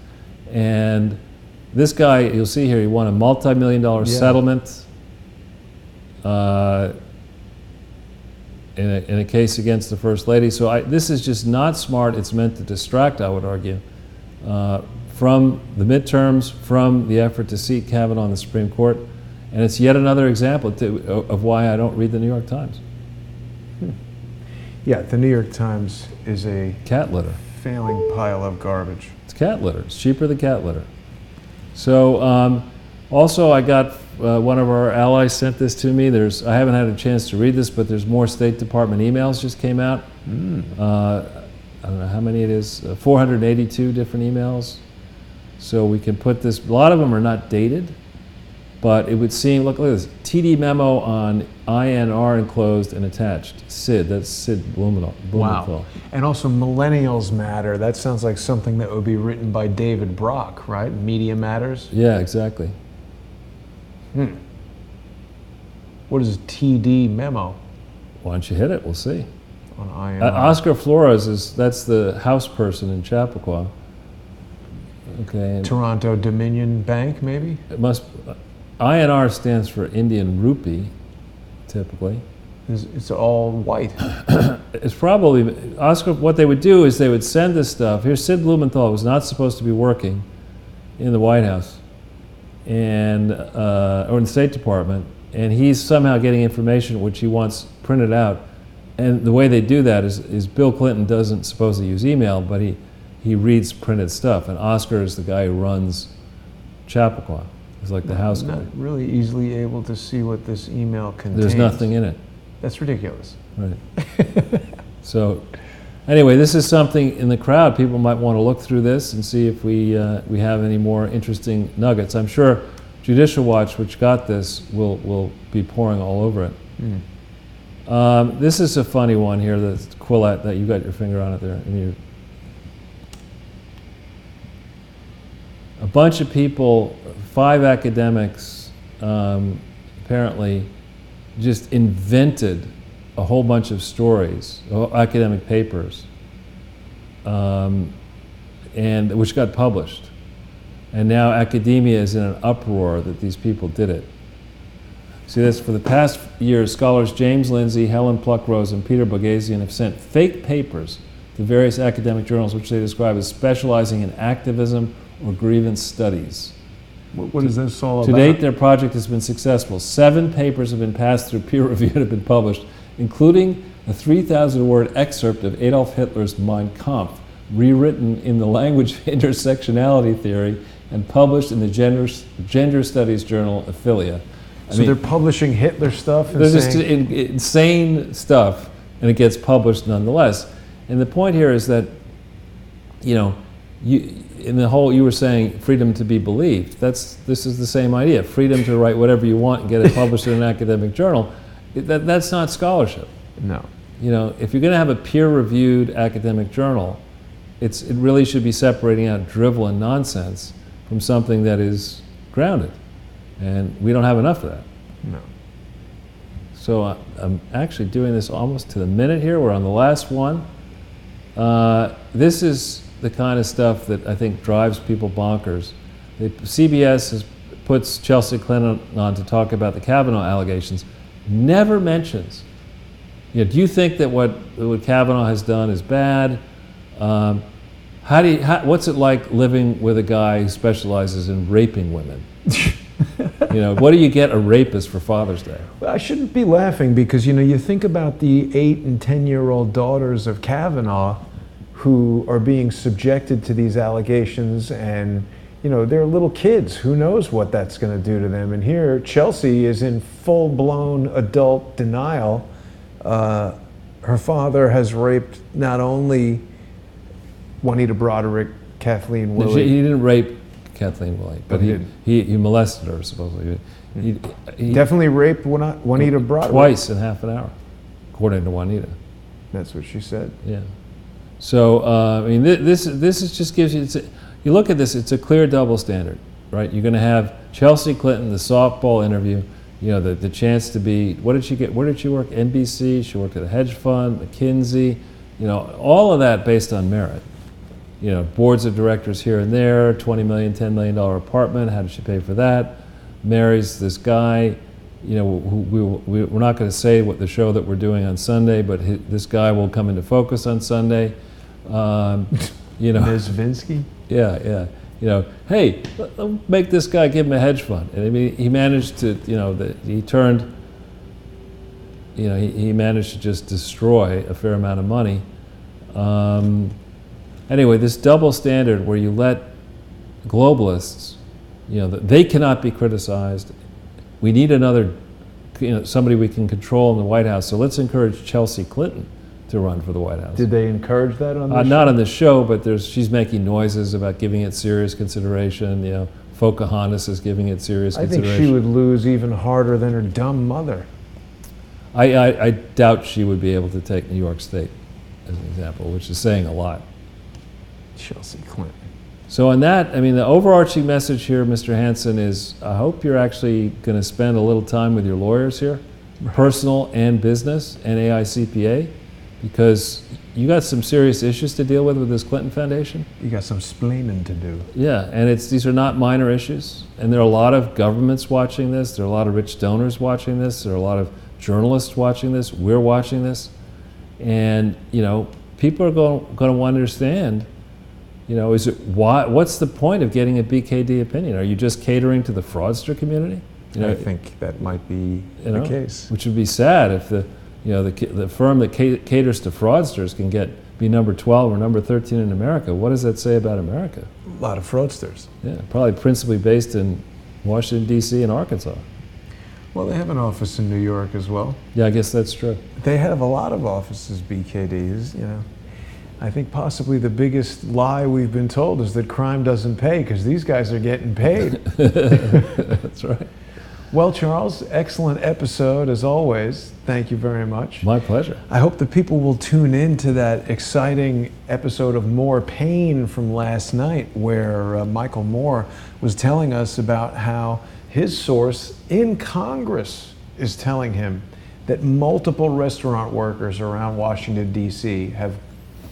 And this guy, you'll see here, he won a multi-million-dollar settlement in a case against the First Lady. So this is just not smart. It's meant to distract, I would argue, from the midterms, from the effort to seat Kavanaugh on the Supreme Court. And it's yet another example of why I don't read the New York Times. Yeah, the New York Times is a cat litter. Failing pile of garbage. It's cat litter. It's cheaper than cat litter. So also I got one of our allies sent this to me. I haven't had a chance to read this, but there's more State Department emails just came out. I don't know how many it is, 482 different emails. So we can put this, a lot of them are not dated, but it would seem, look at this, TD memo on INR enclosed and attached. Sid, that's Sid Blumenthal. Wow. And also Millennials Matter. That sounds like something that would be written by David Brock, right? Media Matters? Yeah, exactly. What is a TD memo? Why don't you hit it? We'll see. On INR. Oscar Flores, that's the House person in Chappaqua. Okay. Toronto Dominion Bank, maybe? It must. INR stands for Indian rupee, typically. It's all white. It's probably, Oscar, what they would do is they would send this stuff. Here's Sid Blumenthal, was not supposed to be working in the White House and or in the State Department, and he's somehow getting information which he wants printed out. And the way they do that is Bill Clinton doesn't supposedly use email, but he reads printed stuff, and Oscar is the guy who runs Chappaqua. He's like the house guy. Not really easily able to see what this email contains. There's nothing in it. That's ridiculous. Right. So, anyway, this is something in the crowd. People might want to look through this and see if we have any more interesting nuggets. I'm sure Judicial Watch, which got this, will be pouring all over it. This is a funny one here, the Quillette, that you got your finger on it there. A bunch of people, 5 academics, apparently just invented a whole bunch of stories, academic papers, and which got published. And now academia is in an uproar that these people did it. See this, for the past years, scholars James Lindsay, Helen Pluckrose, and Peter Bogasian have sent fake papers to various academic journals which they describe as specializing in activism or grievance studies. What is this all about? To date, their project has been successful. 7 papers have been passed through peer review and have been published, including a 3,000-word excerpt of Adolf Hitler's Mein Kampf, rewritten in the language of intersectionality theory and published in the Gender Studies journal Ophelia. So they're publishing Hitler stuff? They're just insane stuff, and it gets published nonetheless. And the point here is that, you know, in the whole, you were saying freedom to be believed. This is the same idea. Freedom to write whatever you want and get it published in an academic journal. That's not scholarship. No. You know, if you're going to have a peer-reviewed academic journal, it really should be separating out drivel and nonsense from something that is grounded. And we don't have enough of that. No. So I'm actually doing this almost to the minute here. We're on the last one. This is the kind of stuff that I think drives people bonkers. CBS puts Chelsea Clinton on to talk about the Kavanaugh allegations, never mentions, you know, do you think that what Kavanaugh has done is bad? What's it like living with a guy who specializes in raping women? You know, what do you get a rapist for Father's Day? Well, I shouldn't be laughing because, you know, you think about the 8 and 10-year-old daughters of Kavanaugh who are being subjected to these allegations, and, you know, they're little kids. Who knows what that's going to do to them? And here, Chelsea is in full-blown adult denial. her father has raped not only Juanita Broderick, Kathleen Willey. He didn't rape Kathleen Willey, but he molested her, supposedly. He definitely raped Juanita Broderick. Twice in half an hour, according to Juanita. That's what she said. Yeah. So, I mean, this is just gives you, you look at this, it's a clear double standard, right? You're going to have Chelsea Clinton, the softball interview, you know, the chance to be, what did she get? Where did she work? NBC, she worked at a hedge fund, McKinsey, you know, all of that based on merit. You know, boards of directors here and there, $20 million, $10 million apartment, how did she pay for that? Marries this guy, you know, we're not going to say what the show that we're doing on Sunday, but this guy will come into focus on Sunday. You know, Ms. Vinsky? Yeah. You know, hey, make this guy, give him a hedge fund. And I mean, he managed to, you know, he managed to just destroy a fair amount of money. Anyway, this double standard where you let globalists, you know, they cannot be criticized. We need another, you know, somebody we can control in the White House. So let's encourage Chelsea Clinton to run for the White House. Did they encourage that on the show? Not on the show, but she's making noises about giving it serious consideration. You know, Pocahontas is giving it serious consideration. I think she would lose even harder than her dumb mother. I doubt she would be able to take New York State as an example, which is saying a lot. Chelsea Clinton. So on that, I mean, the overarching message here, Mr. Hansen, is I hope you're actually going to spend a little time with your lawyers here, personal and business, and AICPA, because you got some serious issues to deal with this Clinton Foundation. You got some splaining to do. Yeah, and these are not minor issues. And there are a lot of governments watching this. There are a lot of rich donors watching this. There are a lot of journalists watching this. We're watching this. And, you know, people are going to want to understand, you know, what's the point of getting a BKD opinion? Are you just catering to the fraudster community? You know, I think that might be the case. Which would be sad if the firm that caters to fraudsters can be number 12 or number 13 in America. What does that say about America? A lot of fraudsters. Yeah, probably principally based in Washington, D.C. and Arkansas. Well, they have an office in New York as well. Yeah, I guess that's true. They have a lot of offices, BKDs, you know. I think possibly the biggest lie we've been told is that crime doesn't pay, because these guys are getting paid. That's right. Well, Charles, excellent episode as always. Thank you very much. My pleasure. I hope the people will tune in to that exciting episode of More Pain from last night, where Michael Moore was telling us about how his source in Congress is telling him that multiple restaurant workers around Washington, D.C. have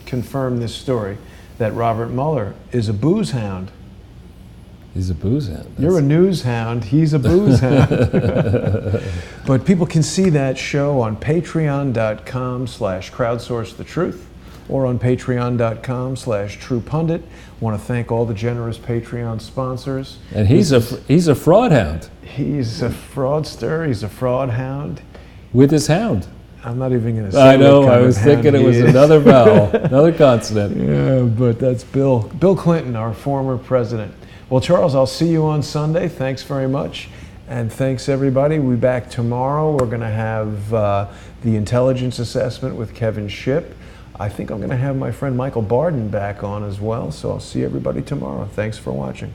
confirmed this story, that Robert Mueller is a booze hound. He's a booze hound. You're a news hound, he's a booze hound. But people can see that show on patreon.com/crowdsourcethetruth or on patreon.com/truepundit. Want to thank all the generous Patreon sponsors. And he's a fraud hound. He's a fraudster, he's a fraud hound. With his hound. I'm not even going to say I know, I was thinking it was another vowel, another consonant. Yeah, but that's Bill Clinton, our former president. Well, Charles, I'll see you on Sunday. Thanks very much. And thanks, everybody. We'll be back tomorrow. We're going to have the intelligence assessment with Kevin Shipp. I think I'm going to have my friend Michael Barden back on as well. So I'll see everybody tomorrow. Thanks for watching.